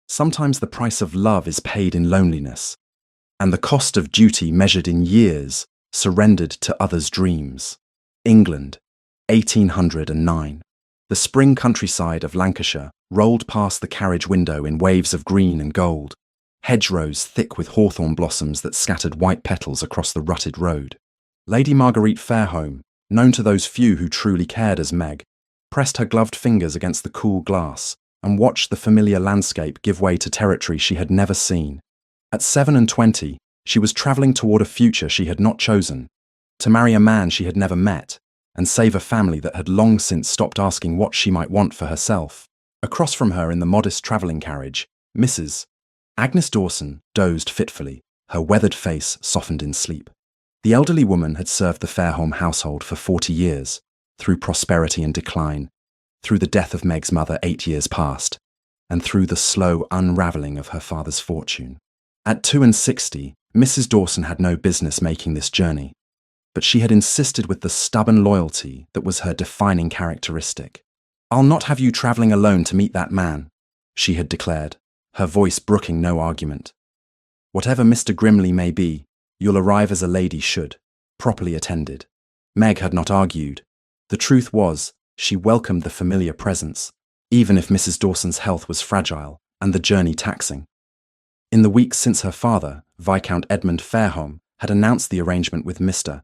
Sometimes the price of love is paid in loneliness, and the cost of duty measured in years surrendered to others' dreams. England, 1809. The spring countryside of Lancashire rolled past the carriage window in waves of green and gold, hedgerows thick with hawthorn blossoms that scattered white petals across the rutted road. Lady Marguerite Fairholme, known to those few who truly cared as Meg, pressed her gloved fingers against the cool glass and watched the familiar landscape give way to territory she had never seen. At 27, she was travelling toward a future she had not chosen, to marry a man she had never met, and save a family that had long since stopped asking what she might want for herself. Across from her in the modest travelling carriage, Mrs. Agnes Dawson dozed fitfully, her weathered face softened in sleep. The elderly woman had served the Fairholme household for 40 years, through prosperity and decline, through the death of Meg's mother 8 years past, and through the slow unravelling of her father's fortune. At 62, Mrs. Dawson had no business making this journey, but she had insisted with the stubborn loyalty that was her defining characteristic. "I'll not have you travelling alone to meet that man," she had declared, her voice brooking no argument. "Whatever Mr. Grimley may be, you'll arrive as a lady should, properly attended." Meg had not argued. The truth was, she welcomed the familiar presence, even if Mrs. Dawson's health was fragile and the journey taxing. In the weeks since her father, Viscount Edmund Fairholme, had announced the arrangement with Mr.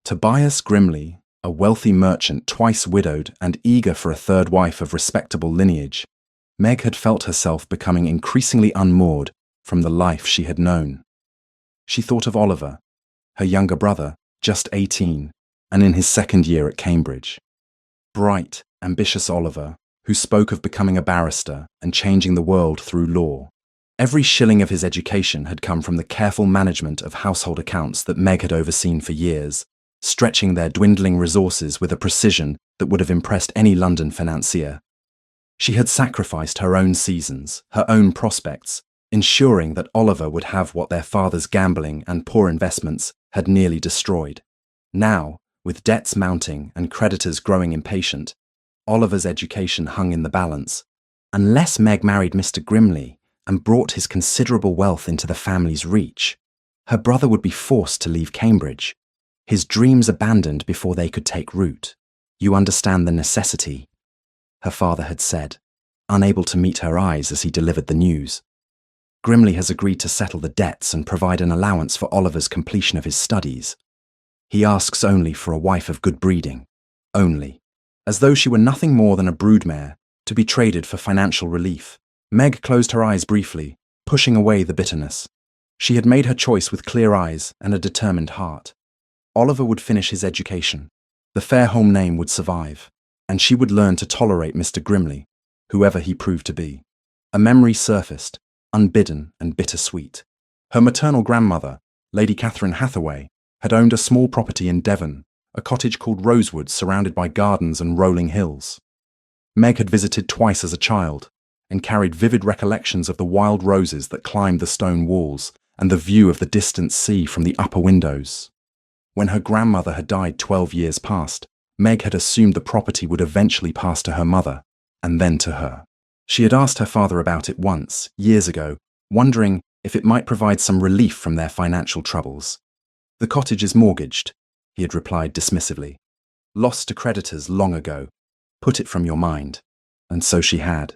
Tobias Grimley, a wealthy merchant twice widowed and eager for a third wife of respectable lineage, Meg had felt herself becoming increasingly unmoored from the life she had known. She thought of Oliver, her younger brother, just 18, and in his second year at Cambridge. Bright, ambitious Oliver, who spoke of becoming a barrister and changing the world through law. Every shilling of his education had come from the careful management of household accounts that Meg had overseen for years, stretching their dwindling resources with a precision that would have impressed any London financier. She had sacrificed her own seasons, her own prospects, ensuring that Oliver would have what their father's gambling and poor investments had nearly destroyed. Now, with debts mounting and creditors growing impatient, Oliver's education hung in the balance. Unless Meg married Mr. Grimley and brought his considerable wealth into the family's reach, her brother would be forced to leave Cambridge, his dreams abandoned before they could take root. "You understand the necessity," her father had said, unable to meet her eyes as he delivered the news. "Grimley has agreed to settle the debts and provide an allowance for Oliver's completion of his studies. He asks only for a wife of good breeding, only," as though she were nothing more than a broodmare to be traded for financial relief. Meg closed her eyes briefly, pushing away the bitterness. She had made her choice with clear eyes and a determined heart. Oliver would finish his education, the Fairholme name would survive, and she would learn to tolerate Mr. Grimley, whoever he proved to be. A memory surfaced, unbidden and bittersweet. Her maternal grandmother, Lady Catherine Hathaway, had owned a small property in Devon, a cottage called Rosewood surrounded by gardens and rolling hills. Meg had visited twice as a child, and carried vivid recollections of the wild roses that climbed the stone walls and the view of the distant sea from the upper windows. When her grandmother had died 12 years past, Meg had assumed the property would eventually pass to her mother, and then to her. She had asked her father about it once, years ago, wondering if it might provide some relief from their financial troubles. "The cottage is mortgaged," he had replied dismissively. "Lost to creditors long ago. Put it from your mind." And so she had,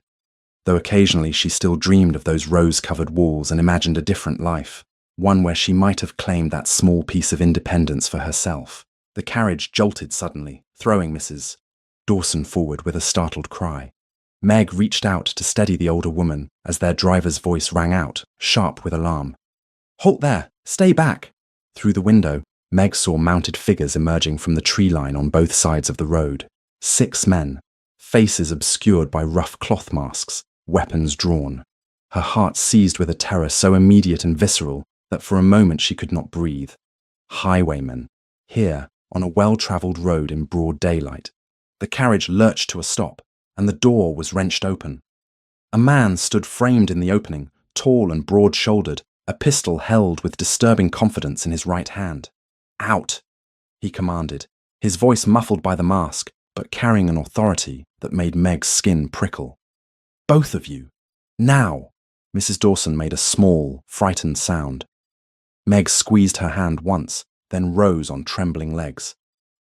though occasionally she still dreamed of those rose-covered walls and imagined a different life, one where she might have claimed that small piece of independence for herself. The carriage jolted suddenly, throwing Mrs. Dawson forward with a startled cry. Meg reached out to steady the older woman as their driver's voice rang out, sharp with alarm. "Halt there! Stay back!" Through the window, Meg saw mounted figures emerging from the tree line on both sides of the road. 6 men, faces obscured by rough cloth masks, weapons drawn. Her heart seized with a terror so immediate and visceral that for a moment she could not breathe. Highwaymen, here, on a well-travelled road in broad daylight. The carriage lurched to a stop, and the door was wrenched open. A man stood framed in the opening, tall and broad-shouldered, a pistol held with disturbing confidence in his right hand. "Out!" he commanded, his voice muffled by the mask, but carrying an authority that made Meg's skin prickle. "Both of you! Now!" Mrs. Dawson made a small, frightened sound. Meg squeezed her hand once, then rose on trembling legs.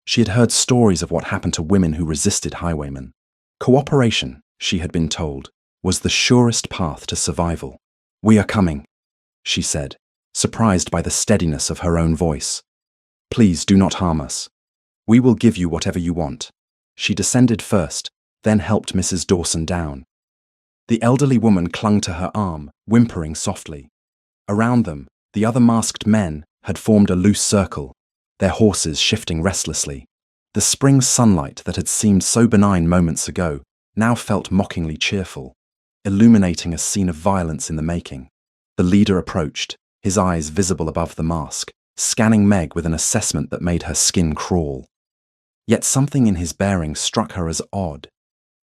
She had heard stories of what happened to women who resisted highwaymen. Cooperation, she had been told, was the surest path to survival. "We are coming," she said, surprised by the steadiness of her own voice. "Please do not harm us. We will give you whatever you want." She descended first, then helped Mrs. Dawson down. The elderly woman clung to her arm, whimpering softly. Around them, the other masked men had formed a loose circle, their horses shifting restlessly. The spring sunlight that had seemed so benign moments ago now felt mockingly cheerful, illuminating a scene of violence in the making. The leader approached, his eyes visible above the mask, scanning Meg with an assessment that made her skin crawl. Yet something in his bearing struck her as odd.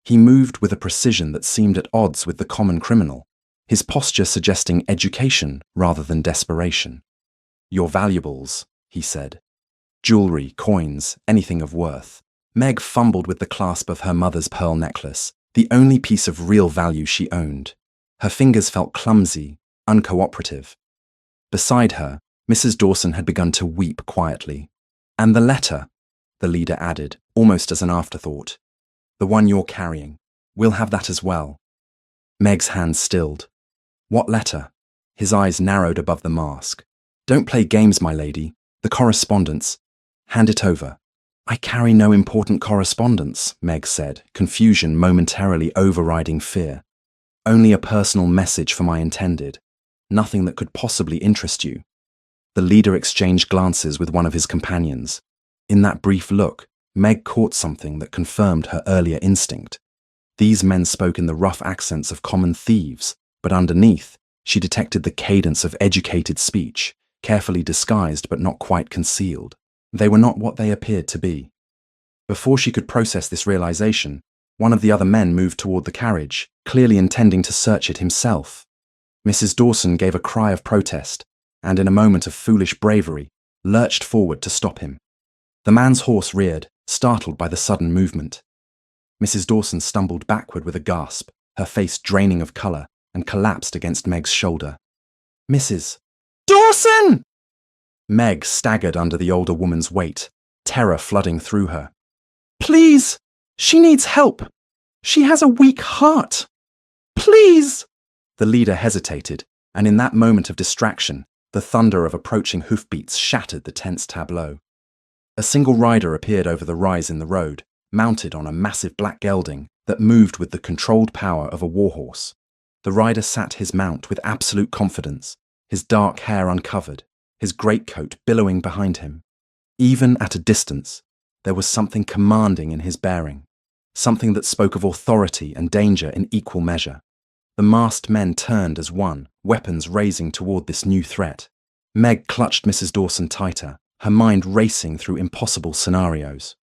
He moved with a precision that seemed at odds with the common criminal, his posture suggesting education rather than desperation. "Your valuables," he said. "Jewelry, coins, anything of worth." Meg fumbled with the clasp of her mother's pearl necklace, the only piece of real value she owned. Her fingers felt clumsy, uncooperative. Beside her, Mrs. Dawson had begun to weep quietly. "And the letter," the leader added, almost as an afterthought. "The one you're carrying. We'll have that as well." Meg's hands stilled. "What letter?" His eyes narrowed above the mask. "Don't play games, my lady. The correspondence. Hand it over." "I carry no important correspondence," Meg said, confusion momentarily overriding fear. "Only a personal message for my intended. Nothing that could possibly interest you." The leader exchanged glances with one of his companions. In that brief look, Meg caught something that confirmed her earlier instinct. These men spoke in the rough accents of common thieves, but underneath, she detected the cadence of educated speech, carefully disguised but not quite concealed. They were not what they appeared to be. Before she could process this realization, one of the other men moved toward the carriage, clearly intending to search it himself. Mrs. Dawson gave a cry of protest, and in a moment of foolish bravery, lurched forward to stop him. The man's horse reared, startled by the sudden movement. Mrs. Dawson stumbled backward with a gasp, her face draining of color, and collapsed against Meg's shoulder. "Mrs. Dawson!" Meg staggered under the older woman's weight, terror flooding through her. "Please! She needs help! She has a weak heart! Please!" The leader hesitated, and in that moment of distraction, the thunder of approaching hoofbeats shattered the tense tableau. A single rider appeared over the rise in the road, mounted on a massive black gelding that moved with the controlled power of a warhorse. The rider sat his mount with absolute confidence, his dark hair uncovered, his greatcoat billowing behind him. Even at a distance, there was something commanding in his bearing, something that spoke of authority and danger in equal measure. The masked men turned as one, weapons raising toward this new threat. Meg clutched Mrs. Dawson tighter, her mind racing through impossible scenarios.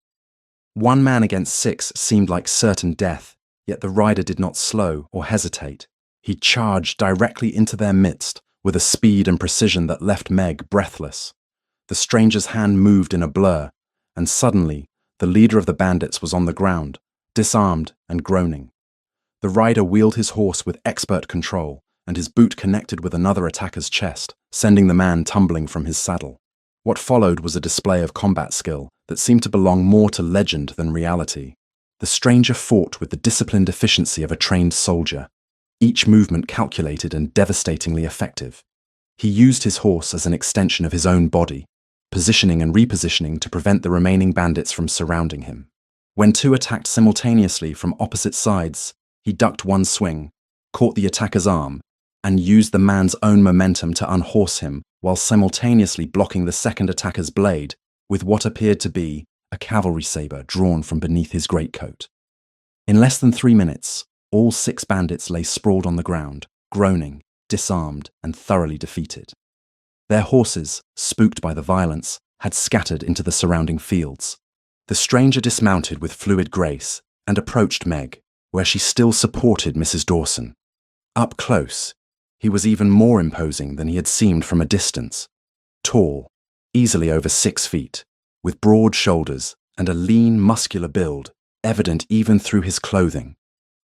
One man against 6 seemed like certain death, yet the rider did not slow or hesitate. He charged directly into their midst with a speed and precision that left Meg breathless. The stranger's hand moved in a blur, and suddenly the leader of the bandits was on the ground, disarmed and groaning. The rider wheeled his horse with expert control, and his boot connected with another attacker's chest, sending the man tumbling from his saddle. What followed was a display of combat skill that seemed to belong more to legend than reality. The stranger fought with the disciplined efficiency of a trained soldier, each movement calculated and devastatingly effective. He used his horse as an extension of his own body, positioning and repositioning to prevent the remaining bandits from surrounding him. When 2 attacked simultaneously from opposite sides, he ducked one swing, caught the attacker's arm, and used the man's own momentum to unhorse him while simultaneously blocking the second attacker's blade with what appeared to be a cavalry saber drawn from beneath his greatcoat. In less than 3 minutes, all 6 bandits lay sprawled on the ground, groaning, disarmed, and thoroughly defeated. Their horses, spooked by the violence, had scattered into the surrounding fields. The stranger dismounted with fluid grace and approached Meg, where she still supported Mrs. Dawson. Up close, he was even more imposing than he had seemed from a distance. Tall, easily over 6 feet, with broad shoulders and a lean, muscular build, evident even through his clothing.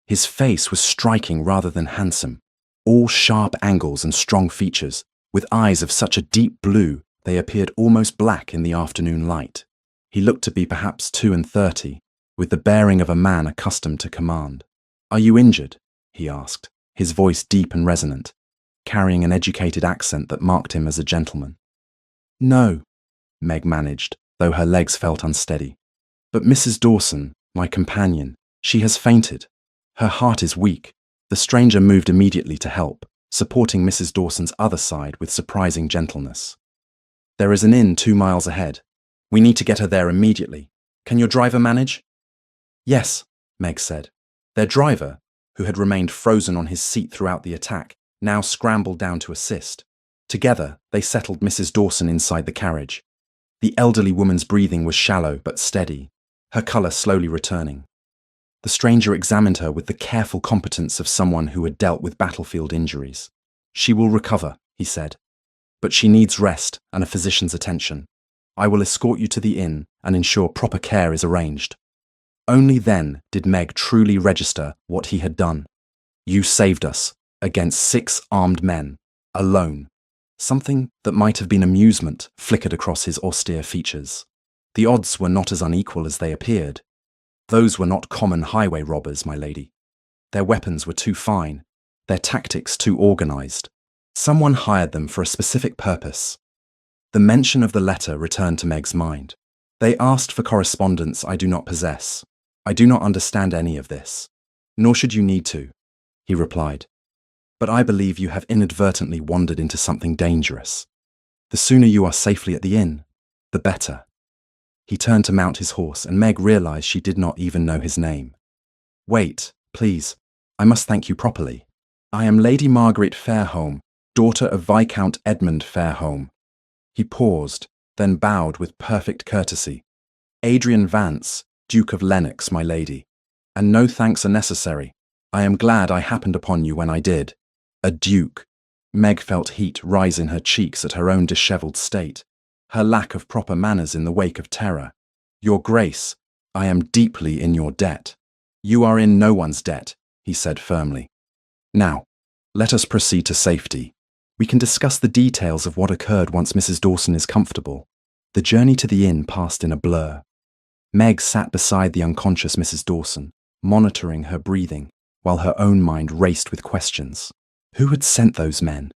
His face was striking rather than handsome, all sharp angles and strong features, with eyes of such a deep blue they appeared almost black in the afternoon light. He looked to be perhaps 32, with the bearing of a man accustomed to command. "Are you injured?" he asked, his voice deep and resonant, carrying an educated accent that marked him as a gentleman. "No," Meg managed, though her legs felt unsteady. "But Mrs. Dawson, my companion, she has fainted. Her heart is weak." The stranger moved immediately to help, supporting Mrs. Dawson's other side with surprising gentleness. "There is an inn 2 miles ahead. We need to get her there immediately. Can your driver manage?" "Yes," Meg said. Their driver, who had remained frozen on his seat throughout the attack, now scrambled down to assist. Together, they settled Mrs. Dawson inside the carriage. The elderly woman's breathing was shallow but steady, her colour slowly returning. The stranger examined her with the careful competence of someone who had dealt with battlefield injuries. "She will recover," he said. "But she needs rest and a physician's attention. I will escort you to the inn and ensure proper care is arranged." Only then did Meg truly register what he had done. "You saved us, against 6 armed men, alone." Something that might have been amusement flickered across his austere features. The odds were not as unequal as they appeared. Those were not common highway robbers, my lady. Their weapons were too fine, their tactics too organized. Someone hired them for a specific purpose. The mention of the letter returned to Meg's mind. "They asked for correspondence I do not possess. I do not understand any of this. Nor should you need to," he replied. "But I believe you have inadvertently wandered into something dangerous. The sooner you are safely at the inn, the better." He turned to mount his horse, and Meg realized she did not even know his name. "Wait, please. I must thank you properly. I am Lady Margaret Fairholme, daughter of Viscount Edmund Fairholme." He paused, then bowed with perfect courtesy. "Adrian Vance, Duke of Lennox, my lady. And no thanks are necessary. I am glad I happened upon you when I did." A duke. Meg felt heat rise in her cheeks at her own dishevelled state, her lack of proper manners in the wake of terror. "Your Grace, I am deeply in your debt." "You are in no one's debt," he said firmly. "Now, let us proceed to safety. We can discuss the details of what occurred once Mrs. Dawson is comfortable." The journey to the inn passed in a blur. Meg sat beside the unconscious Mrs. Dawson, monitoring her breathing, while her own mind raced with questions. Who had sent those men?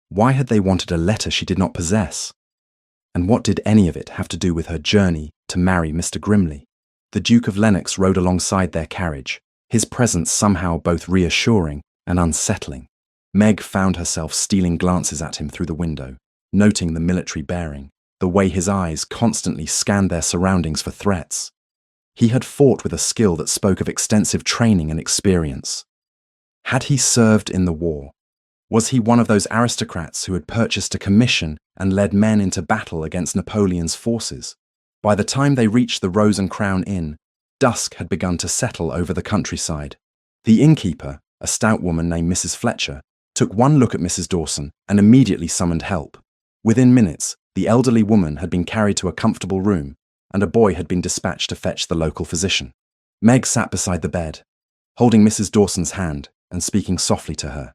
Why had they wanted a letter she did not possess? And what did any of it have to do with her journey to marry Mr. Grimley? The Duke of Lennox rode alongside their carriage, his presence somehow both reassuring and unsettling. Meg found herself stealing glances at him through the window, noting the military bearing, the way his eyes constantly scanned their surroundings for threats. He had fought with a skill that spoke of extensive training and experience. Had he served in the war? Was he one of those aristocrats who had purchased a commission and led men into battle against Napoleon's forces? By the time they reached the Rose and Crown Inn, dusk had begun to settle over the countryside. The innkeeper, a stout woman named Mrs. Fletcher, took one look at Mrs. Dawson and immediately summoned help. Within minutes, the elderly woman had been carried to a comfortable room, and a boy had been dispatched to fetch the local physician. Meg sat beside the bed, holding Mrs. Dawson's hand and speaking softly to her.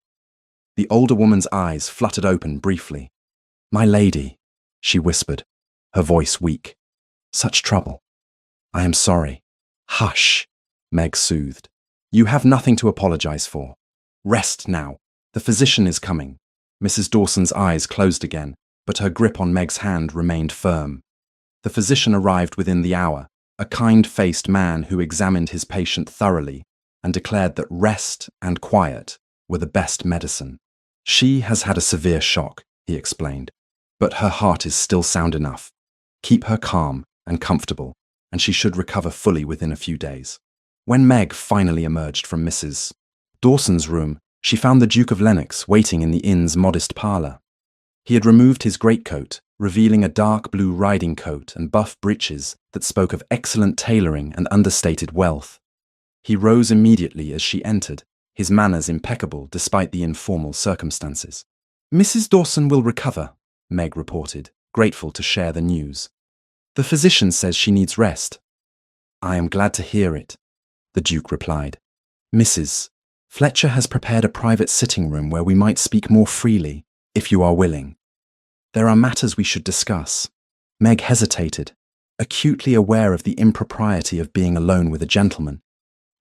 The older woman's eyes fluttered open briefly. "My lady," she whispered, her voice weak. "Such trouble. I am sorry." "Hush," Meg soothed. "You have nothing to apologize for. Rest now. The physician is coming." Mrs. Dawson's eyes closed again, but her grip on Meg's hand remained firm. The physician arrived within the hour, a kind-faced man who examined his patient thoroughly and declared that rest and quiet were the best medicine. "She has had a severe shock," he explained, "but her heart is still sound enough. Keep her calm and comfortable, and she should recover fully within a few days." When Meg finally emerged from Mrs. Dawson's room, she found the Duke of Lennox waiting in the inn's modest parlour. He had removed his greatcoat, revealing a dark blue riding coat and buff breeches that spoke of excellent tailoring and understated wealth. He rose immediately as she entered, his manners impeccable despite the informal circumstances. "Mrs. Dawson will recover," Meg reported, grateful to share the news. "The physician says she needs rest." "I am glad to hear it," the Duke replied. "Mrs. Fletcher has prepared a private sitting room where we might speak more freely, if you are willing. There are matters we should discuss. Meg hesitated, acutely aware of the impropriety of being alone with a gentleman,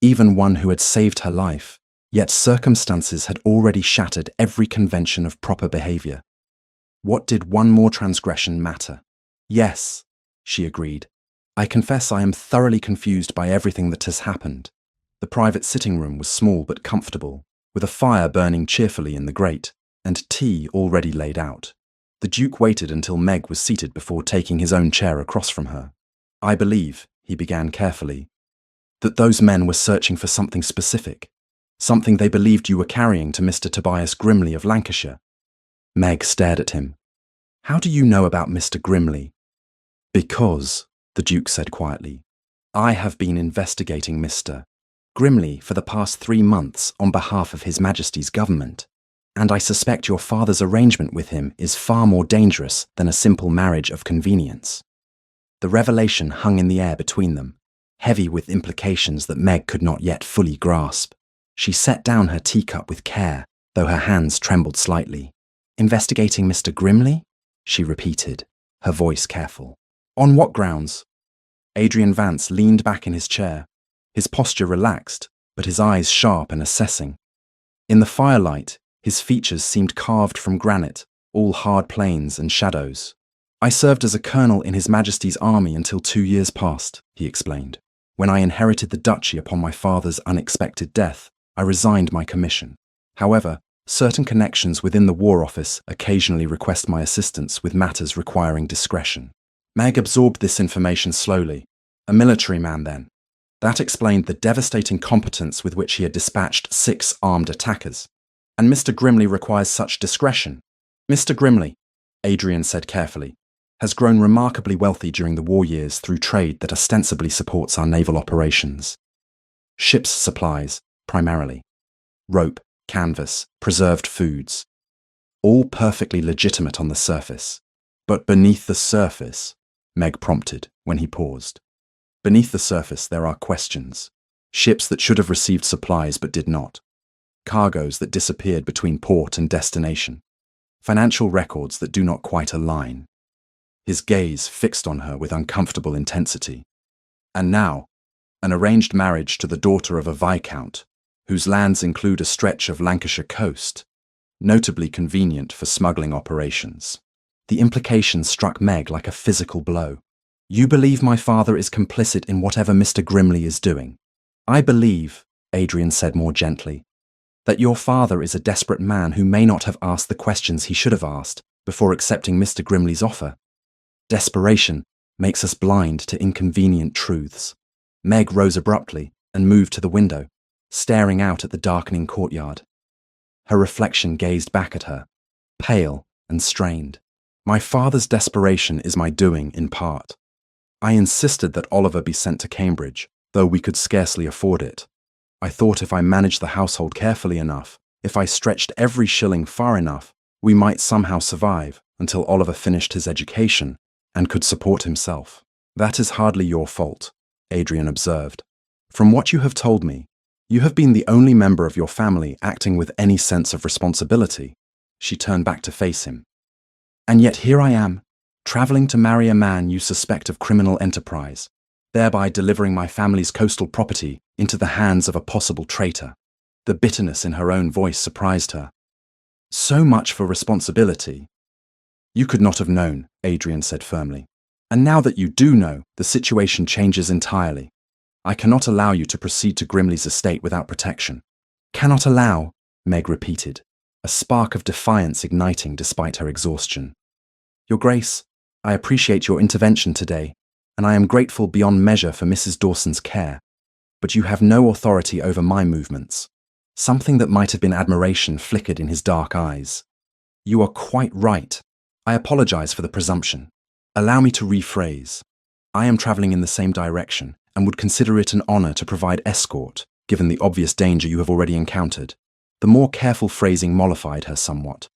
even one who had saved her life, yet circumstances had already shattered every convention of proper behavior. What did one more transgression matter? Yes, she agreed. I confess I am thoroughly confused by everything that has happened. The private sitting room was small but comfortable, with a fire burning cheerfully in the grate, and tea already laid out. The Duke waited until Meg was seated before taking his own chair across from her. I believe, he began carefully, that those men were searching for something specific, something they believed you were carrying to Mr. Tobias Grimley of Lancashire. Meg stared at him. How do you know about Mr. Grimley? Because, the Duke said quietly, I have been investigating Mr. Grimley for the past 3 months on behalf of His Majesty's government, and I suspect your father's arrangement with him is far more dangerous than a simple marriage of convenience. The revelation hung in the air between them, heavy with implications that Meg could not yet fully grasp. She set down her teacup with care, though her hands trembled slightly. Investigating Mr. Grimley? She repeated, her voice careful. On what grounds? Adrian Vance leaned back in his chair, his posture relaxed, but his eyes sharp and assessing. In the firelight, his features seemed carved from granite, all hard planes and shadows. I served as a colonel in His Majesty's army until 2 years past, he explained. When I inherited the duchy upon my father's unexpected death, I resigned my commission. However, certain connections within the War Office occasionally request my assistance with matters requiring discretion. Meg absorbed this information slowly. A military man, then. That explained the devastating competence with which he had dispatched 6 armed attackers. And Mr. Grimley requires such discretion. Mr. Grimley, Adrian said carefully, has grown remarkably wealthy during the war years through trade that ostensibly supports our naval operations. Ship's supplies, primarily. Rope, canvas, preserved foods. All perfectly legitimate on the surface. But beneath the surface, Meg prompted when he paused. Beneath the surface there are questions. Ships that should have received supplies but did not. Cargoes that disappeared between port and destination. Financial records that do not quite align. His gaze fixed on her with uncomfortable intensity. And now, an arranged marriage to the daughter of a viscount, whose lands include a stretch of Lancashire coast, notably convenient for smuggling operations. The implication struck Meg like a physical blow. You believe my father is complicit in whatever Mr. Grimley is doing. I believe, Adrian said more gently, that your father is a desperate man who may not have asked the questions he should have asked before accepting Mr. Grimley's offer. Desperation makes us blind to inconvenient truths. Meg rose abruptly and moved to the window, staring out at the darkening courtyard. Her reflection gazed back at her, pale and strained. My father's desperation is my doing in part. I insisted that Oliver be sent to Cambridge, though we could scarcely afford it. I thought if I managed the household carefully enough, if I stretched every shilling far enough, we might somehow survive until Oliver finished his education and could support himself. That is hardly your fault, Adrian observed. From what you have told me, you have been the only member of your family acting with any sense of responsibility. She turned back to face him. And yet here I am, travelling to marry a man you suspect of criminal enterprise, thereby delivering my family's coastal property into the hands of a possible traitor. The bitterness in her own voice surprised her. So much for responsibility. You could not have known, Adrian said firmly. And now that you do know, the situation changes entirely. I cannot allow you to proceed to Grimley's estate without protection. Cannot allow, Meg repeated, a spark of defiance igniting despite her exhaustion. Your Grace, I appreciate your intervention today, and I am grateful beyond measure for Mrs. Dawson's care, but you have no authority over my movements. Something that might have been admiration flickered in his dark eyes. You are quite right. I apologize for the presumption. Allow me to rephrase. I am traveling in the same direction and would consider it an honor to provide escort, given the obvious danger you have already encountered. The more careful phrasing mollified her somewhat.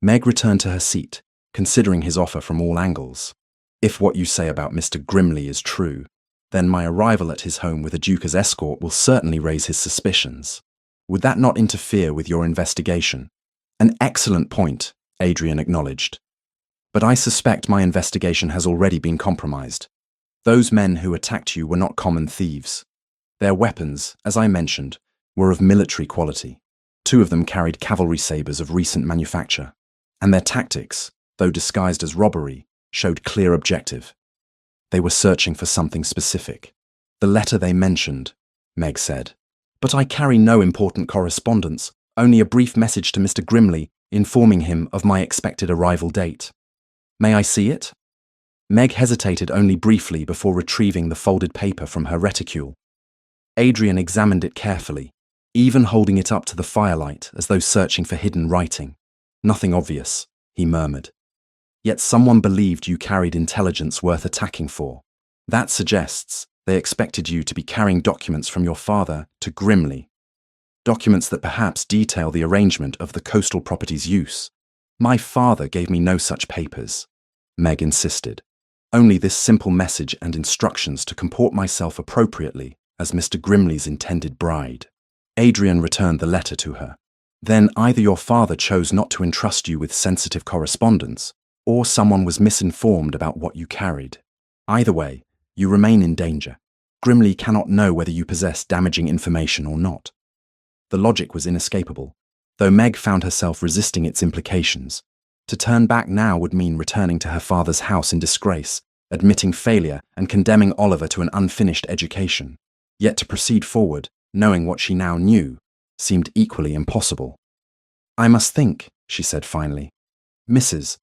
Meg returned to her seat, considering his offer from all angles. If what you say about Mr. Grimley is true, then my arrival at his home with a duke as escort will certainly raise his suspicions. Would that not interfere with your investigation? An excellent point, Adrian acknowledged. But I suspect my investigation has already been compromised. Those men who attacked you were not common thieves. Their weapons, as I mentioned, were of military quality. 2 of them carried cavalry sabers of recent manufacture, and their tactics, though disguised as robbery, showed clear objective. They were searching for something specific. The letter they mentioned, Meg said. But I carry no important correspondence, only a brief message to Mr. Grimley informing him of my expected arrival date. May I see it? Meg hesitated only briefly before retrieving the folded paper from her reticule. Adrian examined it carefully, even holding it up to the firelight as though searching for hidden writing. Nothing obvious, he murmured. Yet someone believed you carried intelligence worth attacking for. That suggests they expected you to be carrying documents from your father to Grimley. Documents that perhaps detail the arrangement of the coastal property's use. My father gave me no such papers, Meg insisted. Only this simple message and instructions to comport myself appropriately as Mr. Grimley's intended bride. Adrian returned the letter to her. Then either your father chose not to entrust you with sensitive correspondence, or someone was misinformed about what you carried. Either way, you remain in danger. Grimley cannot know whether you possess damaging information or not. The logic was inescapable, though Meg found herself resisting its implications. To turn back now would mean returning to her father's house in disgrace, admitting failure and condemning Oliver to an unfinished education. Yet to proceed forward, knowing what she now knew, seemed equally impossible. I must think, she said finally. Mrs.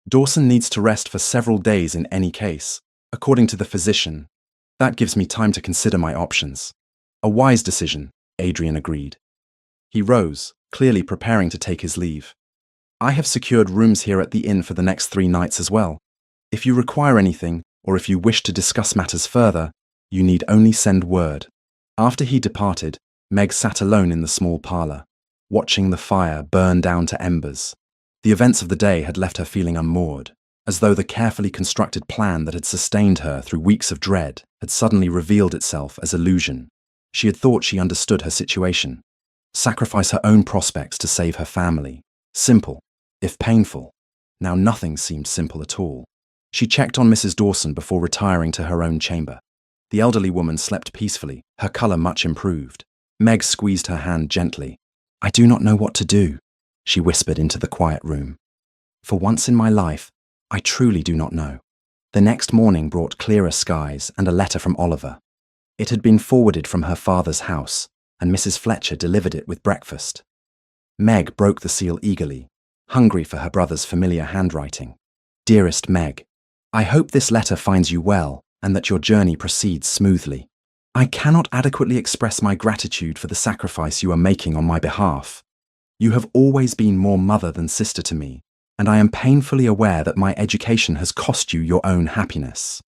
Dawson needs to rest for several days in any case, according to the physician. That gives me time to consider my options. A wise decision, Adrian agreed. He rose, clearly preparing to take his leave. I have secured rooms here at the inn for the next 3 nights as well. If you require anything, or if you wish to discuss matters further, you need only send word. After he departed, Meg sat alone in the small parlour, watching the fire burn down to embers. The events of the day had left her feeling unmoored, as though the carefully constructed plan that had sustained her through weeks of dread had suddenly revealed itself as illusion. She had thought she understood her situation. Sacrifice her own prospects to save her family. Simple, if painful. Now nothing seemed simple at all. She checked on Mrs. Dawson before retiring to her own chamber. The elderly woman slept peacefully, her colour much improved. Meg squeezed her hand gently. I do not know what to do, she whispered into the quiet room. For once in my life, I truly do not know. The next morning brought clearer skies and a letter from Oliver. It had been forwarded from her father's house, and Mrs. Fletcher delivered it with breakfast. Meg broke the seal eagerly, hungry for her brother's familiar handwriting. Dearest Meg, I hope this letter finds you well and that your journey proceeds smoothly. I cannot adequately express my gratitude for the sacrifice you are making on my behalf. You have always been more mother than sister to me, and I am painfully aware that my education has cost you your own happiness.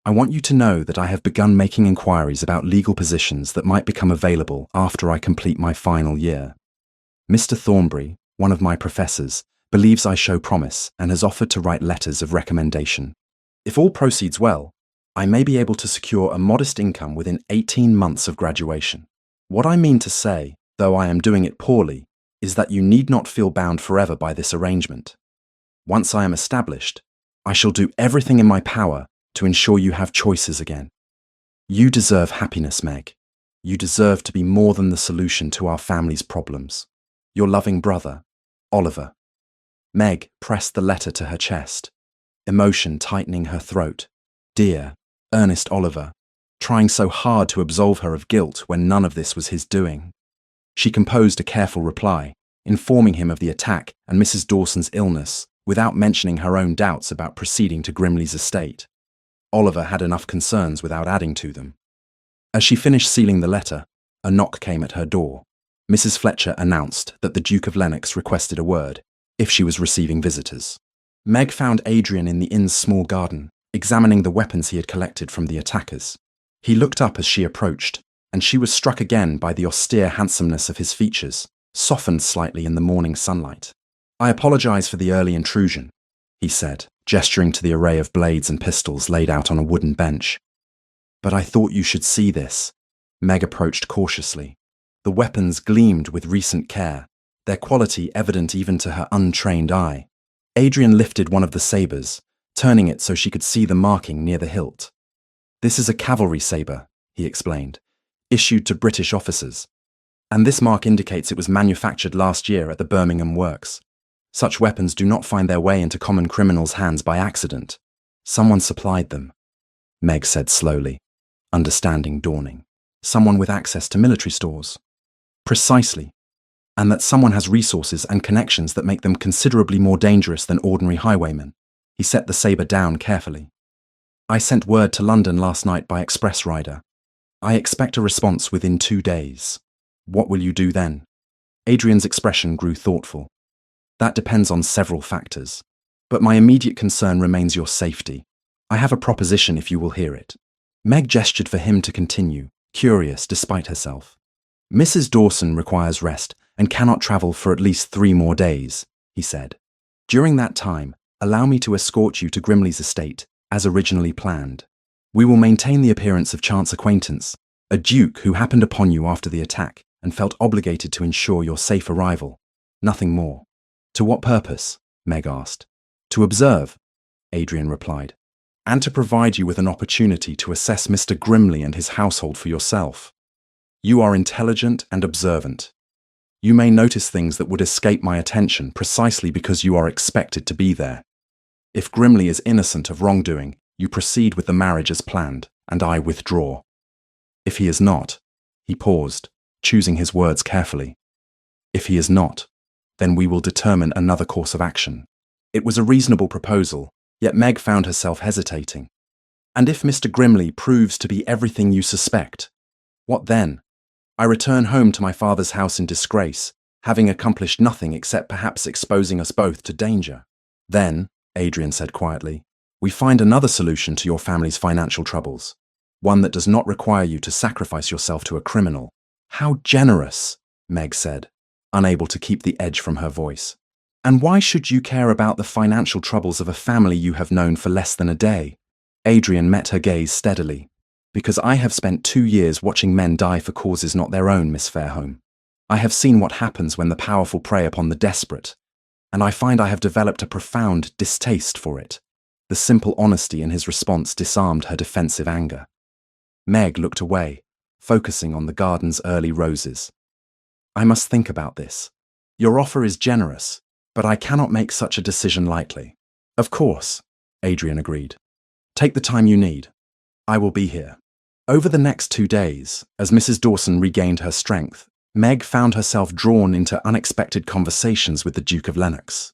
I want you to know that I have begun making inquiries about legal positions that might become available after I complete my final year. Mr. Thornbury, one of my professors, believes I show promise and has offered to write letters of recommendation. If all proceeds well, I may be able to secure a modest income within 18 months of graduation. What I mean to say, though I am doing it poorly, is that you need not feel bound forever by this arrangement. Once I am established, I shall do everything in my power to ensure you have choices again. You deserve happiness, Meg. You deserve to be more than the solution to our family's problems. Your loving brother, Oliver. Meg pressed the letter to her chest, emotion tightening her throat. Dear, earnest Oliver, trying so hard to absolve her of guilt when none of this was his doing. She composed a careful reply, informing him of the attack and Mrs. Dawson's illness, without mentioning her own doubts about proceeding to Grimley's estate. Oliver had enough concerns without adding to them. As she finished sealing the letter, a knock came at her door. Mrs. Fletcher announced that the Duke of Lennox requested a word, if she was receiving visitors. Meg found Adrian in the inn's small garden, examining the weapons he had collected from the attackers. He looked up as she approached, and she was struck again by the austere handsomeness of his features, softened slightly in the morning sunlight. I apologize for the early intrusion, he said, gesturing to the array of blades and pistols laid out on a wooden bench. But I thought you should see this. Meg approached cautiously. The weapons gleamed with recent care, their quality evident even to her untrained eye. Adrian lifted one of the sabers, turning it so she could see the marking near the hilt. "This is a cavalry saber," he explained, "issued to British officers. And this mark indicates it was manufactured last year at the Birmingham works. Such weapons do not find their way into common criminals' hands by accident. Someone supplied them," Meg said slowly, understanding dawning. "Someone with access to military stores." "Precisely. And that someone has resources and connections that make them considerably more dangerous than ordinary highwaymen." He set the saber down carefully. "I sent word to London last night by express rider. I expect a response within 2 days. What will you do then?" Adrian's expression grew thoughtful. "That depends on several factors. But my immediate concern remains your safety. I have a proposition if you will hear it." Meg gestured for him to continue, curious despite herself. "Mrs. Dawson requires rest and cannot travel for at least 3 more days," he said. "During that time, allow me to escort you to Grimley's estate, as originally planned. We will maintain the appearance of chance acquaintance, a duke who happened upon you after the attack and felt obligated to ensure your safe arrival. Nothing more." "To what purpose?" Meg asked. "To observe," Adrian replied, "and to provide you with an opportunity to assess Mr. Grimley and his household for yourself. You are intelligent and observant. You may notice things that would escape my attention precisely because you are expected to be there. If Grimley is innocent of wrongdoing, you proceed with the marriage as planned, and I withdraw. If he is not," he paused, choosing his words carefully. "If he is not, then we will determine another course of action." It was a reasonable proposal, yet Meg found herself hesitating. "And if Mr. Grimley proves to be everything you suspect, what then? I return home to my father's house in disgrace, having accomplished nothing except perhaps exposing us both to danger." "Then," Adrian said quietly, "we find another solution to your family's financial troubles, one that does not require you to sacrifice yourself to a criminal." "How generous," Meg said, unable to keep the edge from her voice. "And why should you care about the financial troubles of a family you have known for less than a day?" Adrian met her gaze steadily. "Because I have spent 2 years watching men die for causes not their own, Miss Fairholme. I have seen what happens when the powerful prey upon the desperate, and I find I have developed a profound distaste for it." The simple honesty in his response disarmed her defensive anger. Meg looked away, focusing on the garden's early roses. "I must think about this. Your offer is generous, but I cannot make such a decision lightly." "Of course," Adrian agreed. "Take the time you need. I will be here." Over the next 2 days, as Mrs. Dawson regained her strength, Meg found herself drawn into unexpected conversations with the Duke of Lennox.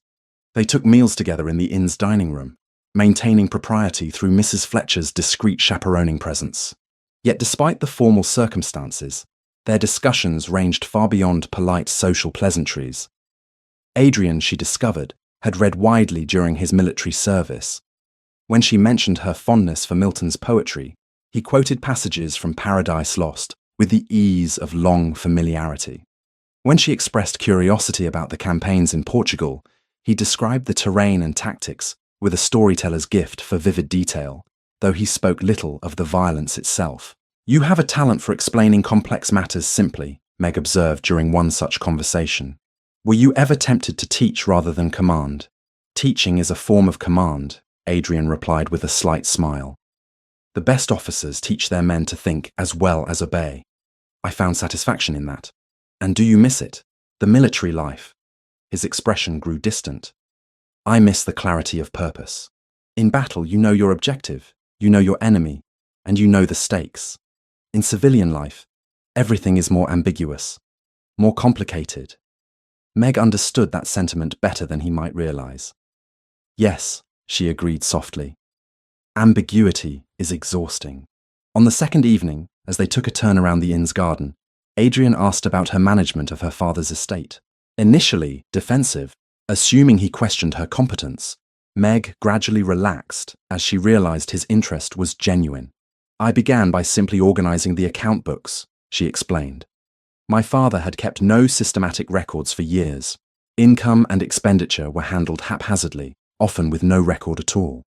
They took meals together in the inn's dining room, maintaining propriety through Mrs. Fletcher's discreet chaperoning presence. Yet despite the formal circumstances, their discussions ranged far beyond polite social pleasantries. Adrian, she discovered, had read widely during his military service. When she mentioned her fondness for Milton's poetry, he quoted passages from Paradise Lost with the ease of long familiarity. When she expressed curiosity about the campaigns in Portugal, he described the terrain and tactics with a storyteller's gift for vivid detail, though he spoke little of the violence itself. "You have a talent for explaining complex matters simply," Meg observed during one such conversation. "Were you ever tempted to teach rather than command?" "Teaching is a form of command," Adrian replied with a slight smile. "The best officers teach their men to think as well as obey. I found satisfaction in that." "And do you miss it? The military life?" His expression grew distant. "I miss the clarity of purpose. In battle, you know your objective, you know your enemy, and you know the stakes. In civilian life, everything is more ambiguous, more complicated." Meg understood that sentiment better than he might realize. "Yes," she agreed softly. "Ambiguity is exhausting." On the second evening, as they took a turn around the inn's garden, Adrian asked about her management of her father's estate. Initially defensive, assuming he questioned her competence, Meg gradually relaxed as she realized his interest was genuine. "I began by simply organizing the account books," she explained. "My father had kept no systematic records for years. Income and expenditure were handled haphazardly, often with no record at all.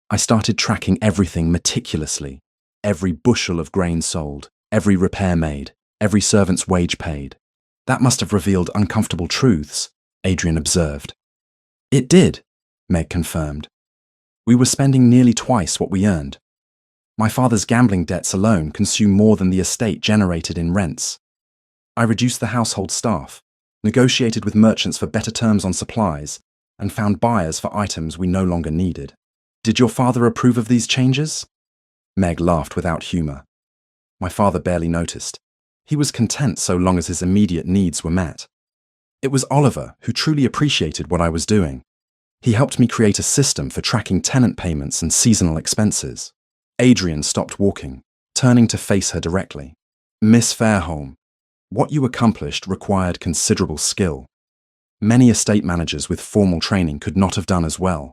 I started tracking everything meticulously, every bushel of grain sold, every repair made, every servant's wage paid. That must have revealed uncomfortable truths, Adrian observed. It did, Meg confirmed. We were spending nearly twice what we earned. My father's gambling debts alone consume more than the estate generated in rents. I reduced the household staff, negotiated with merchants for better terms on supplies, and found buyers for items we no longer needed. Did your father approve of these changes? Meg laughed without humor. My father barely noticed. He was content so long as his immediate needs were met. It was Oliver who truly appreciated what I was doing. He helped me create a system for tracking tenant payments and seasonal expenses. Adrian stopped walking, turning to face her directly. Miss Fairholme, what you accomplished required considerable skill. Many estate managers with formal training could not have done as well.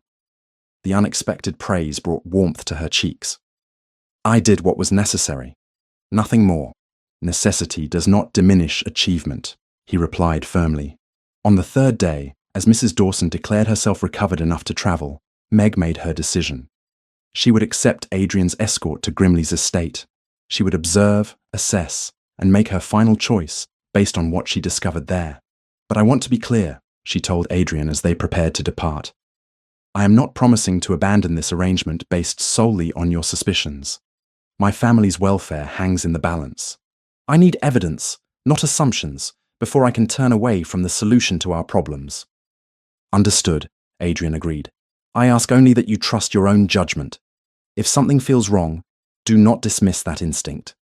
The unexpected praise brought warmth to her cheeks. I did what was necessary. Nothing more. Necessity does not diminish achievement, he replied firmly. On the third day, as Mrs. Dawson declared herself recovered enough to travel, Meg made her decision. She would accept Adrian's escort to Grimley's estate. She would observe, assess, and make her final choice based on what she discovered there. But I want to be clear, she told Adrian as they prepared to depart. I am not promising to abandon this arrangement based solely on your suspicions. My family's welfare hangs in the balance. I need evidence, not assumptions, before I can turn away from the solution to our problems. Understood, Adrian agreed. I ask only that you trust your own judgment. If something feels wrong, do not dismiss that instinct.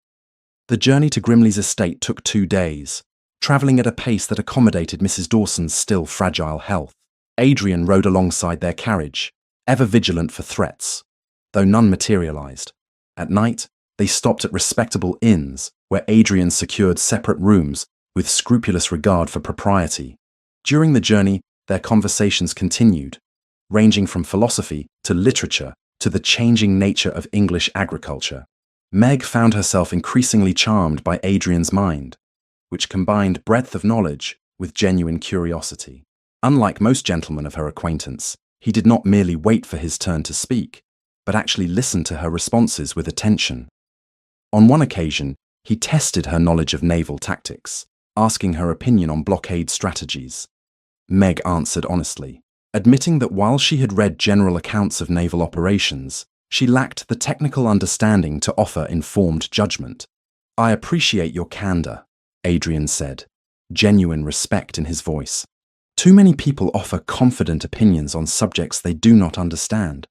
The journey to Grimley's estate took 2 days, travelling at a pace that accommodated Mrs. Dawson's still fragile health. Adrian rode alongside their carriage, ever vigilant for threats, though none materialised. At night, they stopped at respectable inns, where Adrian secured separate rooms with scrupulous regard for propriety. During the journey, their conversations continued, ranging from philosophy to literature to the changing nature of English agriculture. Meg found herself increasingly charmed by Adrian's mind, which combined breadth of knowledge with genuine curiosity. Unlike most gentlemen of her acquaintance, he did not merely wait for his turn to speak, but actually listened to her responses with attention. On one occasion, he tested her knowledge of naval tactics, asking her opinion on blockade strategies. Meg answered honestly, admitting that while she had read general accounts of naval operations, she lacked the technical understanding to offer informed judgment. I appreciate your candor, Adrian said, genuine respect in his voice. Too many people offer confident opinions on subjects they do not understand.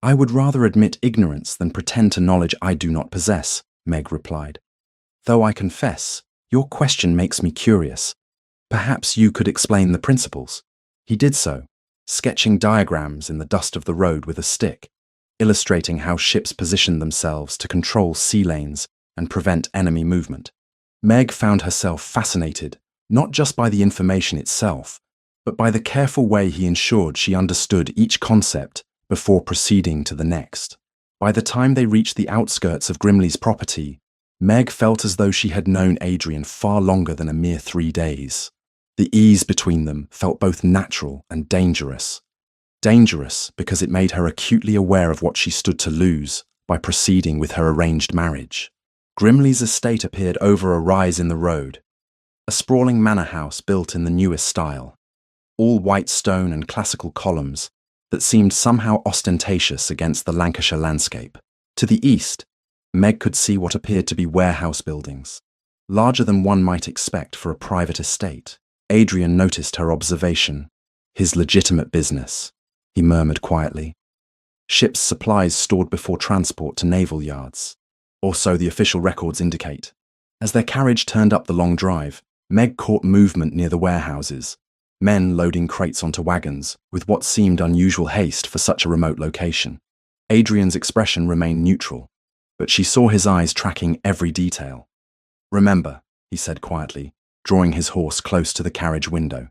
I would rather admit ignorance than pretend to knowledge I do not possess, Meg replied. Though I confess, your question makes me curious. Perhaps you could explain the principles. He did so, sketching diagrams in the dust of the road with a stick, illustrating how ships positioned themselves to control sea lanes and prevent enemy movement. Meg found herself fascinated, not just by the information itself, but by the careful way he ensured she understood each concept before proceeding to the next. By the time they reached the outskirts of Grimley's property, Meg felt as though she had known Adrian far longer than a mere 3 days. The ease between them felt both natural and dangerous. Dangerous because it made her acutely aware of what she stood to lose by proceeding with her arranged marriage. Grimley's estate appeared over a rise in the road, a sprawling manor house built in the newest style, all white stone and classical columns that seemed somehow ostentatious against the Lancashire landscape. To the east, Meg could see what appeared to be warehouse buildings, larger than one might expect for a private estate. Adrian noticed her observation. His legitimate business, he murmured quietly. Ships' supplies stored before transport to naval yards, or so the official records indicate. As their carriage turned up the long drive, Meg caught movement near the warehouses, men loading crates onto wagons with what seemed unusual haste for such a remote location. Adrian's expression remained neutral, but she saw his eyes tracking every detail. Remember, he said quietly, drawing his horse close to the carriage window.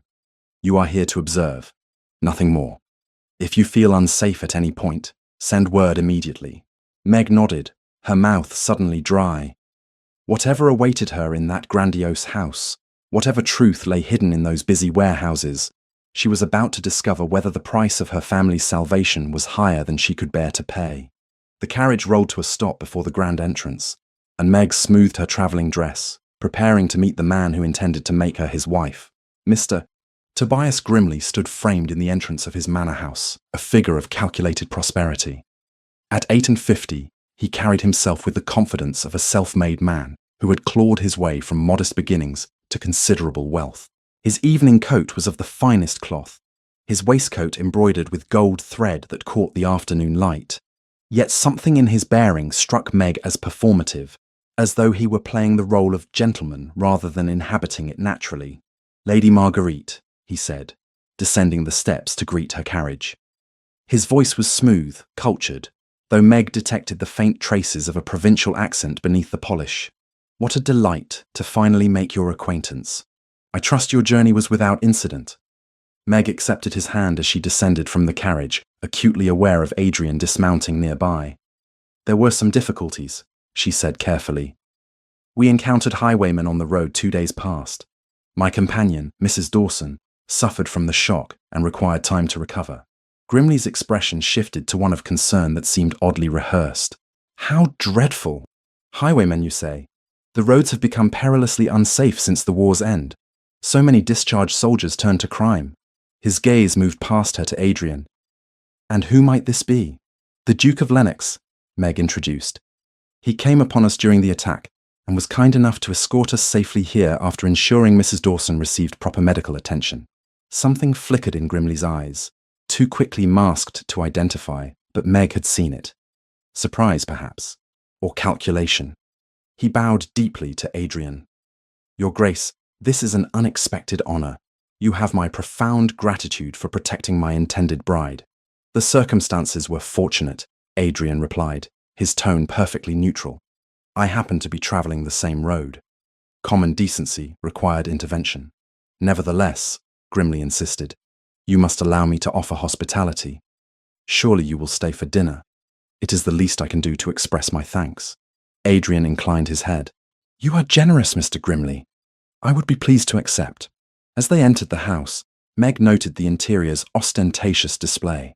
You are here to observe, nothing more. If you feel unsafe at any point, send word immediately. Meg nodded, her mouth suddenly dry. Whatever awaited her in that grandiose house, whatever truth lay hidden in those busy warehouses, she was about to discover whether the price of her family's salvation was higher than she could bear to pay. The carriage rolled to a stop before the grand entrance, and Meg smoothed her travelling dress, preparing to meet the man who intended to make her his wife. Mr. Tobias Grimley stood framed in the entrance of his manor house, a figure of calculated prosperity. At 58, he carried himself with the confidence of a self-made man who had clawed his way from modest beginnings to considerable wealth. His evening coat was of the finest cloth, his waistcoat embroidered with gold thread that caught the afternoon light. Yet something in his bearing struck Meg as performative, as though he were playing the role of gentleman rather than inhabiting it naturally. "Lady Marguerite," he said, descending the steps to greet her carriage. His voice was smooth, cultured, though Meg detected the faint traces of a provincial accent beneath the polish. "What a delight to finally make your acquaintance. I trust your journey was without incident." Meg accepted his hand as she descended from the carriage, acutely aware of Adrian dismounting nearby. "There were some difficulties," she said carefully. "We encountered highwaymen on the road 2 days past. My companion, Mrs. Dawson, suffered from the shock and required time to recover." Grimley's expression shifted to one of concern that seemed oddly rehearsed. "How dreadful! Highwaymen, you say? The roads have become perilously unsafe since the war's end. So many discharged soldiers turned to crime." His gaze moved past her to Adrian. "And who might this be?" "The Duke of Lennox," Meg introduced. "He came upon us during the attack and was kind enough to escort us safely here after ensuring Mrs. Dawson received proper medical attention." Something flickered in Grimley's eyes, too quickly masked to identify, but Meg had seen it. Surprise, perhaps, or calculation. He bowed deeply to Adrian. "Your Grace, this is an unexpected honor. You have my profound gratitude for protecting my intended bride." "The circumstances were fortunate," Adrian replied, his tone perfectly neutral. "I happened to be traveling the same road. Common decency required intervention." "Nevertheless," Grimley insisted, "you must allow me to offer hospitality. Surely you will stay for dinner. It is the least I can do to express my thanks." Adrian inclined his head. "You are generous, Mr. Grimley. I would be pleased to accept." As they entered the house, Meg noted the interior's ostentatious display.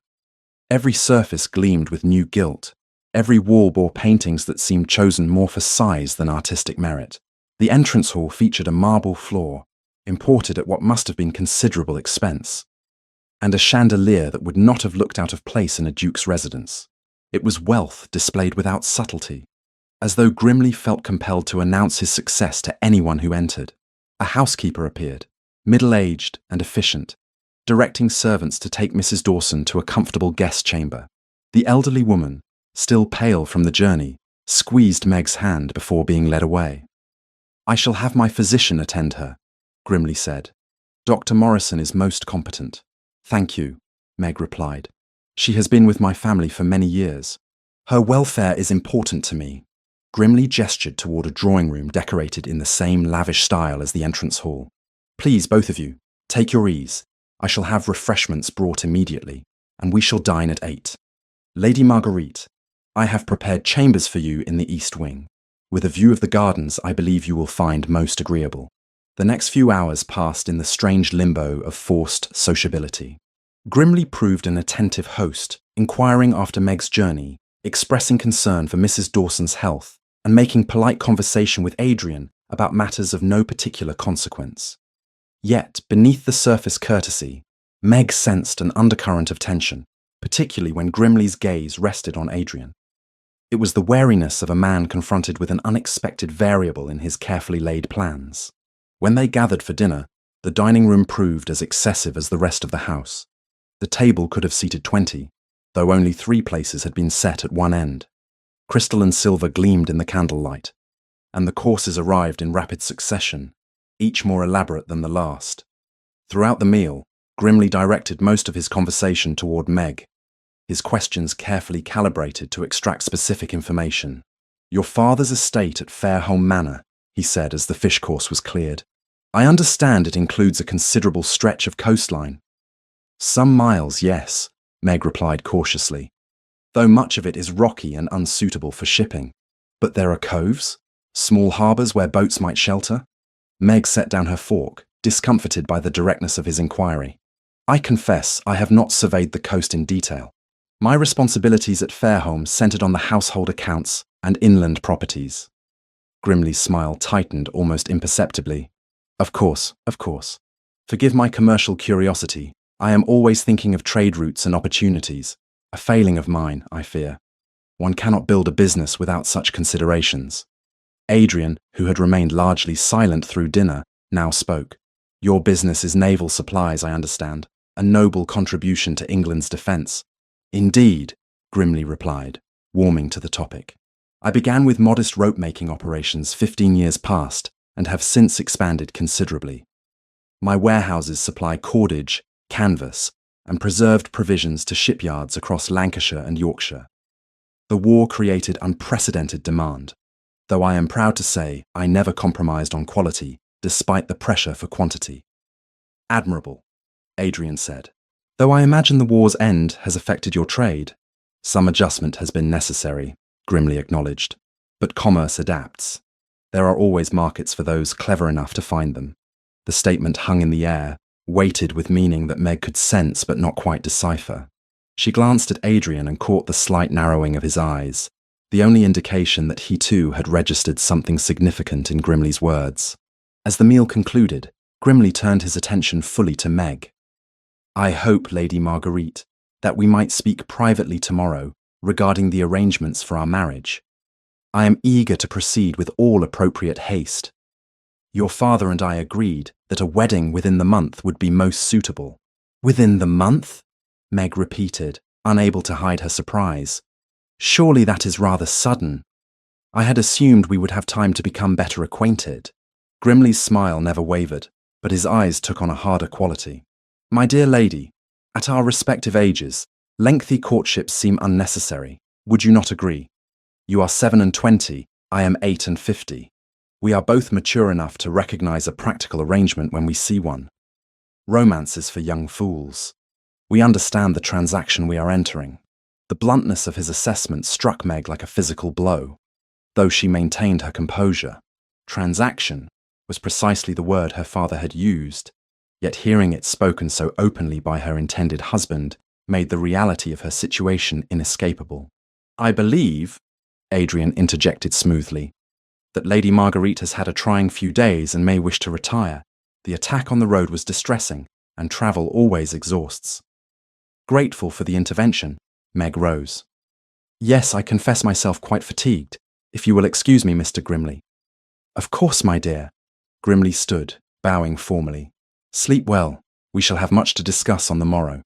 Every surface gleamed with new gilt. Every wall bore paintings that seemed chosen more for size than artistic merit. The entrance hall featured a marble floor, imported at what must have been considerable expense, and a chandelier that would not have looked out of place in a duke's residence. It was wealth displayed without subtlety, as though Grimley felt compelled to announce his success to anyone who entered. A housekeeper appeared, middle-aged and efficient, directing servants to take Mrs. Dawson to a comfortable guest chamber. The elderly woman, still pale from the journey, squeezed Meg's hand before being led away. "I shall have my physician attend her," Grimley said. "Dr. Morrison is most competent." "Thank you," Meg replied. "She has been with my family for many years. Her welfare is important to me." Grimley gestured toward a drawing room decorated in the same lavish style as the entrance hall. "Please, both of you, take your ease. I shall have refreshments brought immediately, and we shall dine at 8. Lady Marguerite, I have prepared chambers for you in the east wing, with a view of the gardens I believe you will find most agreeable." The next few hours passed in the strange limbo of forced sociability. Grimley proved an attentive host, inquiring after Meg's journey, expressing concern for Mrs. Dawson's health, and making polite conversation with Adrian about matters of no particular consequence. Yet, beneath the surface courtesy, Meg sensed an undercurrent of tension, particularly when Grimley's gaze rested on Adrian. It was the wariness of a man confronted with an unexpected variable in his carefully laid plans. When they gathered for dinner, the dining room proved as excessive as the rest of the house. The table could have seated 20, though only 3 places had been set at one end. Crystal and silver gleamed in the candlelight, and the courses arrived in rapid succession, each more elaborate than the last. Throughout the meal, Grimley directed most of his conversation toward Meg, his questions carefully calibrated to extract specific information. "Your father's estate at Fairholme Manor," he said as the fish course was cleared. "I understand it includes a considerable stretch of coastline." "Some miles, yes," Meg replied cautiously, "though much of it is rocky and unsuitable for shipping. But there are coves, small harbours where boats might shelter." Meg set down her fork, discomfited by the directness of his inquiry. "I confess I have not surveyed the coast in detail. My responsibilities at Fairholme centred on the household accounts and inland properties." Grimley's smile tightened almost imperceptibly. Of course, of course. Forgive my commercial curiosity. I am always thinking of trade routes and opportunities. A failing of mine, I fear. One cannot build a business without such considerations. Adrian, who had remained largely silent through dinner, now spoke. Your business is naval supplies, I understand. A noble contribution to England's defence. Indeed, Grimley replied, warming to the topic. I began with modest rope-making operations 15 years past and have since expanded considerably. My warehouses supply cordage, canvas, and preserved provisions to shipyards across Lancashire and Yorkshire. The war created unprecedented demand, though I am proud to say I never compromised on quality despite the pressure for quantity. Admirable, Adrian said. Though I imagine the war's end has affected your trade. Some adjustment has been necessary, Grimley acknowledged. But commerce adapts. There are always markets for those clever enough to find them. The statement hung in the air, weighted with meaning that Meg could sense but not quite decipher. She glanced at Adrian and caught the slight narrowing of his eyes, the only indication that he too had registered something significant in Grimley's words. As the meal concluded, Grimley turned his attention fully to Meg. I hope, Lady Marguerite, that we might speak privately tomorrow regarding the arrangements for our marriage. I am eager to proceed with all appropriate haste. Your father and I agreed that a wedding within the month would be most suitable. Within the month? Meg repeated, unable to hide her surprise. Surely that is rather sudden. I had assumed we would have time to become better acquainted. Grimley's smile never wavered, but his eyes took on a harder quality. My dear lady, at our respective ages, lengthy courtships seem unnecessary. Would you not agree? You are 7 and 20, I am 8 and 50. We are both mature enough to recognize a practical arrangement when we see one. Romance is for young fools. We understand the transaction we are entering. The bluntness of his assessment struck Meg like a physical blow, though she maintained her composure. Transaction was precisely the word her father had used, yet hearing it spoken so openly by her intended husband made the reality of her situation inescapable. I believe, Adrian interjected smoothly, that Lady Marguerite has had a trying few days and may wish to retire. The attack on the road was distressing, and travel always exhausts. Grateful for the intervention, Meg rose. Yes, I confess myself quite fatigued, if you will excuse me, Mr. Grimley. Of course, my dear. Grimley stood, bowing formally. Sleep well, we shall have much to discuss on the morrow.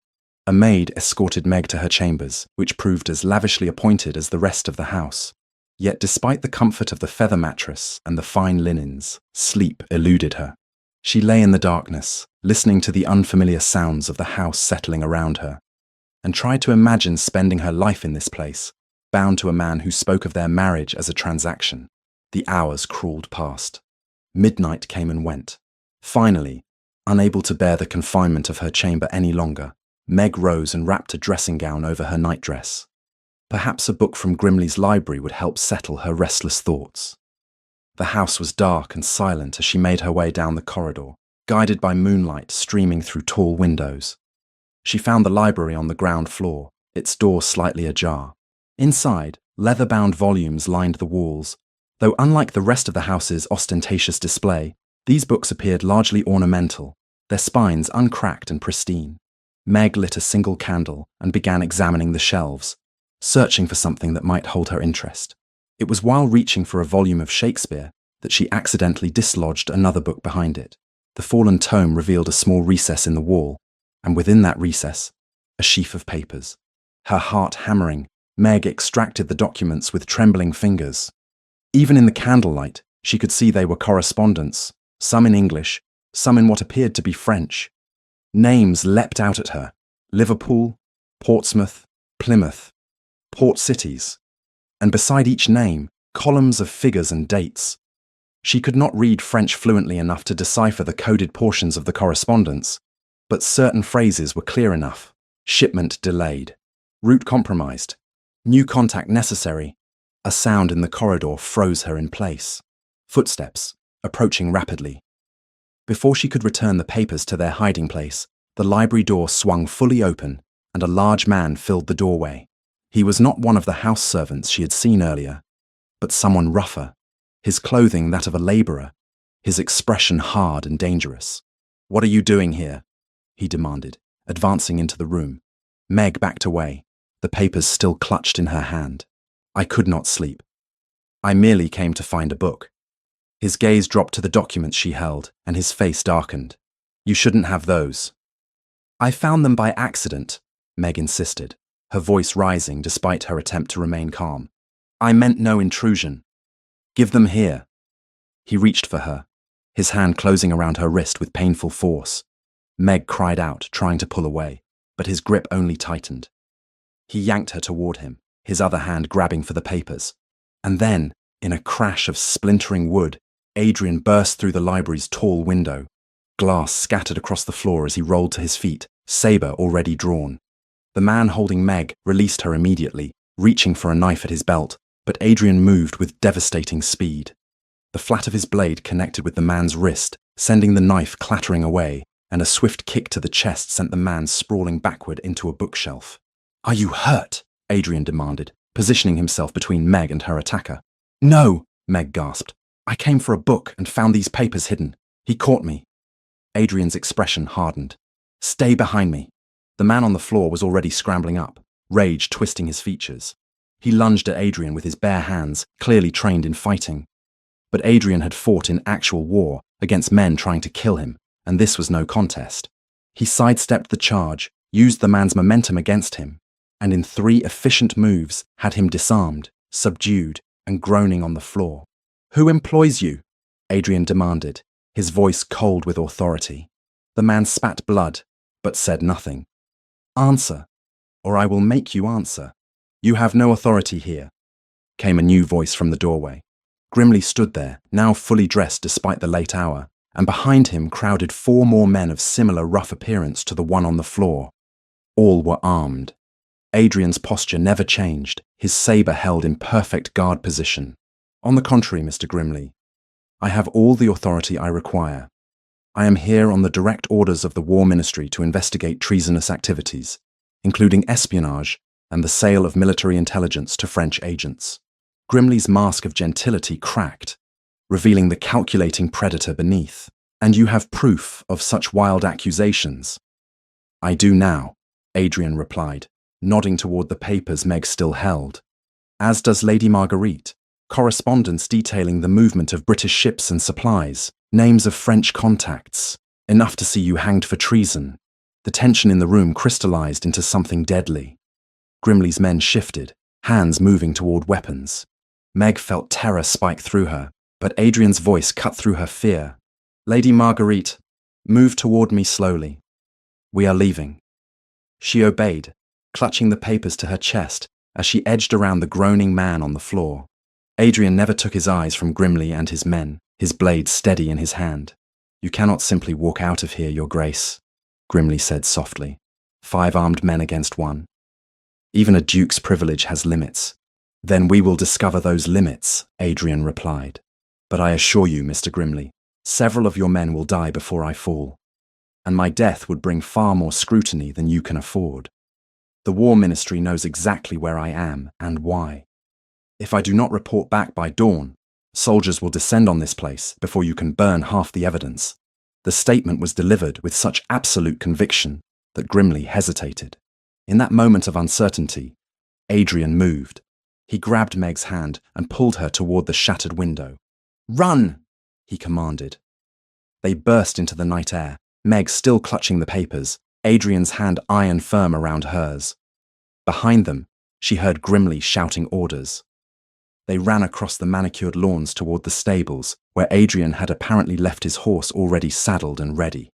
A maid escorted Meg to her chambers, which proved as lavishly appointed as the rest of the house. Yet despite the comfort of the feather mattress and the fine linens, sleep eluded her. She lay in the darkness, listening to the unfamiliar sounds of the house settling around her, and tried to imagine spending her life in this place, bound to a man who spoke of their marriage as a transaction. The hours crawled past. Midnight came and went. Finally, unable to bear the confinement of her chamber any longer, Meg rose and wrapped a dressing gown over her nightdress. Perhaps a book from Grimley's library would help settle her restless thoughts. The house was dark and silent as she made her way down the corridor, guided by moonlight streaming through tall windows. She found the library on the ground floor, its door slightly ajar. Inside, leather-bound volumes lined the walls, though unlike the rest of the house's ostentatious display, these books appeared largely ornamental, their spines uncracked and pristine. Meg lit a single candle and began examining the shelves, searching for something that might hold her interest. It was while reaching for a volume of Shakespeare that she accidentally dislodged another book behind it. The fallen tome revealed a small recess in the wall, and within that recess, a sheaf of papers. Her heart hammering, Meg extracted the documents with trembling fingers. Even in the candlelight, she could see they were correspondence, some in English, some in what appeared to be French. Names leapt out at her: Liverpool, Portsmouth, Plymouth, port cities, and beside each name, columns of figures and dates. She could not read French fluently enough to decipher the coded portions of the correspondence, but certain phrases were clear enough. Shipment delayed. Route compromised. New contact necessary. A sound in the corridor froze her in place. Footsteps, approaching rapidly. Before she could return the papers to their hiding place, the library door swung fully open, and a large man filled the doorway. He was not one of the house servants she had seen earlier, but someone rougher, his clothing that of a laborer, his expression hard and dangerous. "What are you doing here?" he demanded, advancing into the room. Meg backed away, the papers still clutched in her hand. "I could not sleep. I merely came to find a book." His gaze dropped to the documents she held, and his face darkened. "You shouldn't have those." "I found them by accident," Meg insisted, her voice rising despite her attempt to remain calm. "I meant no intrusion." "Give them here." He reached for her, his hand closing around her wrist with painful force. Meg cried out, trying to pull away, but his grip only tightened. He yanked her toward him, his other hand grabbing for the papers. And then, in a crash of splintering wood, Adrian burst through the library's tall window. Glass scattered across the floor as he rolled to his feet, saber already drawn. The man holding Meg released her immediately, reaching for a knife at his belt, but Adrian moved with devastating speed. The flat of his blade connected with the man's wrist, sending the knife clattering away, and a swift kick to the chest sent the man sprawling backward into a bookshelf. "Are you hurt?" Adrian demanded, positioning himself between Meg and her attacker. "No," Meg gasped. "I came for a book and found these papers hidden. He caught me." Adrian's expression hardened. "Stay behind me." The man on the floor was already scrambling up, rage twisting his features. He lunged at Adrian with his bare hands, clearly trained in fighting. But Adrian had fought in actual war against men trying to kill him, and this was no contest. He sidestepped the charge, used the man's momentum against him, and in 3 efficient moves had him disarmed, subdued, and groaning on the floor. "Who employs you?" Adrian demanded, his voice cold with authority. The man spat blood, but said nothing. "Answer, or I will make you answer. You have no authority here," came a new voice from the doorway. Grimly stood there, now fully dressed despite the late hour, and behind him crowded 4 more men of similar rough appearance to the one on the floor. All were armed. Adrian's posture never changed, his saber held in perfect guard position. "On the contrary, Mr. Grimley, I have all the authority I require. I am here on the direct orders of the War Ministry to investigate treasonous activities, including espionage and the sale of military intelligence to French agents." Grimley's mask of gentility cracked, revealing the calculating predator beneath. "And you have proof of such wild accusations?" "I do now," Adrian replied, nodding toward the papers Meg still held. "As does Lady Marguerite. Correspondence detailing the movement of British ships and supplies, names of French contacts, enough to see you hanged for treason." The tension in the room crystallized into something deadly. Grimley's men shifted, hands moving toward weapons. Meg felt terror spike through her, but Adrian's voice cut through her fear. "Lady Marguerite, move toward me slowly. We are leaving." She obeyed, clutching the papers to her chest as she edged around the groaning man on the floor. Adrian never took his eyes from Grimley and his men, his blade steady in his hand. "You cannot simply walk out of here, Your Grace," Grimley said softly. 5 armed men against 1. "Even a duke's privilege has limits." "Then we will discover those limits," Adrian replied. "But I assure you, Mr. Grimley, several of your men will die before I fall, and my death would bring far more scrutiny than you can afford. The War Ministry knows exactly where I am and why. If I do not report back by dawn, soldiers will descend on this place before you can burn half the evidence." The statement was delivered with such absolute conviction that Grimley hesitated. In that moment of uncertainty, Adrian moved. He grabbed Meg's hand and pulled her toward the shattered window. "Run!" he commanded. They burst into the night air, Meg still clutching the papers, Adrian's hand iron firm around hers. Behind them, she heard Grimley shouting orders. They ran across the manicured lawns toward the stables, where Adrian had apparently left his horse already saddled and ready.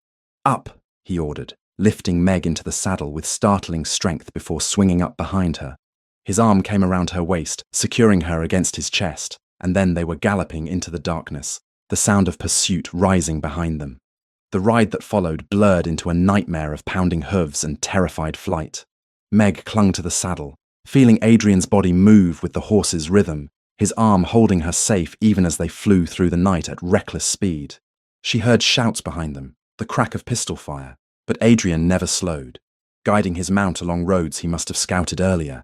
"Up!" he ordered, lifting Meg into the saddle with startling strength before swinging up behind her. His arm came around her waist, securing her against his chest, and then they were galloping into the darkness, the sound of pursuit rising behind them. The ride that followed blurred into a nightmare of pounding hooves and terrified flight. Meg clung to the saddle, feeling Adrian's body move with the horse's rhythm, his arm holding her safe even as they flew through the night at reckless speed. She heard shouts behind them, the crack of pistol fire, but Adrian never slowed, guiding his mount along roads he must have scouted earlier.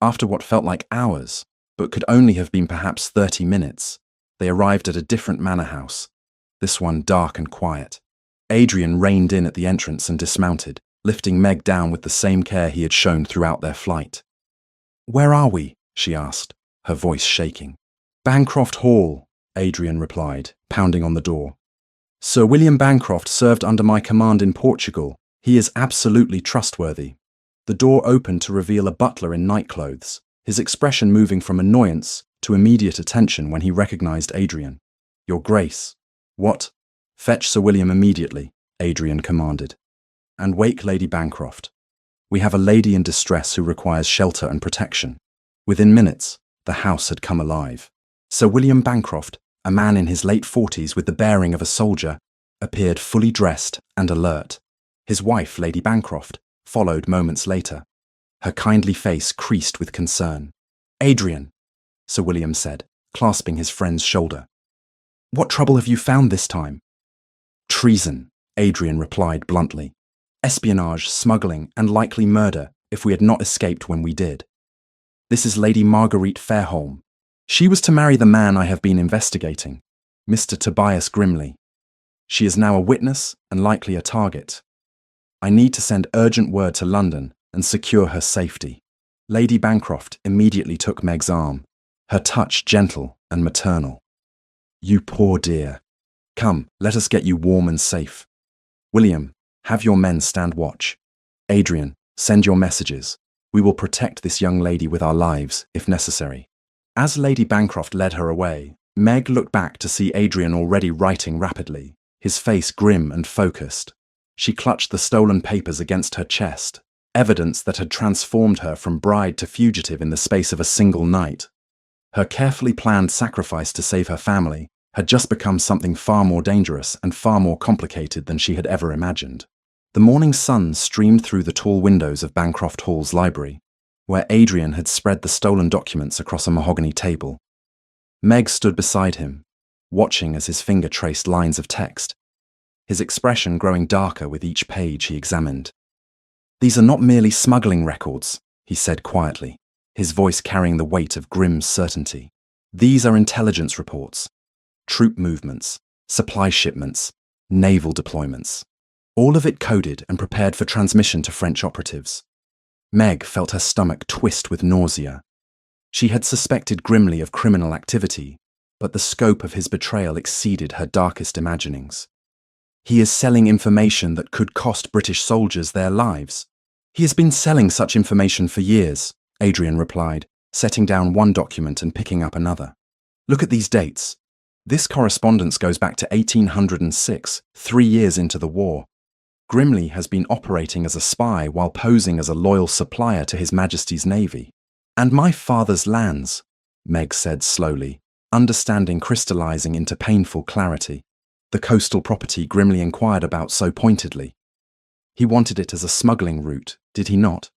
After what felt like hours, but could only have been perhaps 30 minutes, They arrived at a different manor house, this one dark and quiet. Adrian reined in at the entrance and dismounted, lifting Meg down with the same care he had shown throughout their flight. "Where are we?" she asked, her voice shaking. "Bancroft Hall," Adrian replied, pounding on the door. "Sir William Bancroft served under my command in Portugal. He is absolutely trustworthy." The door opened to reveal a butler in nightclothes, his expression moving from annoyance to immediate attention when he recognized Adrian. "Your Grace." "What?" "Fetch Sir William immediately," Adrian commanded. "And wake Lady Bancroft. We have a lady in distress who requires shelter and protection." Within minutes, the house had come alive. Sir William Bancroft, a man in his late 40s with the bearing of a soldier, appeared fully dressed and alert. His wife, Lady Bancroft, followed moments later. Her kindly face creased with concern. "Adrian," Sir William said, clasping his friend's shoulder. "What trouble have you found this time?" "Treason," Adrian replied bluntly. "Espionage, smuggling, and likely murder if we had not escaped when we did. This is Lady Marguerite Fairholme. She was to marry the man I have been investigating, Mr. Tobias Grimley. She is now a witness and likely a target. I need to send urgent word to London and secure her safety." Lady Bancroft immediately took Meg's arm, her touch gentle and maternal. "You poor dear. Come, let us get you warm and safe. William, have your men stand watch. Adrian, send your messages. We will protect this young lady with our lives, if necessary." As Lady Bancroft led her away, Meg looked back to see Adrian already writing rapidly, his face grim and focused. She clutched the stolen papers against her chest, evidence that had transformed her from bride to fugitive in the space of a single night. Her carefully planned sacrifice to save her family had just become something far more dangerous and far more complicated than she had ever imagined. The morning sun streamed through the tall windows of Bancroft Hall's library, where Adrian had spread the stolen documents across a mahogany table. Meg stood beside him, watching as his finger traced lines of text, his expression growing darker with each page he examined. "These are not merely smuggling records," he said quietly, his voice carrying the weight of grim certainty. "These are intelligence reports, troop movements, supply shipments, naval deployments. All of it coded and prepared for transmission to French operatives." Meg felt her stomach twist with nausea. She had suspected Grimley of criminal activity, but the scope of his betrayal exceeded her darkest imaginings. "He is selling information that could cost British soldiers their lives." "He has been selling such information for years," Adrian replied, setting down one document and picking up another. "Look at these dates. This correspondence goes back to 1806, 3 years into the war. Grimley has been operating as a spy while posing as a loyal supplier to His Majesty's Navy. And my father's lands," Meg said slowly, understanding crystallizing into painful clarity. The coastal property Grimley inquired about so pointedly. "He wanted it as a smuggling route, did he not?"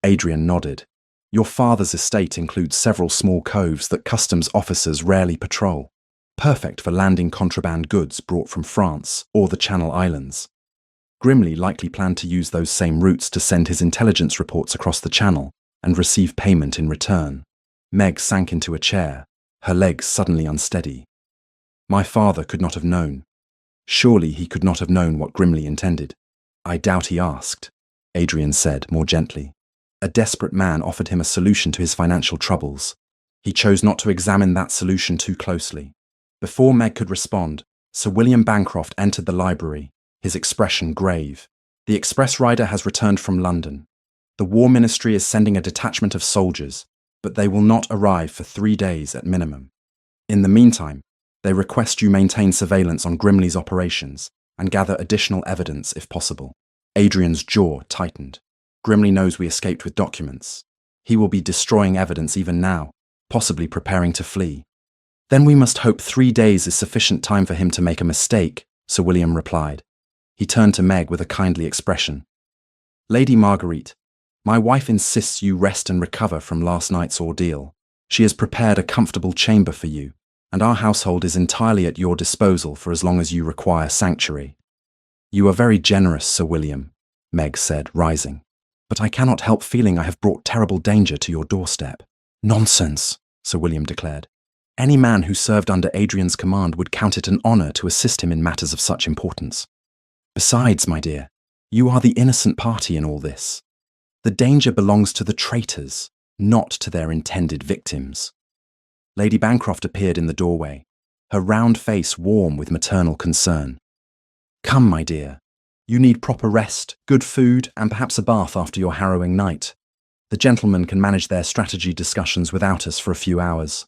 Adrian nodded. "Your father's estate includes several small coves that customs officers rarely patrol, perfect for landing contraband goods brought from France or the Channel Islands. Grimley likely planned to use those same routes to send his intelligence reports across the Channel and receive payment in return." Meg sank into a chair, her legs suddenly unsteady. "My father could not have known. Surely he could not have known what Grimley intended." "I doubt he asked," Adrian said more gently. "A desperate man offered him a solution to his financial troubles. He chose not to examine that solution too closely." Before Meg could respond, Sir William Bancroft entered the library, his expression grave. "The express rider has returned from London. The War Ministry is sending a detachment of soldiers, but they will not arrive for 3 days at minimum. In the meantime, they request you maintain surveillance on Grimley's operations and gather additional evidence if possible." Adrian's jaw tightened. "Grimley knows we escaped with documents. He will be destroying evidence even now, possibly preparing to flee." "Then we must hope 3 days is sufficient time for him to make a mistake," Sir William replied. He turned to Meg with a kindly expression. "Lady Marguerite, my wife insists you rest and recover from last night's ordeal. She has prepared a comfortable chamber for you, and our household is entirely at your disposal for as long as you require sanctuary." "You are very generous, Sir William," Meg said, rising. "But I cannot help feeling I have brought terrible danger to your doorstep." "Nonsense," Sir William declared. Any man who served under Adrian's command would count it an honor to assist him in matters of such importance. Besides, my dear, you are the innocent party in all this. The danger belongs to the traitors, not to their intended victims. Lady Bancroft appeared in the doorway, her round face warm with maternal concern. Come, my dear. You need proper rest, good food, and perhaps a bath after your harrowing night. The gentlemen can manage their strategy discussions without us for a few hours.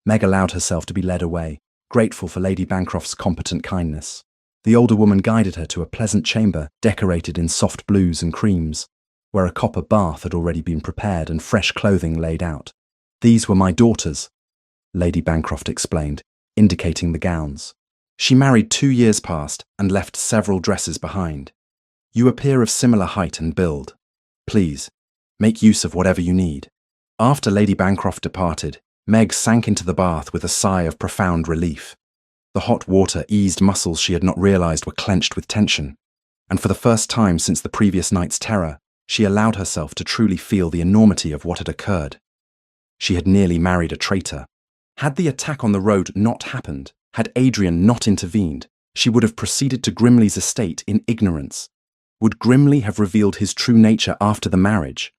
Meg allowed herself to be led away, grateful for Lady Bancroft's competent kindness. The older woman guided her to a pleasant chamber decorated in soft blues and creams, where a copper bath had already been prepared and fresh clothing laid out. These were my daughters, Lady Bancroft explained, indicating the gowns. She married 2 years past and left several dresses behind. You appear of similar height and build. Please, make use of whatever you need. After Lady Bancroft departed, Meg sank into the bath with a sigh of profound relief. The hot water eased muscles she had not realized were clenched with tension, and for the first time since the previous night's terror, she allowed herself to truly feel the enormity of what had occurred. She had nearly married a traitor. Had the attack on the road not happened, had Adrian not intervened, she would have proceeded to Grimley's estate in ignorance. Would Grimley have revealed his true nature after the marriage?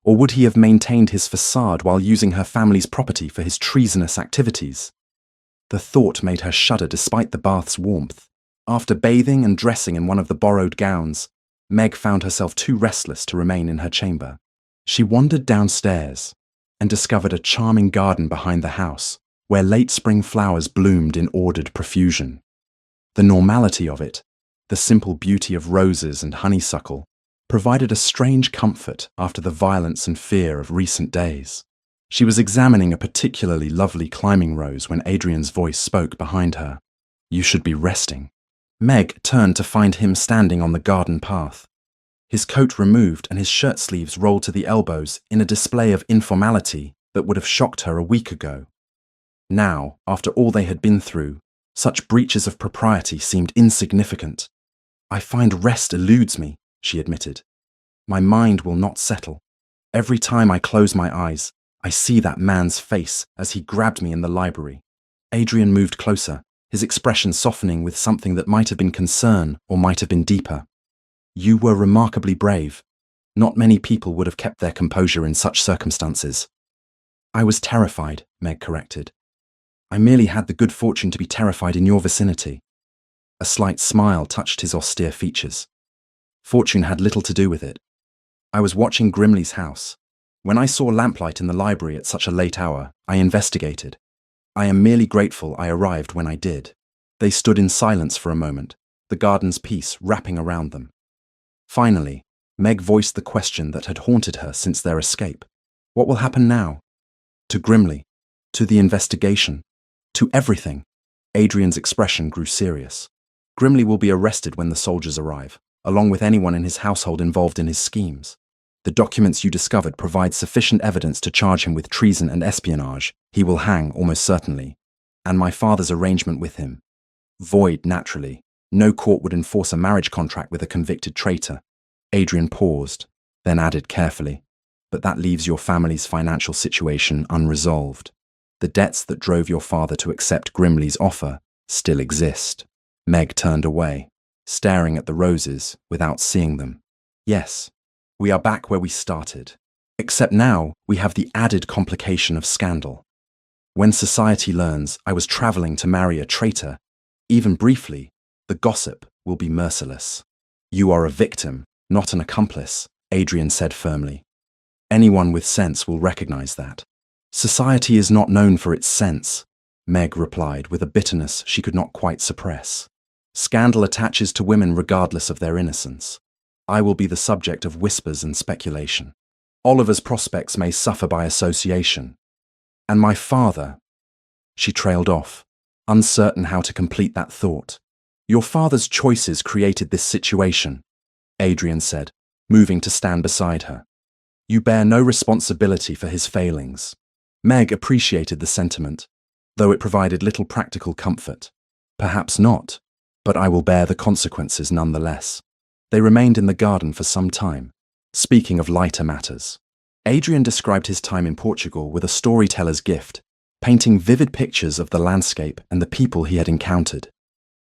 Or would he have maintained his facade while using her family's property for his treasonous activities? The thought made her shudder despite the bath's warmth. After bathing and dressing in one of the borrowed gowns, Meg found herself too restless to remain in her chamber. She wandered downstairs and discovered a charming garden behind the house, where late spring flowers bloomed in ordered profusion. The normality of it, the simple beauty of roses and honeysuckle, provided a strange comfort after the violence and fear of recent days. She was examining a particularly lovely climbing rose when Adrian's voice spoke behind her. You should be resting. Meg turned to find him standing on the garden path. His coat removed and his shirt sleeves rolled to the elbows in a display of informality that would have shocked her a week ago. Now, after all they had been through, such breaches of propriety seemed insignificant. I find rest eludes me, she admitted. My mind will not settle. Every time I close my eyes, I see that man's face as he grabbed me in the library. Adrian moved closer, his expression softening with something that might have been concern or might have been deeper. You were remarkably brave. Not many people would have kept their composure in such circumstances. I was terrified, Meg corrected. I merely had the good fortune to be terrified in your vicinity. A slight smile touched his austere features. Fortune had little to do with it. I was watching Grimley's house. When I saw lamplight in the library at such a late hour, I investigated. I am merely grateful I arrived when I did. They stood in silence for a moment, the garden's peace wrapping around them. Finally, Meg voiced the question that had haunted her since their escape. What will happen now? To Grimley? To the investigation? To everything? Adrian's expression grew serious. Grimley will be arrested when the soldiers arrive, along with anyone in his household involved in his schemes. The documents you discovered provide sufficient evidence to charge him with treason and espionage. He will hang, almost certainly. And my father's arrangement with him. Void, naturally. No court would enforce a marriage contract with a convicted traitor. Adrian paused, then added carefully, but that leaves your family's financial situation unresolved. The debts that drove your father to accept Grimley's offer still exist. Meg turned away, staring at the roses without seeing them. Yes, we are back where we started. Except now we have the added complication of scandal. When society learns I was traveling to marry a traitor, even briefly, the gossip will be merciless. You are a victim, not an accomplice, Adrian said firmly. Anyone with sense will recognize that. Society is not known for its sense, Meg replied with a bitterness she could not quite suppress. Scandal attaches to women regardless of their innocence. I will be the subject of whispers and speculation. Oliver's prospects may suffer by association. And my father... She trailed off, uncertain how to complete that thought. Your father's choices created this situation, Adrian said, moving to stand beside her. You bear no responsibility for his failings. Meg appreciated the sentiment, though it provided little practical comfort. Perhaps not, but I will bear the consequences nonetheless. They remained in the garden for some time, speaking of lighter matters. Adrian described his time in Portugal with a storyteller's gift, painting vivid pictures of the landscape and the people he had encountered.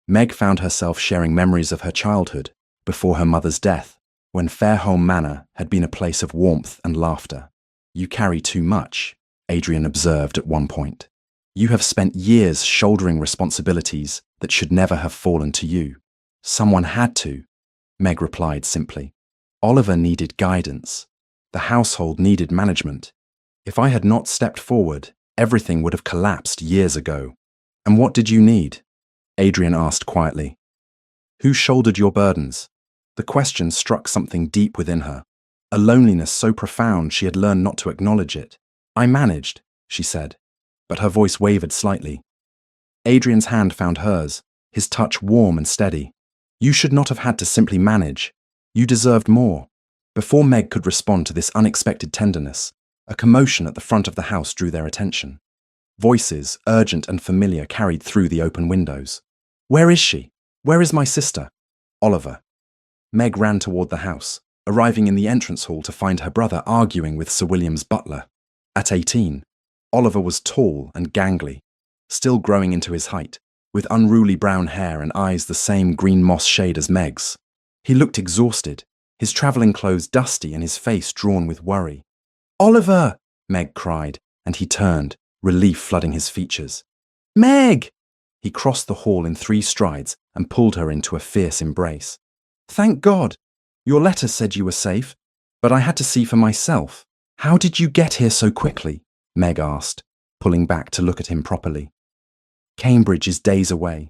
Meg found herself sharing memories of her childhood before her mother's death, when Fairholme Manor had been a place of warmth and laughter. "You carry too much," Adrian observed at one point. "You have spent years shouldering responsibilities that should never have fallen to you." "Someone had to," Meg replied simply. "Oliver needed guidance. The household needed management. If I had not stepped forward, everything would have collapsed years ago." "And what did you need?" Adrian asked quietly. "Who shouldered your burdens?" The question struck something deep within her, a loneliness so profound she had learned not to acknowledge it. "I managed," she said, but her voice wavered slightly. Adrian's hand found hers, his touch warm and steady. "You should not have had to simply manage. You deserved more." Before Meg could respond to this unexpected tenderness, a commotion at the front of the house drew their attention. Voices, urgent and familiar, carried through the open windows. "Where is she? Where is my sister?" "Oliver." Meg ran toward the house, arriving in the entrance hall to find her brother arguing with Sir William's butler. At 18, Oliver was tall and gangly, still growing into his height, with unruly brown hair and eyes the same green moss shade as Meg's. He looked exhausted, his travelling clothes dusty and his face drawn with worry. "Oliver!" Meg cried, and he turned, relief flooding his features. "Meg!" He crossed the hall in 3 strides and pulled her into a fierce embrace. "Thank God! Your letter said you were safe, but I had to see for myself." "How did you get here so quickly?" Meg asked, pulling back to look at him properly. "Cambridge is days away."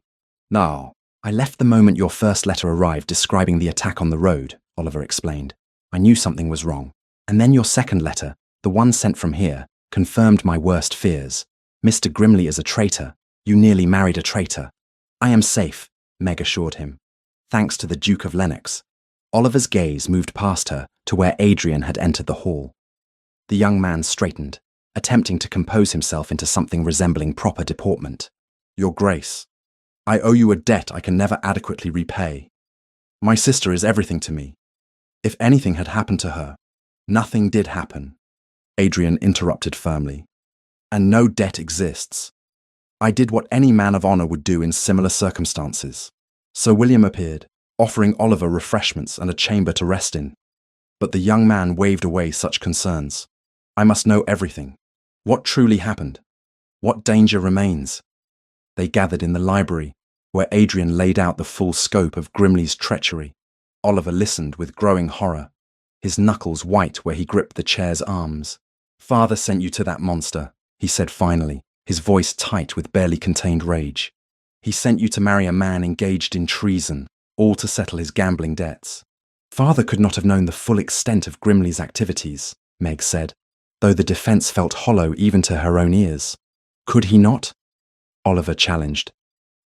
"No, I left the moment your first letter arrived describing the attack on the road," Oliver explained. "I knew something was wrong. And then your second letter, the one sent from here, confirmed my worst fears. Mr. Grimley is a traitor. You nearly married a traitor." "I am safe," Meg assured him. "Thanks to the Duke of Lennox." Oliver's gaze moved past her to where Adrian had entered the hall. The young man straightened, attempting to compose himself into something resembling proper deportment. "Your Grace, I owe you a debt I can never adequately repay. My sister is everything to me. If anything had happened to her—" "Nothing did happen," Adrian interrupted firmly. "And no debt exists. I did what any man of honor would do in similar circumstances." Sir William appeared, offering Oliver refreshments and a chamber to rest in. But the young man waved away such concerns. "I must know everything. What truly happened? What danger remains?" They gathered in the library, where Adrian laid out the full scope of Grimley's treachery. Oliver listened with growing horror, his knuckles white where he gripped the chair's arms. "Father sent you to that monster," he said finally, his voice tight with barely contained rage. "He sent you to marry a man engaged in treason, all to settle his gambling debts." "Father could not have known the full extent of Grimley's activities," Meg said, though the defense felt hollow even to her own ears. "Could he not?" Oliver challenged.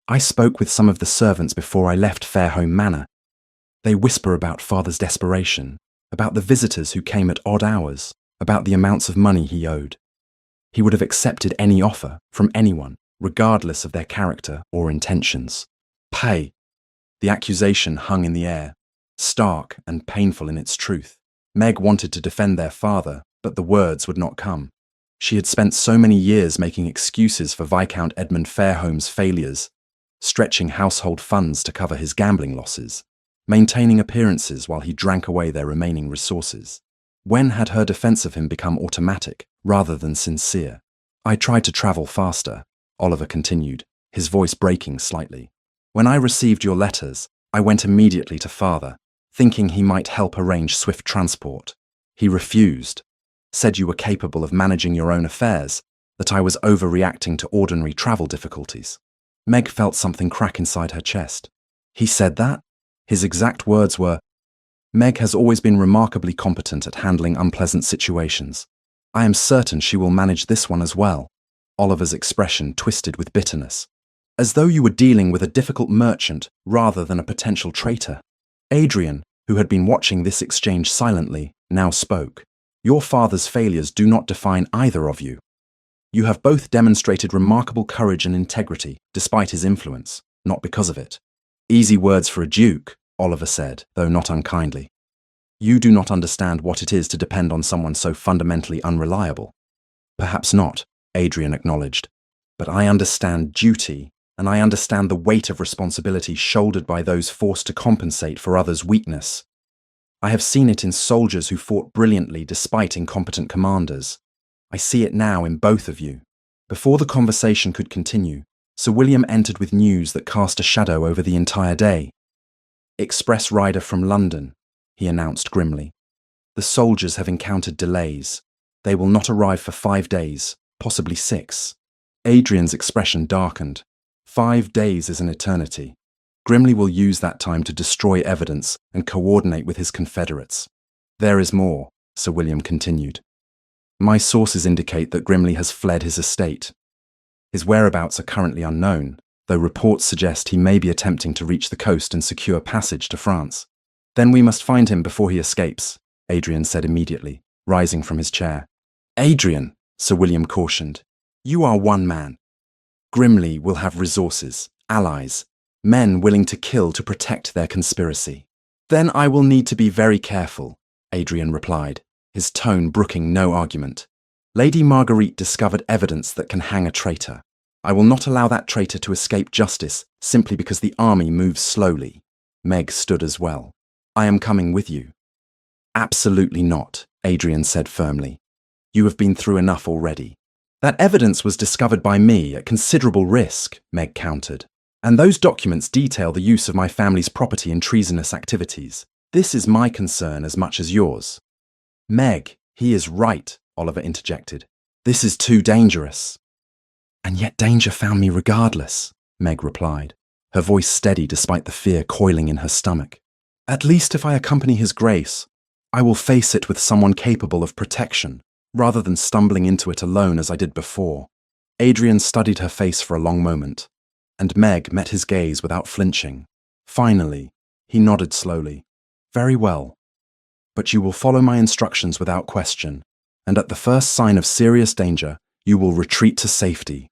"I spoke with some of the servants before I left Fairholme Manor. They whisper about Father's desperation, about the visitors who came at odd hours, about the amounts of money he owed. He would have accepted any offer from anyone, regardless of their character or intentions. Pay." The accusation hung in the air, stark and painful in its truth. Meg wanted to defend their father, but the words would not come. She had spent so many years making excuses for Viscount Edmund Fairholme's failures, stretching household funds to cover his gambling losses, maintaining appearances while he drank away their remaining resources. When had her defense of him become automatic rather than sincere? "I tried to travel faster," Oliver continued, his voice breaking slightly. "When I received your letters, I went immediately to Father, thinking he might help arrange swift transport. He refused, said you were capable of managing your own affairs, that I was overreacting to ordinary travel difficulties." Meg felt something crack inside her chest. "He said that?" His exact words were, "Meg has always been remarkably competent at handling unpleasant situations. I am certain she will manage this one as well." Oliver's expression twisted with bitterness. "As though you were dealing with a difficult merchant rather than a potential traitor." Adrian, who had been watching this exchange silently, now spoke. "Your father's failures do not define either of you. You have both demonstrated remarkable courage and integrity, despite his influence, not because of it." "Easy words for a duke," Oliver said, though not unkindly. "You do not understand what it is to depend on someone so fundamentally unreliable." "Perhaps not," Adrian acknowledged. But I understand duty, and I understand the weight of responsibility shouldered by those forced to compensate for others' weakness. I have seen it in soldiers who fought brilliantly despite incompetent commanders. I see it now in both of you. Before the conversation could continue, Sir William entered with news that cast a shadow over the entire day. "Express rider from London," he announced grimly. "The soldiers have encountered delays. They will not arrive for 5 days, possibly 6. Adrian's expression darkened. 5 days is an eternity. Grimly will use that time to destroy evidence and coordinate with his confederates. There is more, Sir William continued. My sources indicate that Grimly has fled his estate. His whereabouts are currently unknown, though reports suggest he may be attempting to reach the coast and secure passage to France. Then we must find him before he escapes, Adrian said immediately, rising from his chair. Adrian, Sir William cautioned, you are one man. Grimly will have resources, allies, men willing to kill to protect their conspiracy. Then I will need to be very careful, Adrian replied, his tone brooking no argument. Lady Marguerite discovered evidence that can hang a traitor. I will not allow that traitor to escape justice simply because the army moves slowly. Meg stood as well. I am coming with you. Absolutely not, Adrian said firmly. You have been through enough already. That evidence was discovered by me at considerable risk, Meg countered. And those documents detail the use of my family's property in treasonous activities. This is my concern as much as yours. Meg, he is right, Oliver interjected. This is too dangerous. And yet danger found me regardless, Meg replied, her voice steady despite the fear coiling in her stomach. At least if I accompany His Grace, I will face it with someone capable of protection, rather than stumbling into it alone as I did before. Adrian studied her face for a long moment, and Meg met his gaze without flinching. Finally, he nodded slowly. Very well. But you will follow my instructions without question, and at the first sign of serious danger, you will retreat to safety.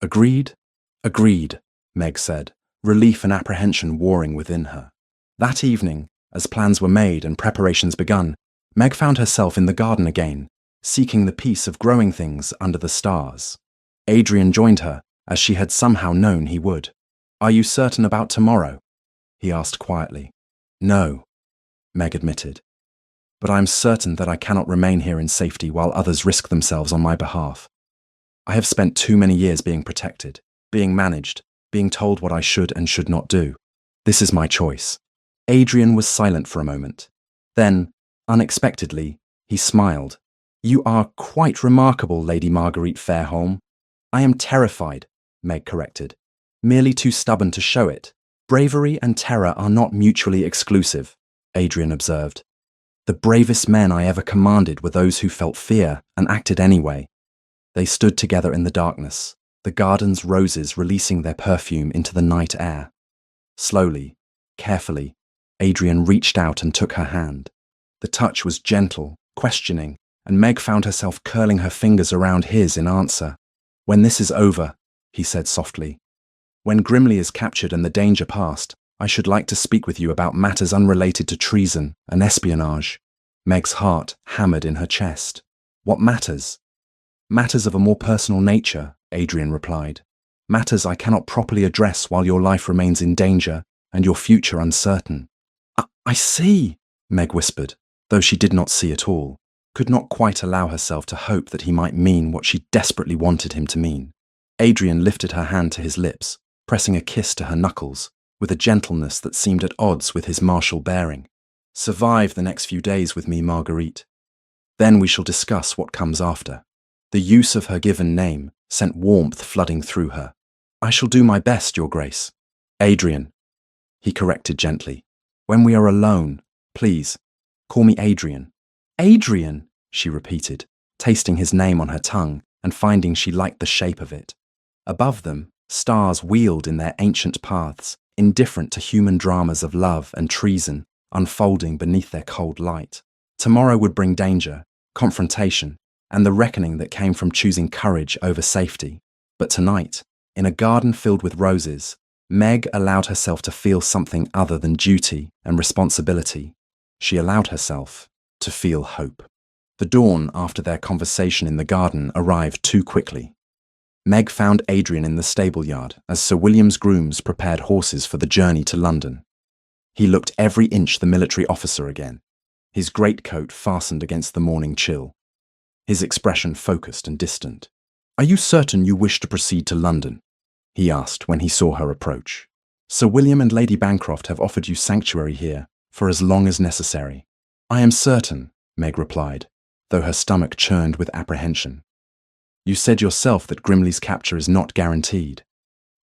Agreed? Agreed, Meg said, relief and apprehension warring within her. That evening, as plans were made and preparations begun, Meg found herself in the garden again, seeking the peace of growing things under the stars. Adrian joined her, as she had somehow known he would. Are you certain about tomorrow? He asked quietly. No, Meg admitted. But I am certain that I cannot remain here in safety while others risk themselves on my behalf. I have spent too many years being protected, being managed, being told what I should and should not do. This is my choice. Adrian was silent for a moment. Then, unexpectedly, he smiled. You are quite remarkable, Lady Marguerite Fairholme. I am terrified, Meg corrected, merely too stubborn to show it. Bravery and terror are not mutually exclusive, Adrian observed. The bravest men I ever commanded were those who felt fear and acted anyway. They stood together in the darkness, the garden's roses releasing their perfume into the night air. Slowly, carefully, Adrian reached out and took her hand. The touch was gentle, questioning, and Meg found herself curling her fingers around his in answer. When this is over, he said softly, when Grimly is captured and the danger past, I should like to speak with you about matters unrelated to treason and espionage. Meg's heart hammered in her chest. What matters? Matters of a more personal nature, Adrian replied. Matters I cannot properly address while your life remains in danger and your future uncertain. I see, Meg whispered, though she did not see at all, could not quite allow herself to hope that he might mean what she desperately wanted him to mean. Adrian lifted her hand to his lips, pressing a kiss to her knuckles, with a gentleness that seemed at odds with his martial bearing. Survive the next few days with me, Marguerite. Then we shall discuss what comes after. The use of her given name sent warmth flooding through her. I shall do my best, Your Grace. Adrian, he corrected gently. When we are alone, please, call me Adrian. Adrian, she repeated, tasting his name on her tongue and finding she liked the shape of it. Above them, stars wheeled in their ancient paths, indifferent to human dramas of love and treason unfolding beneath their cold light. Tomorrow would bring danger, confrontation, and the reckoning that came from choosing courage over safety. But tonight, in a garden filled with roses, Meg allowed herself to feel something other than duty and responsibility. She allowed herself to feel hope. The dawn after their conversation in the garden arrived too quickly. Meg found Adrian in the stable yard as Sir William's grooms prepared horses for the journey to London. He looked every inch the military officer again, his greatcoat fastened against the morning chill, his expression focused and distant. "Are you certain you wish to proceed to London?" he asked when he saw her approach. "Sir William and Lady Bancroft have offered you sanctuary here for as long as necessary." "I am certain," Meg replied, though her stomach churned with apprehension. "You said yourself that Grimley's capture is not guaranteed.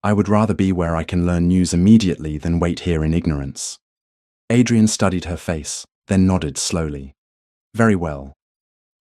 I would rather be where I can learn news immediately than wait here in ignorance." Adrian studied her face, then nodded slowly. "Very well.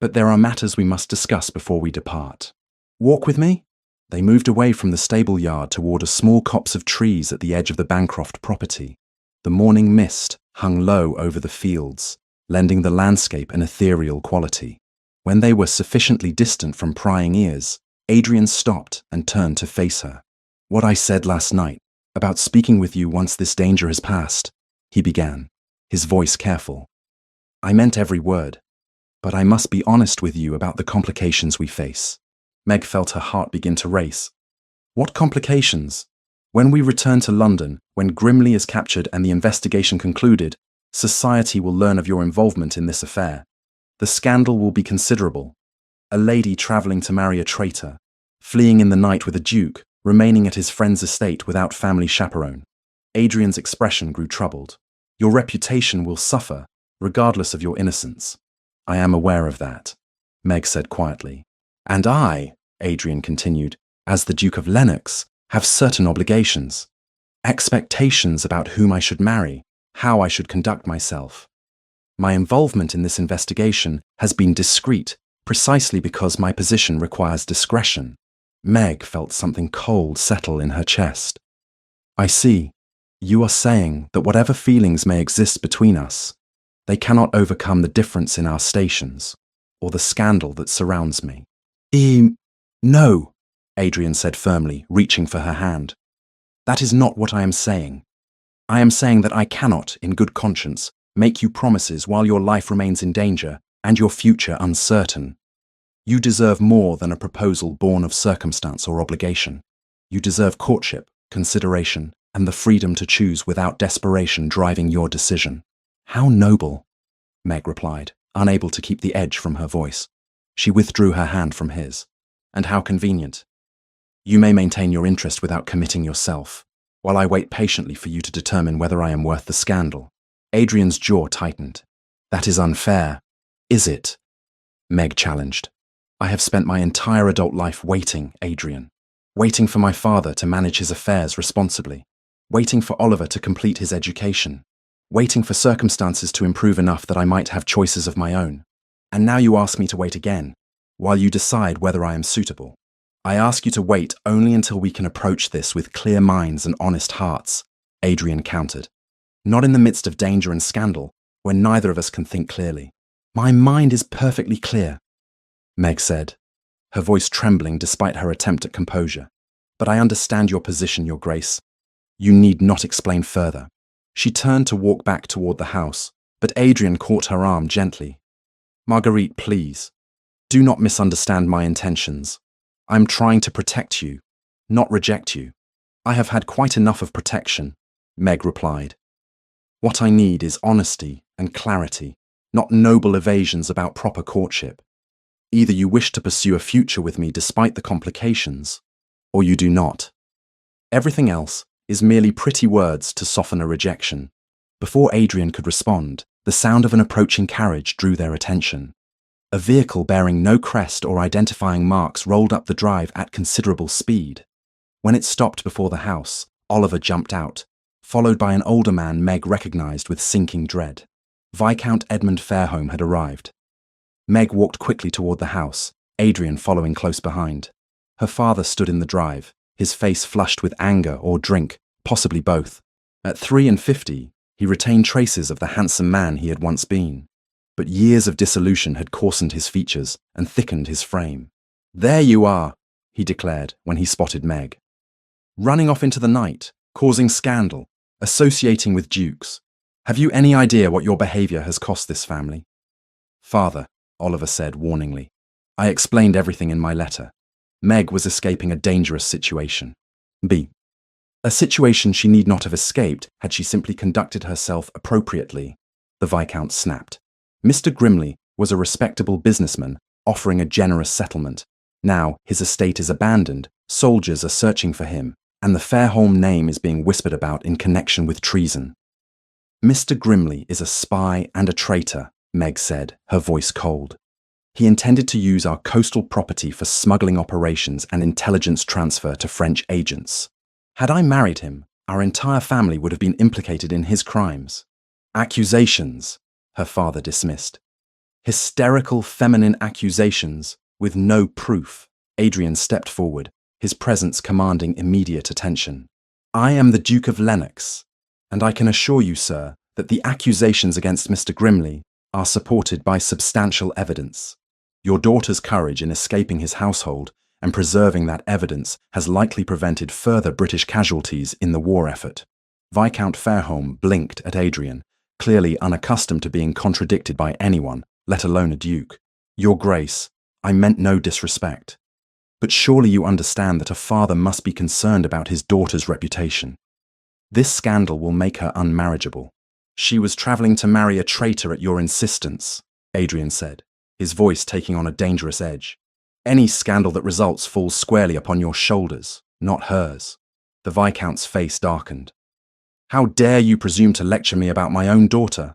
But there are matters we must discuss before we depart. Walk with me?" They moved away from the stable yard toward a small copse of trees at the edge of the Bancroft property. The morning mist hung low over the fields, lending the landscape an ethereal quality. When they were sufficiently distant from prying ears, Adrian stopped and turned to face her. "What I said last night, about speaking with you once this danger has passed," he began, his voice careful. "I meant every word, but I must be honest with you about the complications we face." Meg felt her heart begin to race. "What complications?" "When we return to London, when Grimley is captured and the investigation concluded, society will learn of your involvement in this affair. The scandal will be considerable. A lady travelling to marry a traitor, fleeing in the night with a duke, remaining at his friend's estate without family chaperone." Adrian's expression grew troubled. "Your reputation will suffer, regardless of your innocence." "I am aware of that," Meg said quietly. "And I," Adrian continued, "as the Duke of Lennox, have certain obligations, expectations about whom I should marry, how I should conduct myself. My involvement in this investigation has been discreet, precisely because my position requires discretion." Meg felt something cold settle in her chest. "I see. You are saying that whatever feelings may exist between us, they cannot overcome the difference in our stations, or the scandal that surrounds me." No," Adrian said firmly, reaching for her hand. "That is not what I am saying. I am saying that I cannot, in good conscience, make you promises while your life remains in danger and your future uncertain. You deserve more than a proposal born of circumstance or obligation. You deserve courtship, consideration, and the freedom to choose without desperation driving your decision." "How noble," Meg replied, unable to keep the edge from her voice. She withdrew her hand from his. "And how convenient. You may maintain your interest without committing yourself, while I wait patiently for you to determine whether I am worth the scandal." Adrian's jaw tightened. "That is unfair." "Is it?" Meg challenged. "I have spent my entire adult life waiting, Adrian. Waiting for my father to manage his affairs responsibly. Waiting for Oliver to complete his education. Waiting for circumstances to improve enough that I might have choices of my own. And now you ask me to wait again, while you decide whether I am suitable. I ask you to wait only until we can approach this with clear minds and honest hearts," Adrian countered. "Not in the midst of danger and scandal, when neither of us can think clearly." "My mind is perfectly clear," Meg said, her voice trembling despite her attempt at composure. "But I understand your position, Your Grace. You need not explain further." She turned to walk back toward the house, but Adrian caught her arm gently. "Marguerite, please. Do not misunderstand my intentions. I am trying to protect you, not reject you." "I have had quite enough of protection," Meg replied. "What I need is honesty and clarity, not noble evasions about proper courtship. Either you wish to pursue a future with me despite the complications, or you do not. Everything else is merely pretty words to soften a rejection." Before Adrian could respond, the sound of an approaching carriage drew their attention. A vehicle bearing no crest or identifying marks rolled up the drive at considerable speed. When it stopped before the house, Oliver jumped out, followed by an older man Meg recognized with sinking dread. Viscount Edmund Fairholme had arrived. Meg walked quickly toward the house, Adrian following close behind. Her father stood in the drive, his face flushed with anger or drink, possibly both. At 53, he retained traces of the handsome man he had once been. But years of dissolution had coarsened his features and thickened his frame. "There you are," he declared when he spotted Meg. "Running off into the night, causing scandal, associating with dukes. Have you any idea what your behavior has cost this family?" "Father," Oliver said warningly. I explained everything in my letter. Meg was escaping a dangerous situation. B. A situation she need not have escaped had she simply conducted herself appropriately, the Viscount snapped. Mr. Grimley was a respectable businessman offering a generous settlement. Now his estate is abandoned, soldiers are searching for him, and the Fairholme name is being whispered about in connection with treason. Mr. Grimley is a spy and a traitor, Meg said, her voice cold. He intended to use our coastal property for smuggling operations and intelligence transfer to French agents. Had I married him, our entire family would have been implicated in his crimes. Accusations, her father dismissed. Hysterical feminine accusations with no proof. Adrian stepped forward, his presence commanding immediate attention. I am the Duke of Lennox, and I can assure you, sir, that the accusations against Mr. Grimley are supported by substantial evidence. Your daughter's courage in escaping his household and preserving that evidence has likely prevented further British casualties in the war effort. Viscount Fairholme blinked at Adrian, clearly unaccustomed to being contradicted by anyone, let alone a duke. Your Grace, I meant no disrespect. But surely you understand that a father must be concerned about his daughter's reputation. This scandal will make her unmarriageable. She was travelling to marry a traitor at your insistence, Adrian said, his voice taking on a dangerous edge. Any scandal that results falls squarely upon your shoulders, not hers. The Viscount's face darkened. How dare you presume to lecture me about my own daughter?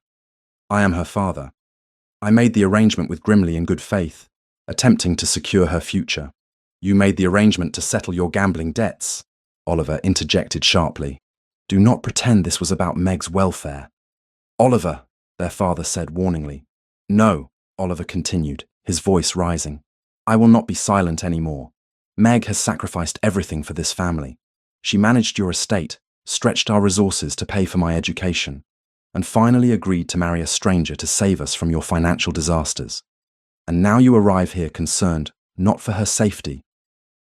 I am her father. I made the arrangement with Grimley in good faith, attempting to secure her future. You made the arrangement to settle your gambling debts, Oliver interjected sharply. Do not pretend this was about Meg's welfare. Oliver, their father said warningly. No, Oliver continued, his voice rising. I will not be silent anymore. Meg has sacrificed everything for this family. She managed your estate, stretched our resources to pay for my education, and finally agreed to marry a stranger to save us from your financial disasters. And now you arrive here concerned not for her safety,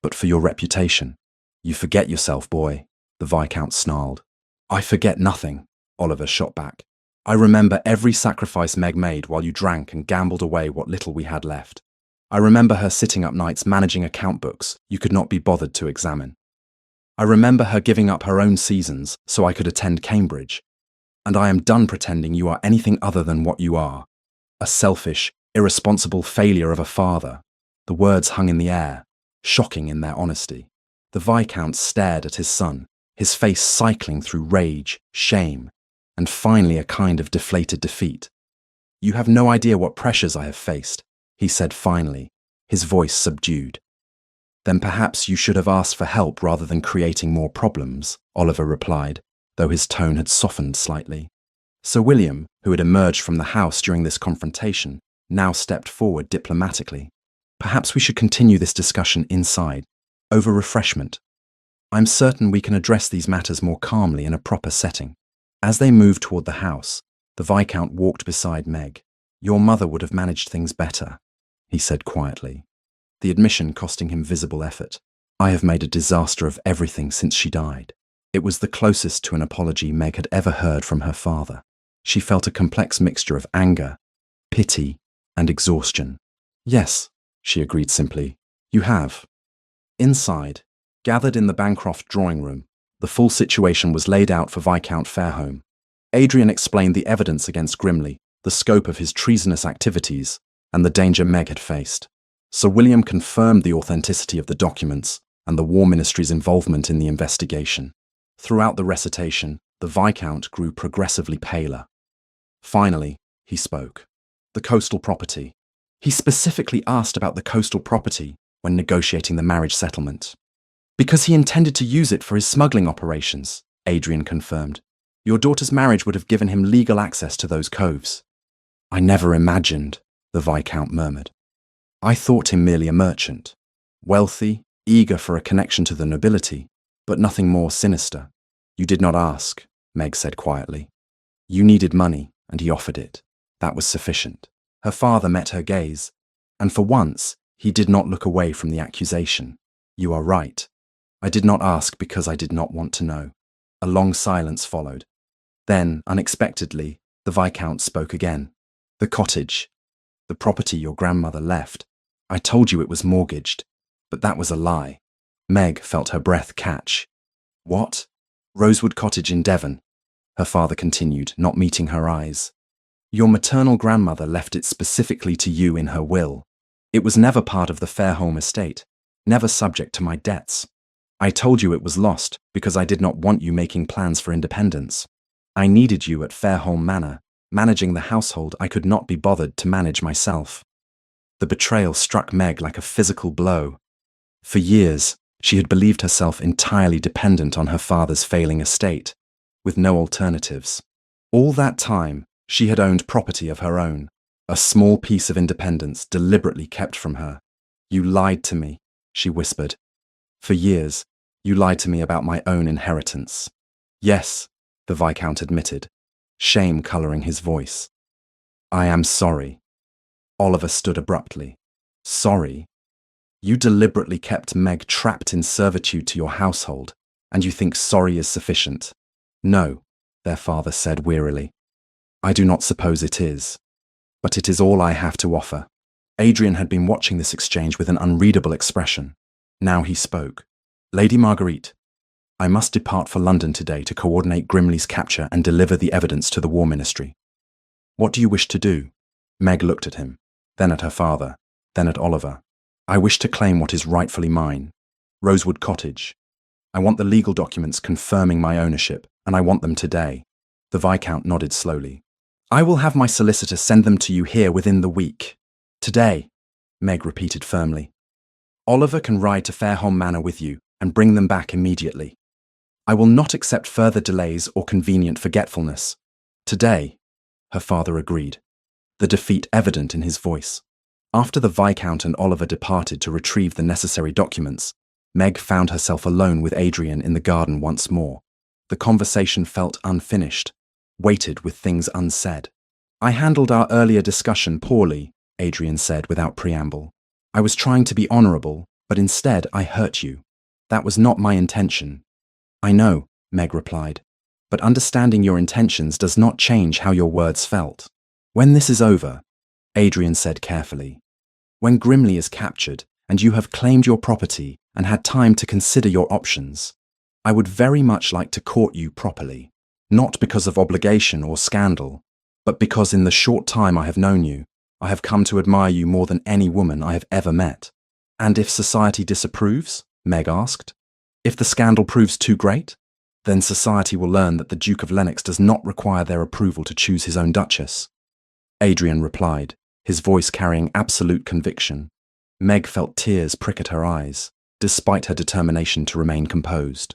but for your reputation. You forget yourself, boy, the Viscount snarled. I forget nothing, Oliver shot back. I remember every sacrifice Meg made while you drank and gambled away what little we had left. I remember her sitting up nights managing account books you could not be bothered to examine. I remember her giving up her own seasons so I could attend Cambridge. And I am done pretending you are anything other than what you are. A selfish, irresponsible failure of a father. The words hung in the air, shocking in their honesty. The Viscount stared at his son, his face cycling through rage, shame, and finally a kind of deflated defeat. You have no idea what pressures I have faced, he said finally, his voice subdued. Then perhaps you should have asked for help rather than creating more problems, Oliver replied, though his tone had softened slightly. Sir William, who had emerged from the house during this confrontation, now stepped forward diplomatically. Perhaps we should continue this discussion inside, over refreshment. I'm certain we can address these matters more calmly in a proper setting. As they moved toward the house, the Viscount walked beside Meg. Your mother would have managed things better, he said quietly, the admission costing him visible effort. I have made a disaster of everything since she died. It was the closest to an apology Meg had ever heard from her father. She felt a complex mixture of anger, pity, and exhaustion. Yes, she agreed simply. You have. Inside, gathered in the Bancroft drawing room, the full situation was laid out for Viscount Fairholme. Adrian explained the evidence against Grimley, the scope of his treasonous activities, and the danger Meg had faced. Sir William confirmed the authenticity of the documents and the War Ministry's involvement in the investigation. Throughout the recitation, the Viscount grew progressively paler. Finally, he spoke. The coastal property. He specifically asked about the coastal property when negotiating the marriage settlement. Because he intended to use it for his smuggling operations, Adrian confirmed. Your daughter's marriage would have given him legal access to those coves. I never imagined, the Viscount murmured. I thought him merely a merchant, wealthy, eager for a connection to the nobility, but nothing more sinister. You did not ask, Meg said quietly. You needed money, and he offered it. That was sufficient. Her father met her gaze, and for once, he did not look away from the accusation. You are right. I did not ask because I did not want to know. A long silence followed. Then, unexpectedly, the Viscount spoke again. The cottage. The property your grandmother left. I told you it was mortgaged, but that was a lie. Meg felt her breath catch. What? Rosewood Cottage in Devon, her father continued, not meeting her eyes. Your maternal grandmother left it specifically to you in her will. It was never part of the Fairholme estate, never subject to my debts. I told you it was lost because I did not want you making plans for independence. I needed you at Fairholme Manor, managing the household I could not be bothered to manage myself. The betrayal struck Meg like a physical blow. For years, she had believed herself entirely dependent on her father's failing estate, with no alternatives. All that time, she had owned property of her own, a small piece of independence deliberately kept from her. You lied to me, she whispered. For years, you lied to me about my own inheritance. Yes, the Viscount admitted, shame colouring his voice. I am sorry. Oliver stood abruptly. Sorry? You deliberately kept Meg trapped in servitude to your household, and you think sorry is sufficient. No, their father said wearily. I do not suppose it is. But it is all I have to offer. Adrian had been watching this exchange with an unreadable expression. Now he spoke. Lady Marguerite, I must depart for London today to coordinate Grimley's capture and deliver the evidence to the War Ministry. What do you wish to do? Meg looked at him, then at her father, then at Oliver. I wish to claim what is rightfully mine. Rosewood Cottage. I want the legal documents confirming my ownership, and I want them today. The Viscount nodded slowly. I will have my solicitor send them to you here within the week. Today, Meg repeated firmly. Oliver can ride to Fairholme Manor with you and bring them back immediately. I will not accept further delays or convenient forgetfulness. Today, her father agreed, the defeat evident in his voice. After the Viscount and Oliver departed to retrieve the necessary documents, Meg found herself alone with Adrian in the garden once more. The conversation felt unfinished, weighted with things unsaid. I handled our earlier discussion poorly, Adrian said without preamble. I was trying to be honourable, but instead I hurt you. That was not my intention. I know, Meg replied, but understanding your intentions does not change how your words felt. When this is over, Adrian said carefully, when Grimley is captured and you have claimed your property and had time to consider your options, I would very much like to court you properly, not because of obligation or scandal, but because in the short time I have known you, I have come to admire you more than any woman I have ever met. And if society disapproves? Meg asked. If the scandal proves too great? Then society will learn that the Duke of Lennox does not require their approval to choose his own Duchess. Adrian replied, his voice carrying absolute conviction. Meg felt tears prick at her eyes, despite her determination to remain composed.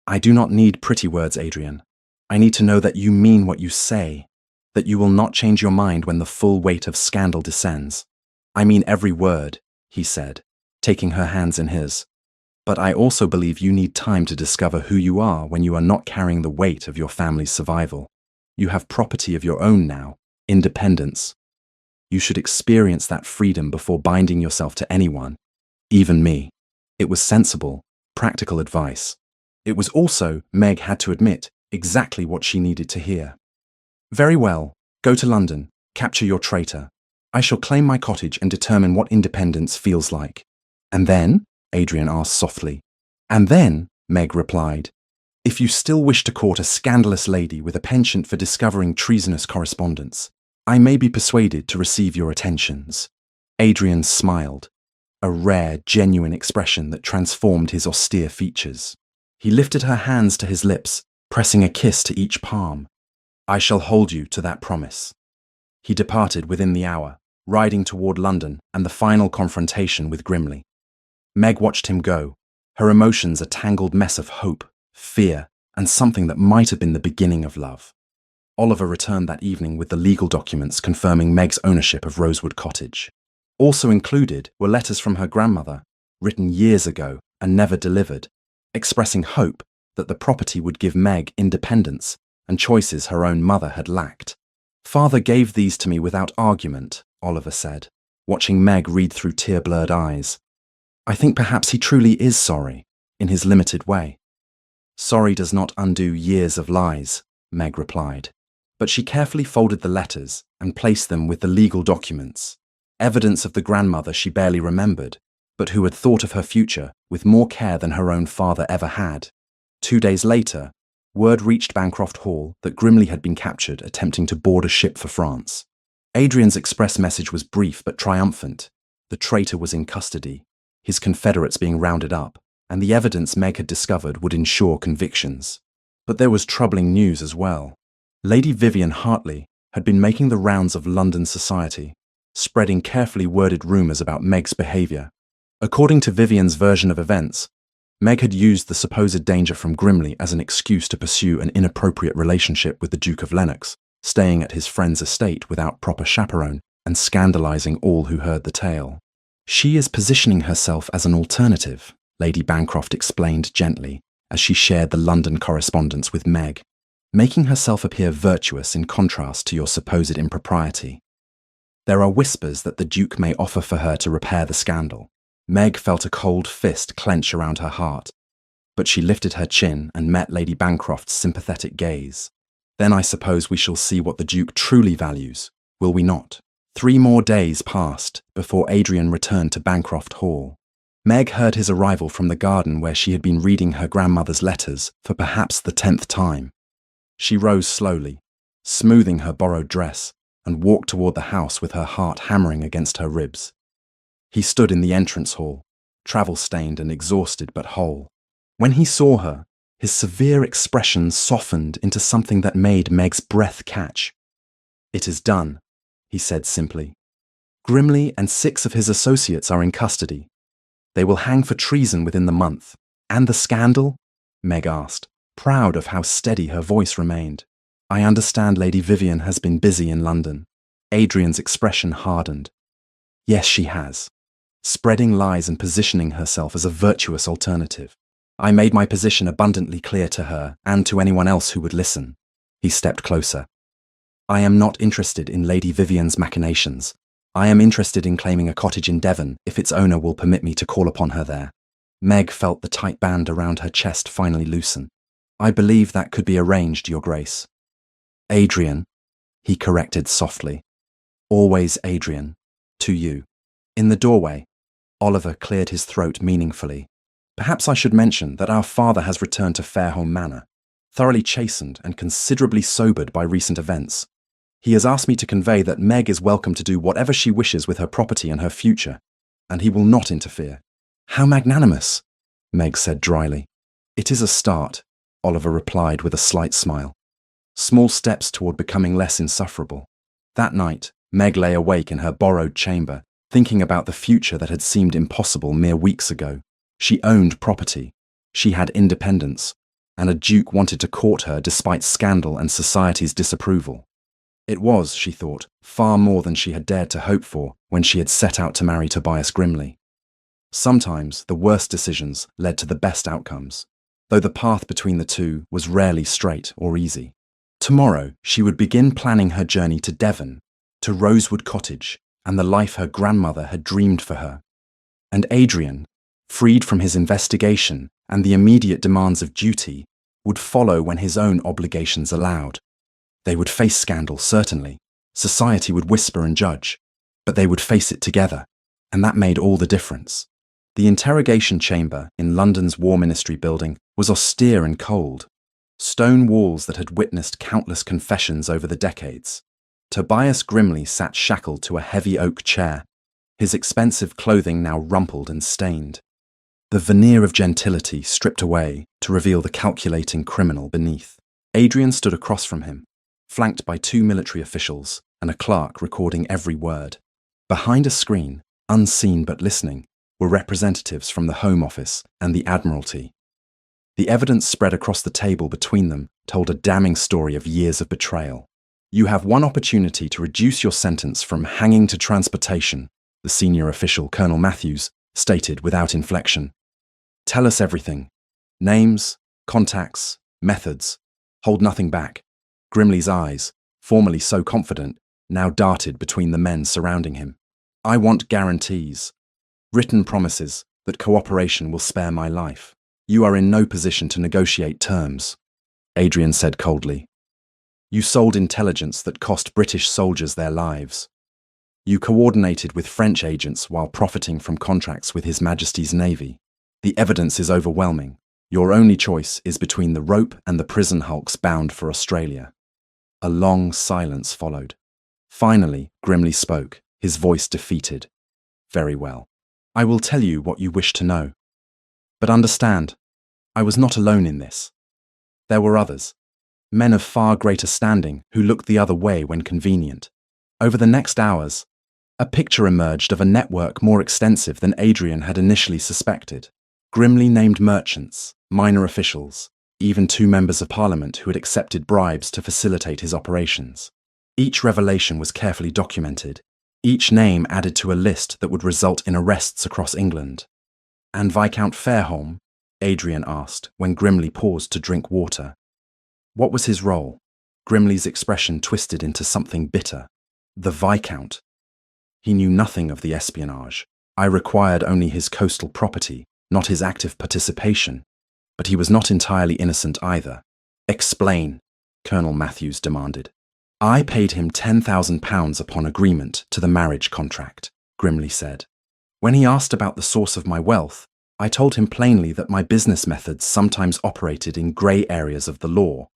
I do not need pretty words, Adrian. I need to know that you mean what you say, that you will not change your mind when the full weight of scandal descends. I mean every word, he said, taking her hands in his. But I also believe you need time to discover who you are when you are not carrying the weight of your family's survival. You have property of your own now, independence. You should experience that freedom before binding yourself to anyone, even me. It was sensible, practical advice. It was also, Meg had to admit, exactly what she needed to hear. Very well, go to London, capture your traitor. I shall claim my cottage and determine what independence feels like. And then? Adrian asked softly. And then, Meg replied, if you still wish to court a scandalous lady with a penchant for discovering treasonous correspondence, I may be persuaded to receive your attentions. Adrian smiled, a rare, genuine expression that transformed his austere features. He lifted her hands to his lips, pressing a kiss to each palm. I shall hold you to that promise. He departed within the hour, riding toward London and the final confrontation with Grimley. Meg watched him go, her emotions a tangled mess of hope, fear, and something that might have been the beginning of love. Oliver returned that evening with the legal documents confirming Meg's ownership of Rosewood Cottage. Also included were letters from her grandmother, written years ago and never delivered, expressing hope that the property would give Meg independence and choices her own mother had lacked. Father gave these to me without argument, Oliver said, watching Meg read through tear-blurred eyes. I think perhaps he truly is sorry, in his limited way. Sorry does not undo years of lies, Meg replied, but she carefully folded the letters and placed them with the legal documents. evidence of the grandmother she barely remembered, but who had thought of her future with more care than her own father ever had. 2 days later, word reached Bancroft Hall that Grimley had been captured attempting to board a ship for France. Adrian's express message was brief but triumphant. The traitor was in custody, his confederates being rounded up, and the evidence Meg had discovered would ensure convictions. But there was troubling news as well. Lady Vivian Hartley had been making the rounds of London society, spreading carefully worded rumours about Meg's behaviour. According to Vivian's version of events, Meg had used the supposed danger from Grimley as an excuse to pursue an inappropriate relationship with the Duke of Lennox, staying at his friend's estate without proper chaperone and scandalising all who heard the tale. She is positioning herself as an alternative, Lady Bancroft explained gently as she shared the London correspondence with Meg, making herself appear virtuous in contrast to your supposed impropriety. There are whispers that the Duke may offer for her to repair the scandal. Meg felt a cold fist clench around her heart, but she lifted her chin and met Lady Bancroft's sympathetic gaze. Then I suppose we shall see what the Duke truly values, will we not? 3 more days passed before Adrian returned to Bancroft Hall. Meg heard his arrival from the garden where she had been reading her grandmother's letters for perhaps the 10th time. She rose slowly, smoothing her borrowed dress, and walked toward the house with her heart hammering against her ribs. He stood in the entrance hall, travel-stained and exhausted but whole. When he saw her, his severe expression softened into something that made Meg's breath catch. "It is done," he said simply. "Grimley and 6 of his associates are in custody. They will hang for treason within the month. And the scandal?" Meg asked, proud of how steady her voice remained. "I understand Lady Vivian has been busy in London." Adrian's expression hardened. "Yes, she has. Spreading lies and positioning herself as a virtuous alternative. I made my position abundantly clear to her and to anyone else who would listen." He stepped closer. "I am not interested in Lady Vivian's machinations. I am interested in claiming a cottage in Devon if its owner will permit me to call upon her there." Meg felt the tight band around her chest finally loosen. "I believe that could be arranged, Your Grace." "Adrian," he corrected softly. "Always Adrian. To you." In the doorway, Oliver cleared his throat meaningfully. "Perhaps I should mention that our father has returned to Fairholme Manor, thoroughly chastened and considerably sobered by recent events. He has asked me to convey that Meg is welcome to do whatever she wishes with her property and her future, and he will not interfere." "How magnanimous," Meg said dryly. "It is a start," Oliver replied with a slight smile. "Small steps toward becoming less insufferable." That night, Meg lay awake in her borrowed chamber, thinking about the future that had seemed impossible mere weeks ago. She owned property, she had independence, and a duke wanted to court her despite scandal and society's disapproval. It was, she thought, far more than she had dared to hope for when she had set out to marry Tobias Grimley. Sometimes the worst decisions led to the best outcomes, though the path between the two was rarely straight or easy. Tomorrow she would begin planning her journey to Devon, to Rosewood Cottage, and the life her grandmother had dreamed for her. And Adrian, freed from his investigation and the immediate demands of duty, would follow when his own obligations allowed. They would face scandal, certainly. Society would whisper and judge, but they would face it together, and that made all the difference. The interrogation chamber in London's War Ministry building was austere and cold. Stone walls that had witnessed countless confessions over the decades. Tobias Grimley sat shackled to a heavy oak chair, his expensive clothing now rumpled and stained. The veneer of gentility stripped away to reveal the calculating criminal beneath. Adrian stood across from him, flanked by 2 military officials and a clerk recording every word. Behind a screen, unseen but listening, were representatives from the Home Office and the Admiralty. The evidence spread across the table between them told a damning story of years of betrayal. "You have one opportunity to reduce your sentence from hanging to transportation," the senior official, Colonel Matthews, stated without inflection. "Tell us everything. Names, contacts, methods. Hold nothing back." Grimley's eyes, formerly so confident, now darted between the men surrounding him. "I want guarantees. Written promises that cooperation will spare my life. You are in no position to negotiate terms," Adrian said coldly. "You sold intelligence that cost British soldiers their lives." You coordinated with French agents while profiting from contracts with His Majesty's Navy. The evidence is overwhelming. Your only choice is between the rope and the prison hulks bound for Australia." A long silence followed. Finally, Grimley spoke, his voice defeated. "Very well. I will tell you what you wish to know. But understand, I was not alone in this. There were others, men of far greater standing who looked the other way when convenient. Over the next hours, a picture emerged of a network more extensive than Adrian had initially suspected. Grimly named merchants, minor officials, even 2 members of parliament who had accepted bribes to facilitate his operations. Each revelation was carefully documented, each name added to a list that would result in arrests across England. "And Viscount Fairholme?" Adrian asked when Grimley paused to drink water. What was his role? Grimley's expression twisted into something bitter. The Viscount. He knew nothing of the espionage. I required only his coastal property, not his active participation. But he was not entirely innocent either. "Explain," Colonel Matthews demanded. "I paid him £10,000 upon agreement to the marriage contract," Grimley said. "When he asked about the source of my wealth, I told him plainly that my business methods sometimes operated in grey areas of the law,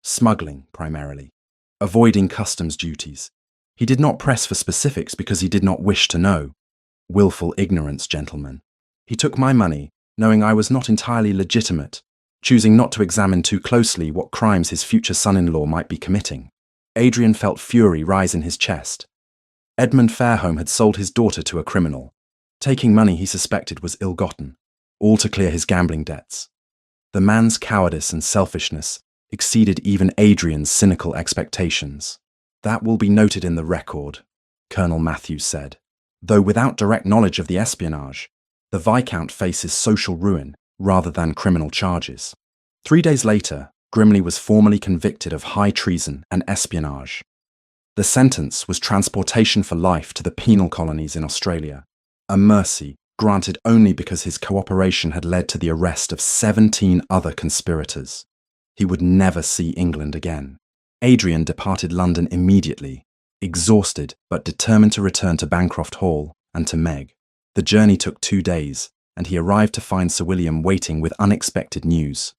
smuggling primarily, avoiding customs duties. He did not press for specifics because he did not wish to know. Willful ignorance, gentlemen. He took my money, knowing I was not entirely legitimate, choosing not to examine too closely what crimes his future son-in-law might be committing." Adrian felt fury rise in his chest. Edmund Fairholme had sold his daughter to a criminal, taking money he suspected was ill-gotten, all to clear his gambling debts. The man's cowardice and selfishness exceeded even Adrian's cynical expectations. "That will be noted in the record," Colonel Matthews said. "Though without direct knowledge of the espionage, the Viscount faces social ruin rather than criminal charges." 3 days later, Grimley was formally convicted of high treason and espionage. The sentence was transportation for life to the penal colonies in Australia, a mercy granted only because his cooperation had led to the arrest of 17 other conspirators. He would never see England again. Adrian departed London immediately, exhausted but determined to return to Bancroft Hall and to Meg. The journey took 2 days, and he arrived to find Sir William waiting with unexpected news.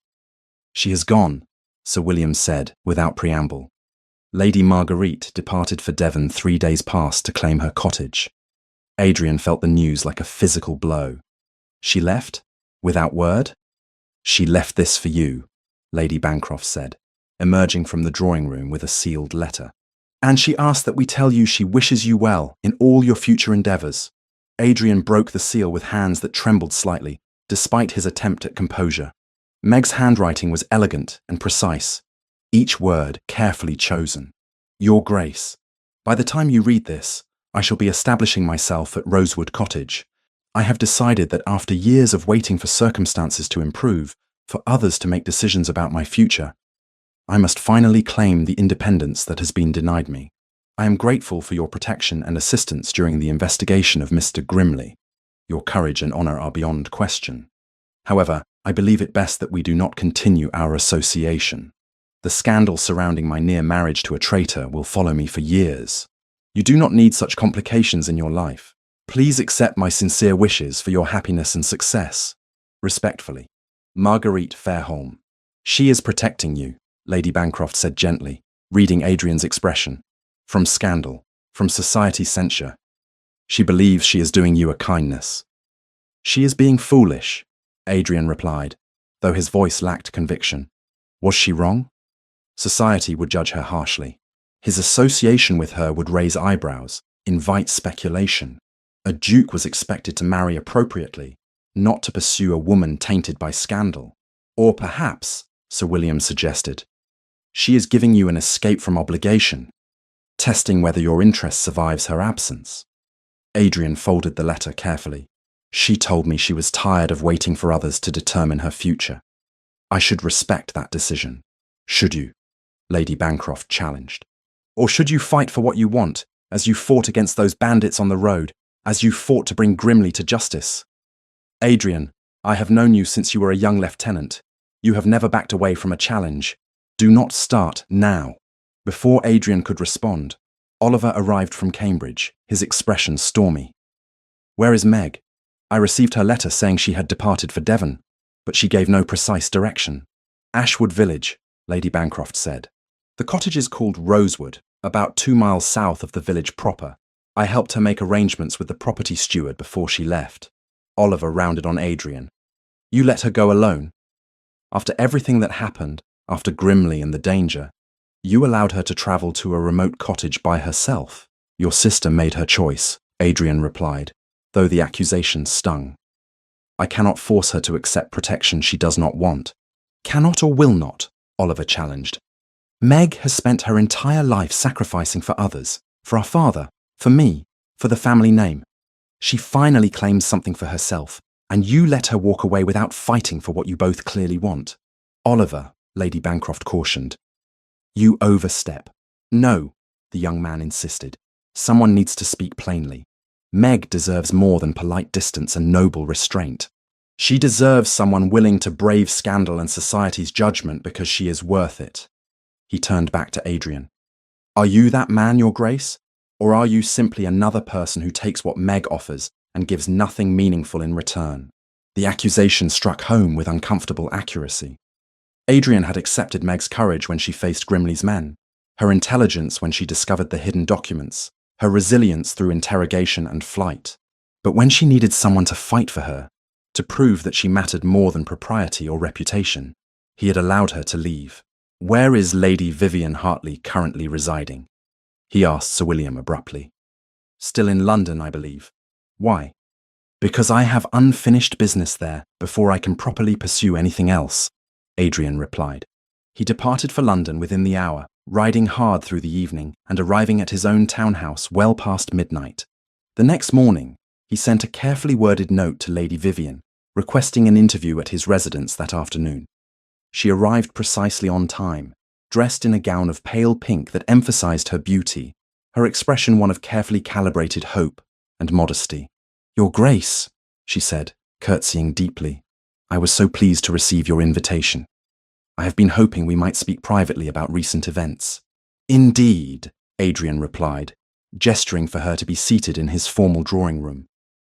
"She has gone," Sir William said without preamble. Lady Marguerite departed for Devon 3 days past to claim her cottage. Adrian felt the news like a physical blow. "She left? Without word?" "She left this for you," Lady Bancroft said, emerging from the drawing room with a sealed letter. "And she asked that we tell you she wishes you well in all your future endeavours." Adrian broke the seal with hands that trembled slightly, despite his attempt at composure. Meg's handwriting was elegant and precise, each word carefully chosen. "Your Grace, by the time you read this, I shall be establishing myself at Rosewood Cottage. I have decided that after years of waiting for circumstances to improve, for others to make decisions about my future, I must finally claim the independence that has been denied me. I am grateful for your protection and assistance during the investigation of Mr. Grimley. Your courage and honour are beyond question. However, I believe it best that we do not continue our association. The scandal surrounding my near marriage to a traitor will follow me for years. You do not need such complications in your life. Please accept my sincere wishes for your happiness and success. Respectfully, Marguerite Fairholme." "She is protecting you," Lady Bancroft said gently, reading Adrian's expression. "From scandal, from society's censure. She believes she is doing you a kindness." "She is being foolish," Adrian replied, though his voice lacked conviction. Was she wrong? Society would judge her harshly. His association with her would raise eyebrows, invite speculation. A duke was expected to marry appropriately, not to pursue a woman tainted by scandal. Or perhaps, Sir William suggested, she is giving you an escape from obligation, testing whether your interest survives her absence. Adrian folded the letter carefully. She told me she was tired of waiting for others to determine her future. I should respect that decision. Should you? Lady Bancroft challenged. Or should you fight for what you want, as you fought against those bandits on the road, as you fought to bring Grimley to justice? Adrian, I have known you since you were a young lieutenant. You have never backed away from a challenge. Do not start now. Before Adrian could respond, Oliver arrived from Cambridge, his expression stormy. Where is Meg? I received her letter saying she had departed for Devon, but she gave no precise direction. Ashwood Village, Lady Bancroft said. The cottage is called Rosewood, about 2 miles south of the village proper. I helped her make arrangements with the property steward before she left. Oliver rounded on Adrian. You let her go alone? After everything that happened, after Grimley and the danger, you allowed her to travel to a remote cottage by herself. Your sister made her choice, Adrian replied, though the accusation stung. I cannot force her to accept protection she does not want. Cannot or will not, Oliver challenged. Meg has spent her entire life sacrificing for others, for our father, for me, for the family name. She finally claims something for herself, and you let her walk away without fighting for what you both clearly want. Oliver, Lady Bancroft cautioned. You overstep. No, the young man insisted. Someone needs to speak plainly. Meg deserves more than polite distance and noble restraint. She deserves someone willing to brave scandal and society's judgment because she is worth it. He turned back to Adrian. Are you that man, Your Grace? Or are you simply another person who takes what Meg offers and gives nothing meaningful in return? The accusation struck home with uncomfortable accuracy. Adrian had accepted Meg's courage when she faced Grimley's men, her intelligence when she discovered the hidden documents, her resilience through interrogation and flight. But when she needed someone to fight for her, to prove that she mattered more than propriety or reputation, he had allowed her to leave. Where is Lady Vivian Hartley currently residing? He asked Sir William abruptly. Still in London, I believe. Why? Because I have unfinished business there before I can properly pursue anything else, Adrian replied. He departed for London within the hour, riding hard through the evening and arriving at his own townhouse well past midnight. The next morning, he sent a carefully worded note to Lady Vivian, requesting an interview at his residence that afternoon. She arrived precisely on time, dressed in a gown of pale pink that emphasized her beauty, her expression one of carefully calibrated hope and modesty. Your Grace, she said, curtsying deeply, I was so pleased to receive your invitation. I have been hoping we might speak privately about recent events. Indeed, Adrian replied, gesturing for her to be seated in his formal drawing room.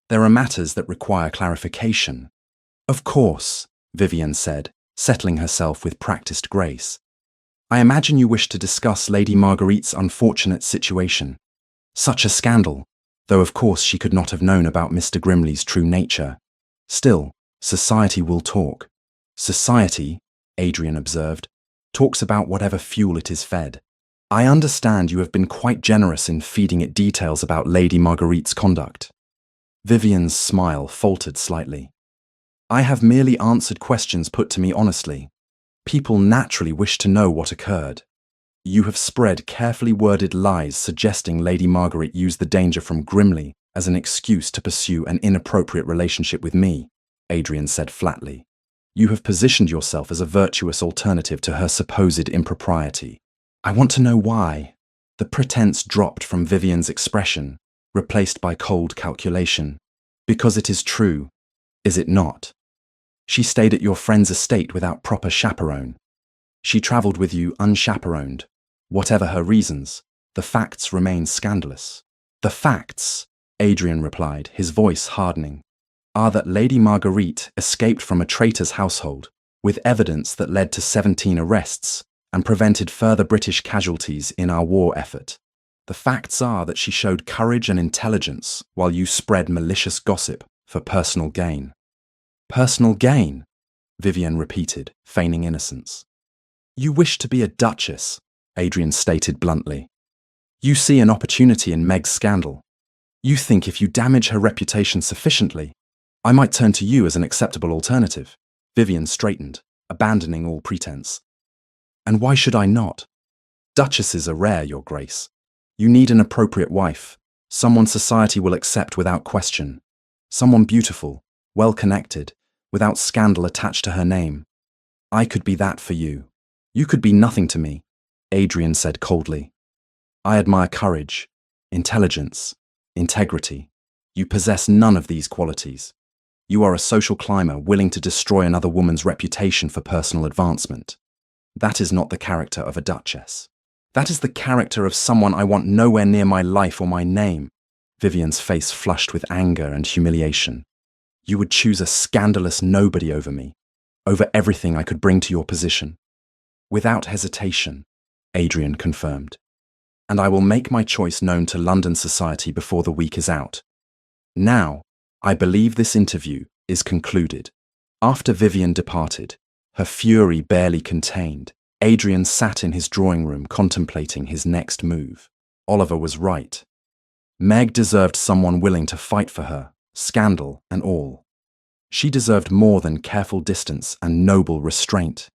There are matters that require clarification. Of course, Vivian said, settling herself with practiced grace. I imagine you wish to discuss Lady Marguerite's unfortunate situation. Such a scandal, though of course she could not have known about Mr. Grimley's true nature. Still, society will talk. Society, Adrian observed, talks about whatever fuel it is fed. I understand you have been quite generous in feeding it details about Lady Marguerite's conduct. Vivian's smile faltered slightly. I have merely answered questions put to me honestly. People naturally wish to know what occurred. You have spread carefully worded lies suggesting Lady Margaret used the danger from Grimley as an excuse to pursue an inappropriate relationship with me, Adrian said flatly. You have positioned yourself as a virtuous alternative to her supposed impropriety. I want to know why. The pretense dropped from Vivian's expression, replaced by cold calculation. Because it is true, is it not? She stayed at your friend's estate without proper chaperone. She travelled with you unchaperoned. Whatever her reasons, the facts remain scandalous. The facts, Adrian replied, his voice hardening, are that Lady Marguerite escaped from a traitor's household, with evidence that led to 17 arrests and prevented further British casualties in our war effort. The facts are that she showed courage and intelligence while you spread malicious gossip for personal gain. Personal gain, Vivian repeated, feigning innocence. You wish to be a duchess, Adrian stated bluntly. You see an opportunity in Meg's scandal. You think if you damage her reputation sufficiently, I might turn to you as an acceptable alternative. Vivian straightened, abandoning all pretense. And why should I not? Duchesses are rare, Your Grace. You need an appropriate wife, someone society will accept without question, someone beautiful, well-connected, without scandal attached to her name. I could be that for you. You could be nothing to me, Adrian said coldly. I admire courage, intelligence, integrity. You possess none of these qualities. You are a social climber willing to destroy another woman's reputation for personal advancement. That is not the character of a duchess. That is the character of someone I want nowhere near my life or my name. Vivian's face flushed with anger and humiliation. You would choose a scandalous nobody over me, over everything I could bring to your position. Without hesitation, Adrian confirmed. And I will make my choice known to London society before the week is out. Now, I believe this interview is concluded. After Vivian departed, her fury barely contained, Adrian sat in his drawing room contemplating his next move. Oliver was right. Meg deserved someone willing to fight for her, scandal and all. She deserved more than careful distance and noble restraint.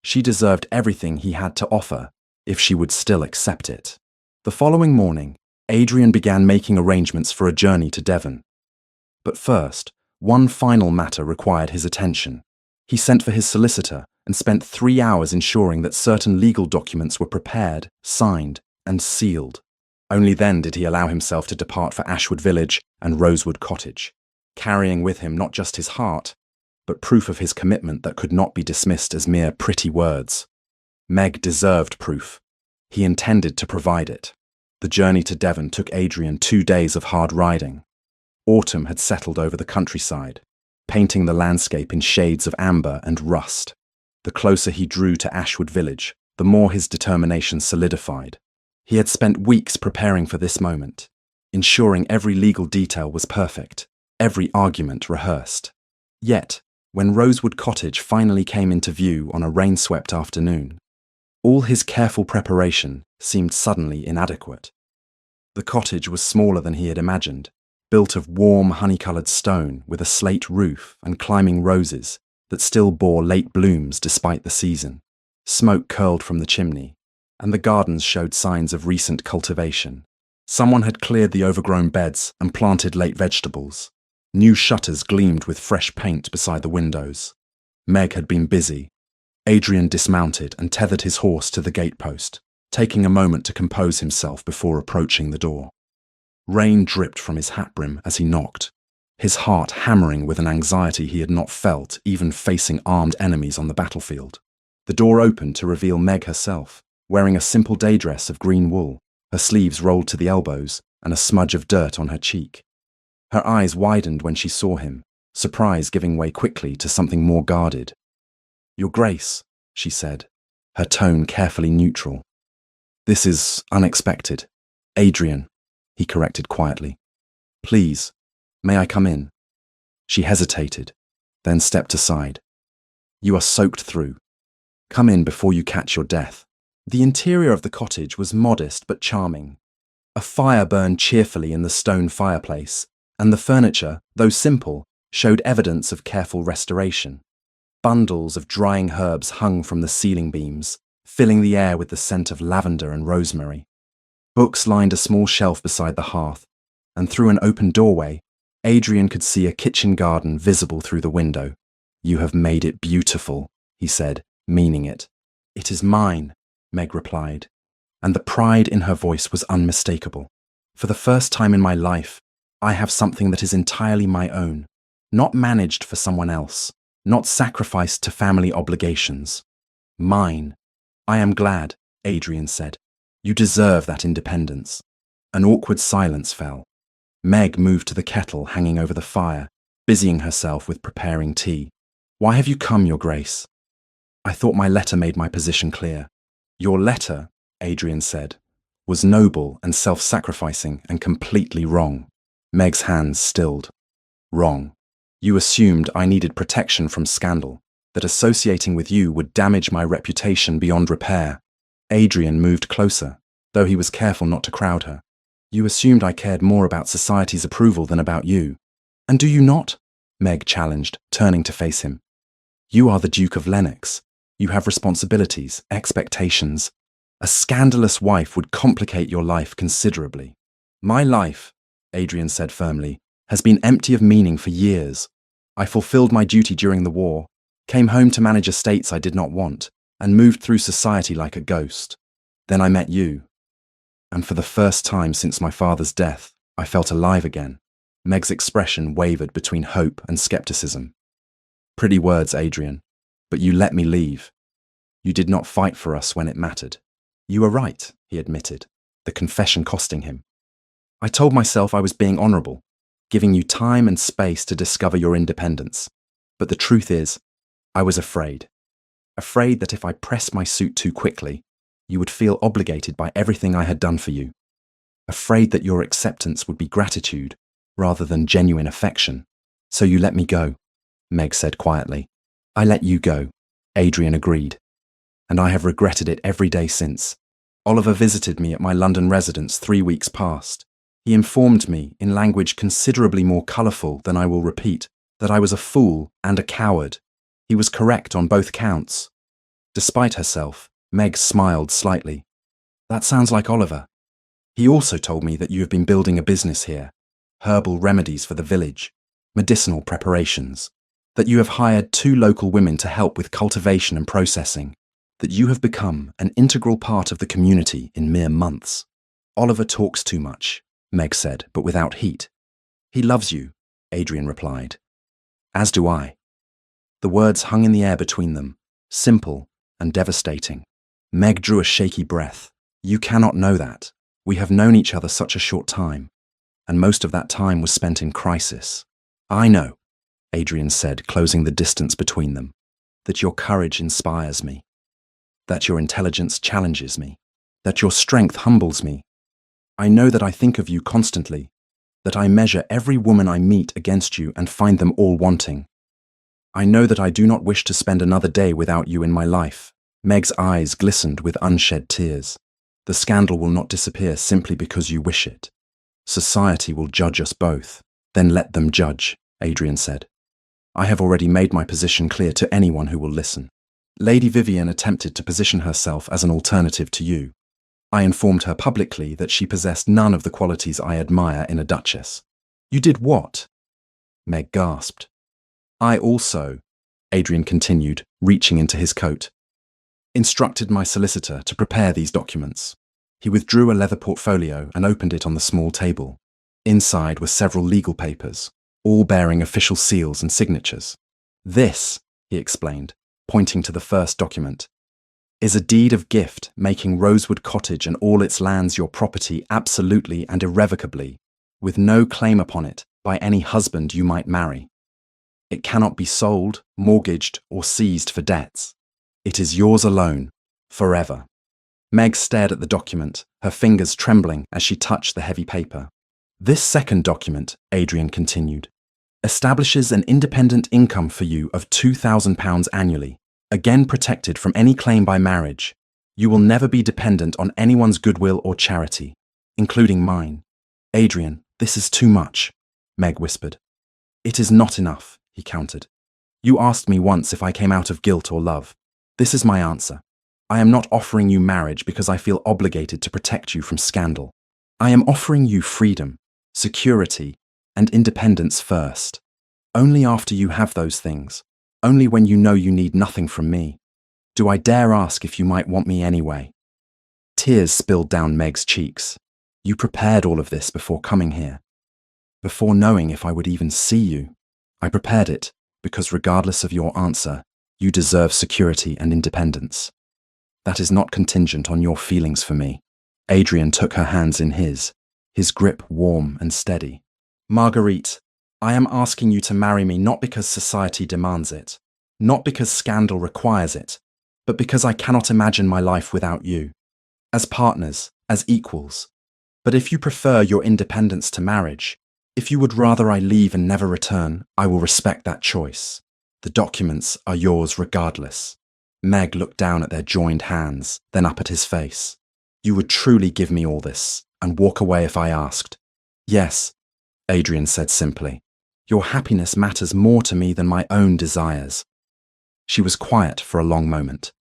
She deserved everything he had to offer, if she would still accept it. The following morning, Adrian began making arrangements for a journey to Devon. But first, one final matter required his attention. He sent for his solicitor and spent 3 hours ensuring that certain legal documents were prepared, signed, and sealed. Only then did he allow himself to depart for Ashwood Village and Rosewood Cottage, carrying with him not just his heart, but proof of his commitment that could not be dismissed as mere pretty words. Meg deserved proof. He intended to provide it. The journey to Devon took Adrian 2 days of hard riding. Autumn had settled over the countryside, painting the landscape in shades of amber and rust. The closer he drew to Ashwood Village, the more his determination solidified. He had spent weeks preparing for this moment, ensuring every legal detail was perfect, every argument rehearsed. Yet, when Rosewood Cottage finally came into view on a rain-swept afternoon, all his careful preparation seemed suddenly inadequate. The cottage was smaller than he had imagined, built of warm, honey-coloured stone with a slate roof and climbing roses that still bore late blooms despite the season. Smoke curled from the chimney, and the gardens showed signs of recent cultivation. Someone had cleared the overgrown beds and planted late vegetables. New shutters gleamed with fresh paint beside the windows. Meg had been busy. Adrian dismounted and tethered his horse to the gatepost, taking a moment to compose himself before approaching the door. Rain dripped from his hat brim as he knocked, his heart hammering with an anxiety he had not felt even facing armed enemies on the battlefield. The door opened to reveal Meg herself, wearing a simple day dress of green wool, her sleeves rolled to the elbows and a smudge of dirt on her cheek. Her eyes widened when she saw him, surprise giving way quickly to something more guarded. "Your Grace," she said, her tone carefully neutral. "This is unexpected. Adrian," he corrected quietly. "Please, may I come in?" She hesitated, then stepped aside. "You are soaked through. Come in before you catch your death." The interior of the cottage was modest but charming. A fire burned cheerfully in the stone fireplace, and the furniture, though simple, showed evidence of careful restoration. Bundles of drying herbs hung from the ceiling beams, filling the air with the scent of lavender and rosemary. Books lined a small shelf beside the hearth, and through an open doorway, Adrian could see a kitchen garden visible through the window. "You have made it beautiful," he said, meaning it. "It is mine," Meg replied, and the pride in her voice was unmistakable. "For the first time in my life, I have something that is entirely my own, not managed for someone else, not sacrificed to family obligations. Mine. I am glad," Adrian said. "You deserve that independence." An awkward silence fell. Meg moved to the kettle hanging over the fire, busying herself with preparing tea. "Why have you come, Your Grace?" "I thought my letter made my position clear." "Your letter," Adrian said, "was noble and self-sacrificing and completely wrong." Meg's hands stilled. "Wrong. You assumed I needed protection from scandal, that associating with you would damage my reputation beyond repair." Adrian moved closer, though he was careful not to crowd her. "You assumed I cared more about society's approval than about you. And do you not?" Meg challenged, turning to face him. "You are the Duke of Lennox. You have responsibilities, expectations. A scandalous wife would complicate your life considerably." "My life," Adrian said firmly, "has been empty of meaning for years. I fulfilled my duty during the war, came home to manage estates I did not want, and moved through society like a ghost. Then I met you. And for the first time since my father's death, I felt alive again." Meg's expression wavered between hope and skepticism. "Pretty words, Adrian, but you let me leave. You did not fight for us when it mattered. You were right, he admitted, the confession costing him. I told myself I was being honourable, giving you time and space to discover your independence. But the truth is, I was afraid. Afraid that if I pressed my suit too quickly, you would feel obligated by everything I had done for you. Afraid that your acceptance would be gratitude rather than genuine affection. So you let me go, Meg said quietly. I let you go, Adrian agreed. And I have regretted it every day since. Oliver visited me at my London residence 3 weeks past. He informed me, in language considerably more colourful than I will repeat, that I was a fool and a coward. He was correct on both counts. Despite herself, Meg smiled slightly. That sounds like Oliver. He also told me that you have been building a business here, herbal remedies for the village, medicinal preparations, that you have hired 2 local women to help with cultivation and processing, that you have become an integral part of the community in mere months. Oliver talks too much, Meg said, but without heat. He loves you, Adrian replied. As do I. The words hung in the air between them, simple and devastating. Meg drew a shaky breath. You cannot know that. We have known each other such a short time, and most of that time was spent in crisis. I know, Adrian said, closing the distance between them, that your courage inspires me, that your intelligence challenges me, that your strength humbles me. I know that I think of you constantly, that I measure every woman I meet against you and find them all wanting. I know that I do not wish to spend another day without you in my life. Meg's eyes glistened with unshed tears. The scandal will not disappear simply because you wish it. Society will judge us both. Then let them judge, Adrian said. I have already made my position clear to anyone who will listen. Lady Vivian attempted to position herself as an alternative to you. I informed her publicly that she possessed none of the qualities I admire in a duchess. You did what? Meg gasped. I also, Adrian continued, reaching into his coat, instructed my solicitor to prepare these documents. He withdrew a leather portfolio and opened it on the small table. Inside were several legal papers, all bearing official seals and signatures. This, he explained, pointing to the first document, is a deed of gift making Rosewood Cottage and all its lands your property absolutely and irrevocably, with no claim upon it by any husband you might marry. It cannot be sold, mortgaged, or seized for debts. It is yours alone, forever. Meg stared at the document, her fingers trembling as she touched the heavy paper. This second document, Adrian continued, establishes an independent income for you of £2,000 annually, again protected from any claim by marriage. You will never be dependent on anyone's goodwill or charity, including mine. Adrian, this is too much, Meg whispered. It is not enough, he countered. You asked me once if I came out of guilt or love. This is my answer. I am not offering you marriage because I feel obligated to protect you from scandal. I am offering you freedom, security, and independence first. Only after you have those things, only when you know you need nothing from me, do I dare ask if you might want me anyway. Tears spilled down Meg's cheeks. You prepared all of this before coming here, before knowing if I would even see you. I prepared it because regardless of your answer, you deserve security and independence. That is not contingent on your feelings for me. Adrian took her hands in his grip warm and steady. Marguerite, I am asking you to marry me not because society demands it, not because scandal requires it, but because I cannot imagine my life without you. As partners, as equals. But if you prefer your independence to marriage, if you would rather I leave and never return, I will respect that choice. The documents are yours regardless. Meg looked down at their joined hands, then up at his face. You would truly give me all this, and walk away if I asked? Yes, Adrian said simply. Your happiness matters more to me than my own desires. She was quiet for a long moment,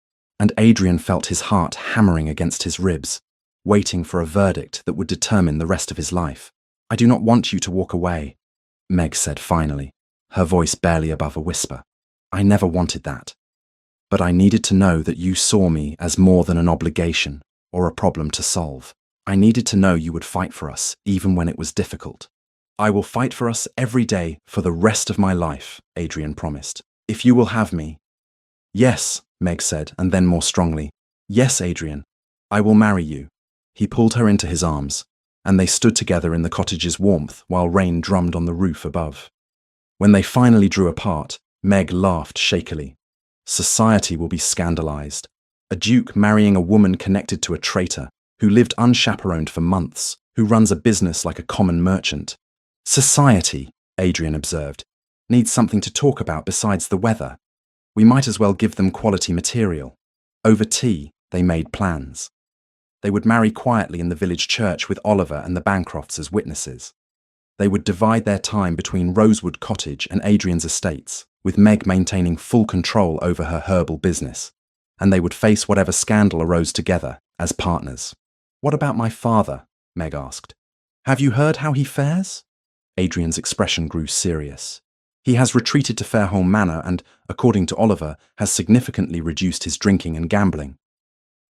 and Adrian felt his heart hammering against his ribs, waiting for a verdict that would determine the rest of his life. I do not want you to walk away, Meg said finally, her voice barely above a whisper. I never wanted that. But I needed to know that you saw me as more than an obligation or a problem to solve. I needed to know you would fight for us, even when it was difficult. I will fight for us every day for the rest of my life, Adrian promised, if you will have me. Yes, Meg said, and then more strongly. Yes, Adrian, I will marry you. He pulled her into his arms, and they stood together in the cottage's warmth while rain drummed on the roof above. When they finally drew apart, Meg laughed shakily. Society will be scandalized. A duke marrying a woman connected to a traitor, who lived unchaperoned for months, who runs a business like a common merchant. Society, Adrian observed, needs something to talk about besides the weather. We might as well give them quality material. Over tea, they made plans. They would marry quietly in the village church with Oliver and the Bancrofts as witnesses. They would divide their time between Rosewood Cottage and Adrian's estates, with Meg maintaining full control over her herbal business, and they would face whatever scandal arose together as partners. What about my father? Meg asked. Have you heard how he fares? Adrian's expression grew serious. He has retreated to Fairholme Manor and, according to Oliver, has significantly reduced his drinking and gambling.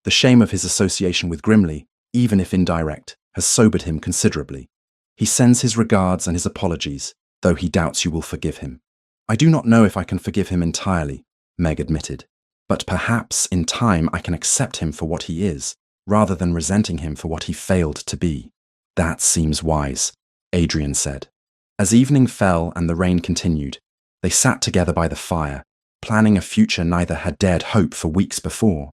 The shame of his association with Grimley, even if indirect, has sobered him considerably. He sends his regards and his apologies, though he doubts you will forgive him. I do not know if I can forgive him entirely, Meg admitted, but perhaps in time I can accept him for what he is, rather than resenting him for what he failed to be. That seems wise, Adrian said. As evening fell and the rain continued, they sat together by the fire, planning a future neither had dared hope for weeks before.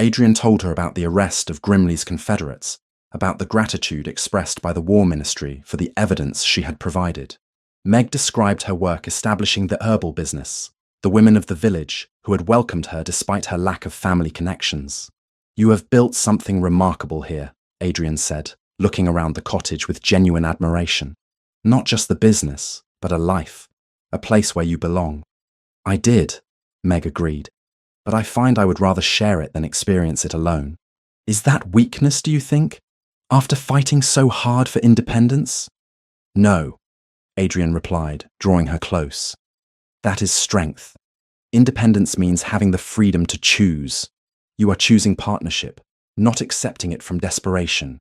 Adrian told her about the arrest of Grimley's Confederates, about the gratitude expressed by the War Ministry for the evidence she had provided. Meg described her work establishing the herbal business, the women of the village who had welcomed her despite her lack of family connections. You have built something remarkable here, Adrian said, looking around the cottage with genuine admiration. Not just the business, but a life, a place where you belong. I did, Meg agreed, but I find I would rather share it than experience it alone. Is that weakness, do you think? After fighting so hard for independence? No, Adrian replied, drawing her close. That is strength. Independence means having the freedom to choose. You are choosing partnership, not accepting it from desperation.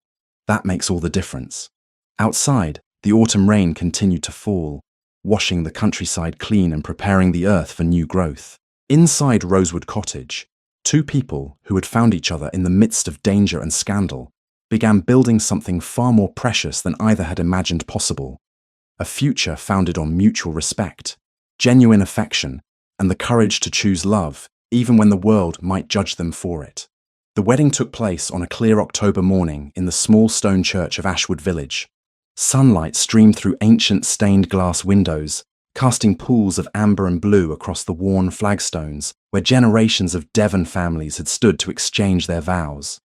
That makes all the difference. Outside, the autumn rain continued to fall, washing the countryside clean and preparing the earth for new growth. Inside Rosewood Cottage, two people who had found each other in the midst of danger and scandal began building something far more precious than either had imagined possible. A future founded on mutual respect, genuine affection, and the courage to choose love, even when the world might judge them for it. The wedding took place on a clear October morning in the small stone church of Ashwood Village. Sunlight streamed through ancient stained glass windows, casting pools of amber and blue across the worn flagstones where generations of Devon families had stood to exchange their vows.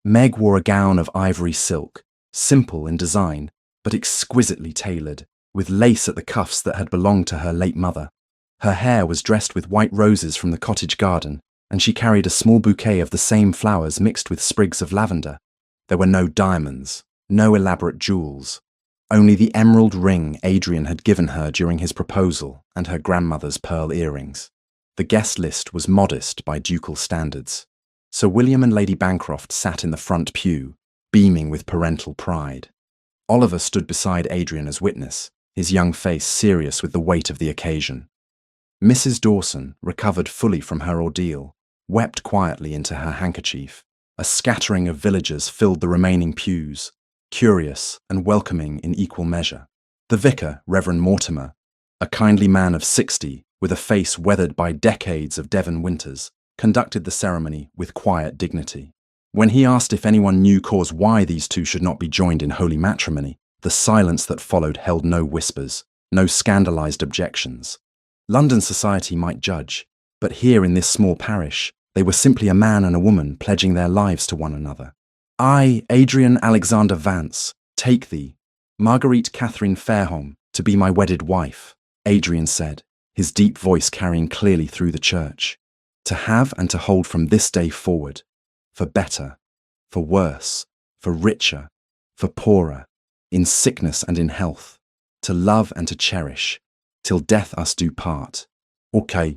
Meg wore a gown of ivory silk, simple in design, but exquisitely tailored, with lace at the cuffs that had belonged to her late mother. Her hair was dressed with white roses from the cottage garden, and she carried a small bouquet of the same flowers mixed with sprigs of lavender. There were no diamonds, no elaborate jewels, only the emerald ring Adrian had given her during his proposal and her grandmother's pearl earrings. The guest list was modest by ducal standards. Sir William and Lady Bancroft sat in the front pew, beaming with parental pride. Oliver stood beside Adrian as witness, his young face serious with the weight of the occasion. Mrs. Dawson, recovered fully from her ordeal, wept quietly into her handkerchief. A scattering of villagers filled the remaining pews, curious and welcoming in equal measure. The vicar, Reverend Mortimer, a kindly man of 60 with a face weathered by decades of Devon winters, conducted the ceremony with quiet dignity. When he asked if anyone knew cause why these two should not be joined in holy matrimony, the silence that followed held no whispers, no scandalized objections. London society might judge, but here in this small parish, they were simply a man and a woman pledging their lives to one another. I, Adrian Alexander Vance, take thee, Marguerite Catherine Fairholme, to be my wedded wife, Adrian said, his deep voice carrying clearly through the church. To have and to hold from this day forward, for better, for worse, for richer, for poorer, in sickness and in health, to love and to cherish, till death us do part. Okay.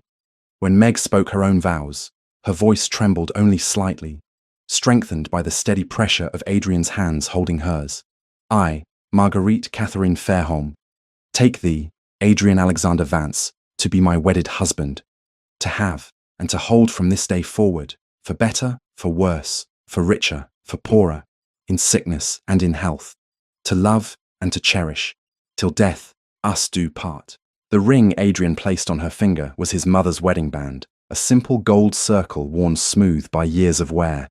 When Meg spoke her own vows, her voice trembled only slightly, strengthened by the steady pressure of Adrian's hands holding hers. I, Marguerite Catherine Fairholme, take thee, Adrian Alexander Vance, to be my wedded husband, to have and to hold from this day forward, for better, for worse, for richer, for poorer, in sickness and in health, to love and to cherish, till death us do part. The ring Adrian placed on her finger was his mother's wedding band, a simple gold circle worn smooth by years of wear.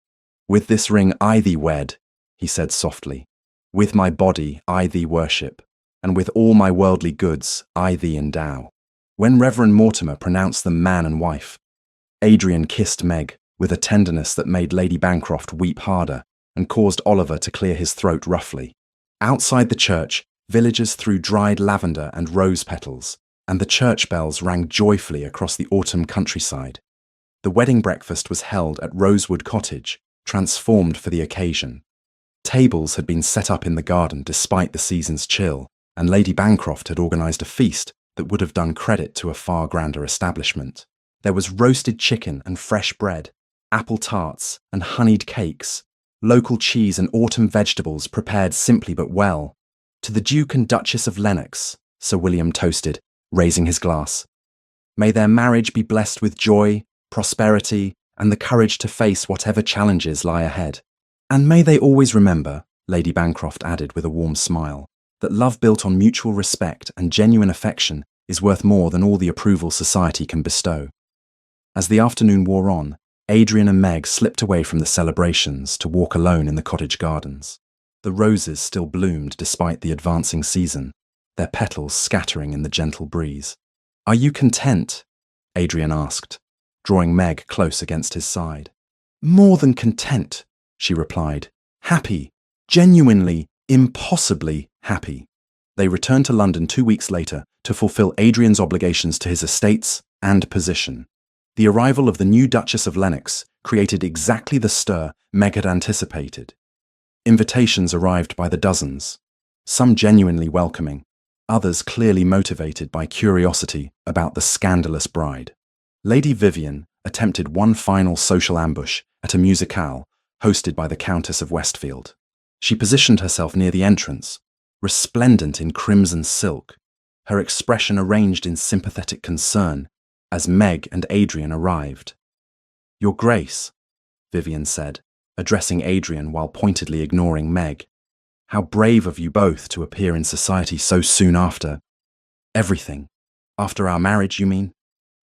With this ring I thee wed, he said softly. With my body I thee worship, and with all my worldly goods I thee endow. When Reverend Mortimer pronounced them man and wife, Adrian kissed Meg with a tenderness that made Lady Bancroft weep harder and caused Oliver to clear his throat roughly. Outside the church, villagers threw dried lavender and rose petals, and the church bells rang joyfully across the autumn countryside. The wedding breakfast was held at Rosewood Cottage, transformed for the occasion. Tables had been set up in the garden despite the season's chill, and Lady Bancroft had organised a feast that would have done credit to a far grander establishment. There was roasted chicken and fresh bread, apple tarts and honeyed cakes, local cheese and autumn vegetables prepared simply but well. To the Duke and Duchess of Lennox, Sir William toasted, raising his glass. May their marriage be blessed with joy, prosperity, and the courage to face whatever challenges lie ahead. And may they always remember, Lady Bancroft added with a warm smile, that love built on mutual respect and genuine affection is worth more than all the approval society can bestow. As the afternoon wore on, Adrian and Meg slipped away from the celebrations to walk alone in the cottage gardens. The roses still bloomed despite the advancing season, their petals scattering in the gentle breeze. "Are you content?" Adrian asked, drawing Meg close against his side. "More than content," she replied. "Happy, genuinely, impossibly happy." They returned to London 2 weeks later to fulfill Adrian's obligations to his estates and position. The arrival of the new Duchess of Lennox created exactly the stir Meg had anticipated. Invitations arrived by the dozens, some genuinely welcoming, others clearly motivated by curiosity about the scandalous bride. Lady Vivian attempted one final social ambush at a musicale hosted by the Countess of Westfield. She positioned herself near the entrance, resplendent in crimson silk, her expression arranged in sympathetic concern, as Meg and Adrian arrived. "Your Grace," Vivian said, addressing Adrian while pointedly ignoring Meg. "How brave of you both to appear in society so soon after." "Everything. After our marriage, you mean?"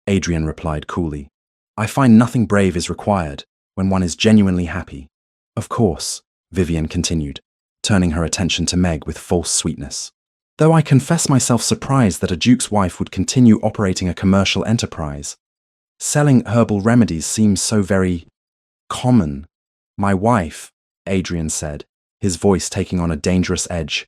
Adrian replied coolly. "I find nothing brave is required when one is genuinely happy." "Of course," Vivian continued, turning her attention to Meg with false sweetness. "Though I confess myself surprised that a duke's wife would continue operating a commercial enterprise. Selling herbal remedies seems so very common. My wife," Adrian said, his voice taking on a dangerous edge,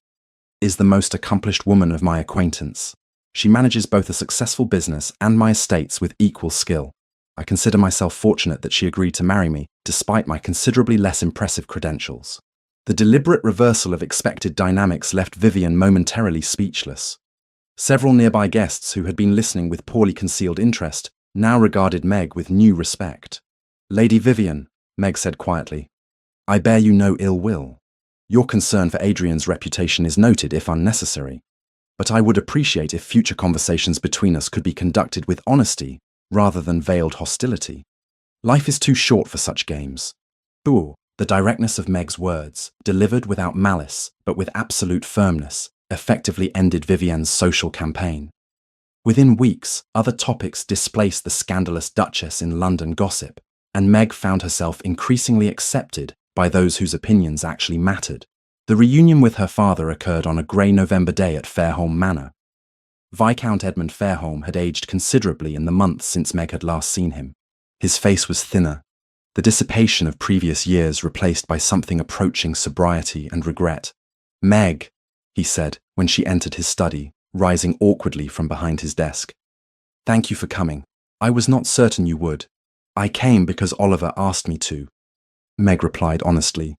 "is the most accomplished woman of my acquaintance. She manages both a successful business and my estates with equal skill. I consider myself fortunate that she agreed to marry me, despite my considerably less impressive credentials." The deliberate reversal of expected dynamics left Vivian momentarily speechless. Several nearby guests who had been listening with poorly concealed interest now regarded Meg with new respect. "Lady Vivian," Meg said quietly, "I bear you no ill will. Your concern for Adrian's reputation is noted if unnecessary, but I would appreciate if future conversations between us could be conducted with honesty rather than veiled hostility. Life is too short for such games." Boo! The directness of Meg's words, delivered without malice but with absolute firmness, effectively ended Vivian's social campaign. Within weeks, other topics displaced the scandalous Duchess in London gossip, and Meg found herself increasingly accepted by those whose opinions actually mattered. The reunion with her father occurred on a grey November day at Fairholme Manor. Viscount Edmund Fairholme had aged considerably in the months since Meg had last seen him. His face was thinner, the dissipation of previous years replaced by something approaching sobriety and regret. "Meg," he said when she entered his study, rising awkwardly from behind his desk. "Thank you for coming. I was not certain you would. I came because Oliver asked me to." Meg replied honestly.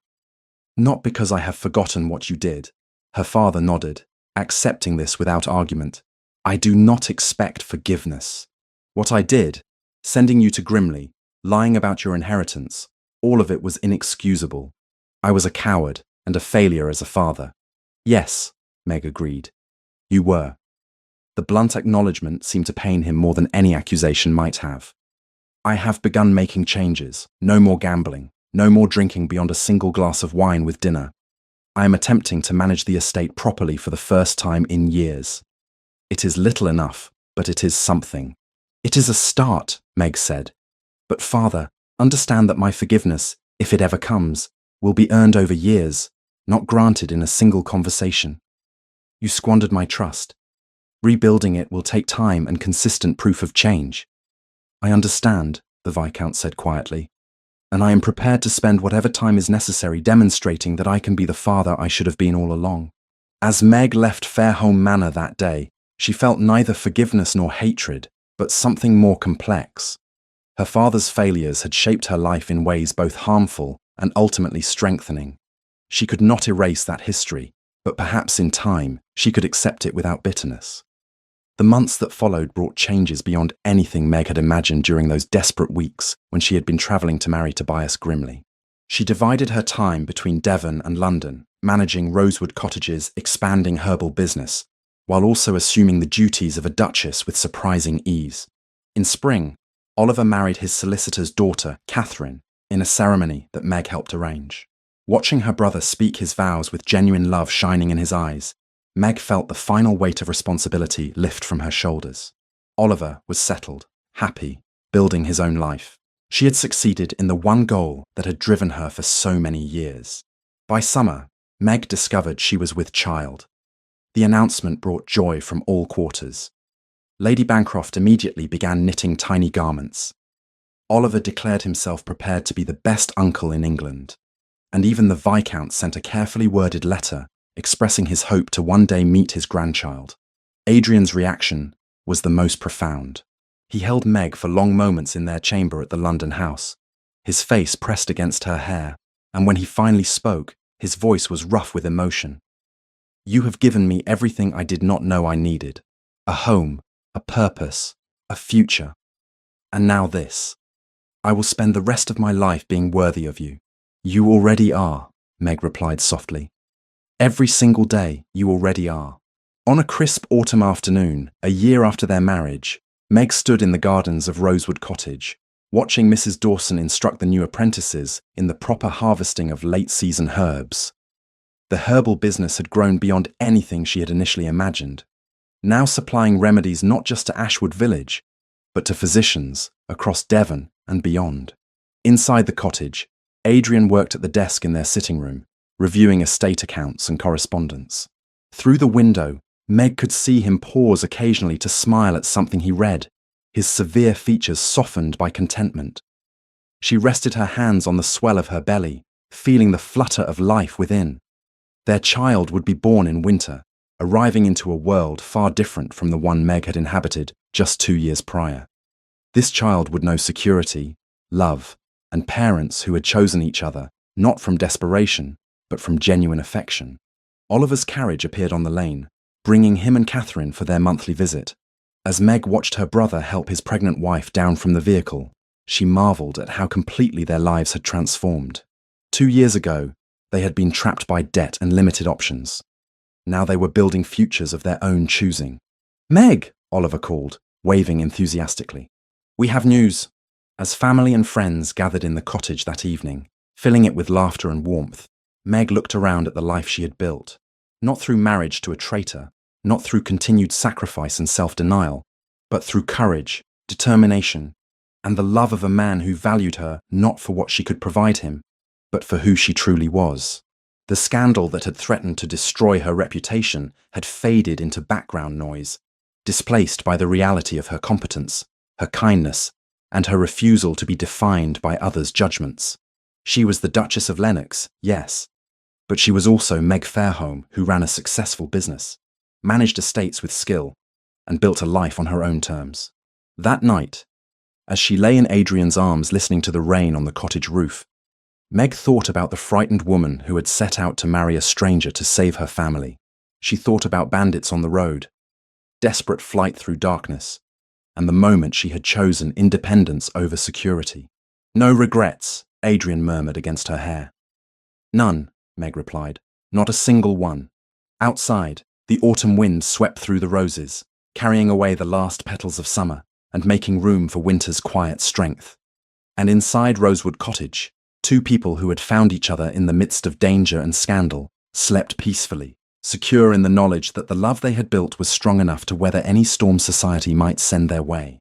"Not because I have forgotten what you did." Her father nodded, accepting this without argument. "I do not expect forgiveness. What I did, sending you to Grimley, lying about your inheritance, all of it was inexcusable. I was a coward and a failure as a father." "Yes," Meg agreed. "You were." The blunt acknowledgement seemed to pain him more than any accusation might have. "I have begun making changes. No more gambling. No more drinking beyond a single glass of wine with dinner. I am attempting to manage the estate properly for the first time in years. It is little enough, but it is something. It is a start, Meg said. But father, understand that my forgiveness, if it ever comes, will be earned over years, not granted in a single conversation. You squandered my trust. Rebuilding it will take time and consistent proof of change. I understand, the Viscount said quietly, and I am prepared to spend whatever time is necessary demonstrating that I can be the father I should have been all along. As Meg left Fairholme Manor that day, she felt neither forgiveness nor hatred, but something more complex. Her father's failures had shaped her life in ways both harmful and ultimately strengthening. She could not erase that history, but perhaps in time she could accept it without bitterness. The months that followed brought changes beyond anything Meg had imagined during those desperate weeks when she had been travelling to marry Tobias Grimley. She divided her time between Devon and London, managing Rosewood Cottage's expanding herbal business, while also assuming the duties of a duchess with surprising ease. In spring, Oliver married his solicitor's daughter, Catherine, in a ceremony that Meg helped arrange. Watching her brother speak his vows with genuine love shining in his eyes, Meg felt the final weight of responsibility lift from her shoulders. Oliver was settled, happy, building his own life. She had succeeded in the one goal that had driven her for so many years. By summer, Meg discovered she was with child. The announcement brought joy from all quarters. Lady Bancroft immediately began knitting tiny garments. Oliver declared himself prepared to be the best uncle in England, and even the Viscount sent a carefully worded letter expressing his hope to one day meet his grandchild. Adrian's reaction was the most profound. He held Meg for long moments in their chamber at the London house, his face pressed against her hair, and when he finally spoke, his voice was rough with emotion. You have given me everything I did not know I needed. A home, a purpose, a future. And now this. I will spend the rest of my life being worthy of you. You already are, Meg replied softly. Every single day, you already are. On a crisp autumn afternoon, a year after their marriage, Meg stood in the gardens of Rosewood Cottage, watching Mrs. Dawson instruct the new apprentices in the proper harvesting of late-season herbs. The herbal business had grown beyond anything she had initially imagined, now supplying remedies not just to Ashwood Village, but to physicians across Devon and beyond. Inside the cottage, Adrian worked at the desk in their sitting room, reviewing estate accounts and correspondence. Through the window, Meg could see him pause occasionally to smile at something he read, his severe features softened by contentment. She rested her hands on the swell of her belly, feeling the flutter of life within. Their child would be born in winter, arriving into a world far different from the one Meg had inhabited just 2 years prior. This child would know security, love, and parents who had chosen each other, not from desperation, but from genuine affection. Oliver's carriage appeared on the lane, bringing him and Catherine for their monthly visit. As Meg watched her brother help his pregnant wife down from the vehicle, she marvelled at how completely their lives had transformed. 2 years ago, they had been trapped by debt and limited options. Now they were building futures of their own choosing. Meg, Oliver called, waving enthusiastically. We have news. As family and friends gathered in the cottage that evening, filling it with laughter and warmth, Meg looked around at the life she had built, not through marriage to a traitor, not through continued sacrifice and self-denial, but through courage, determination, and the love of a man who valued her not for what she could provide him, but for who she truly was. The scandal that had threatened to destroy her reputation had faded into background noise, displaced by the reality of her competence, her kindness, and her refusal to be defined by others' judgments. She was the Duchess of Lennox, yes, but she was also Meg Fairholme, who ran a successful business, managed estates with skill, and built a life on her own terms. That night, as she lay in Adrian's arms listening to the rain on the cottage roof, Meg thought about the frightened woman who had set out to marry a stranger to save her family. She thought about bandits on the road, desperate flight through darkness, and the moment she had chosen independence over security. No regrets, Adrian murmured against her hair. None, Meg replied. Not a single one. Outside, the autumn wind swept through the roses, carrying away the last petals of summer and making room for winter's quiet strength. And inside Rosewood Cottage, Two people who had found each other in the midst of danger and scandal slept peacefully, secure in the knowledge that the love they had built was strong enough to weather any storm society might send their way.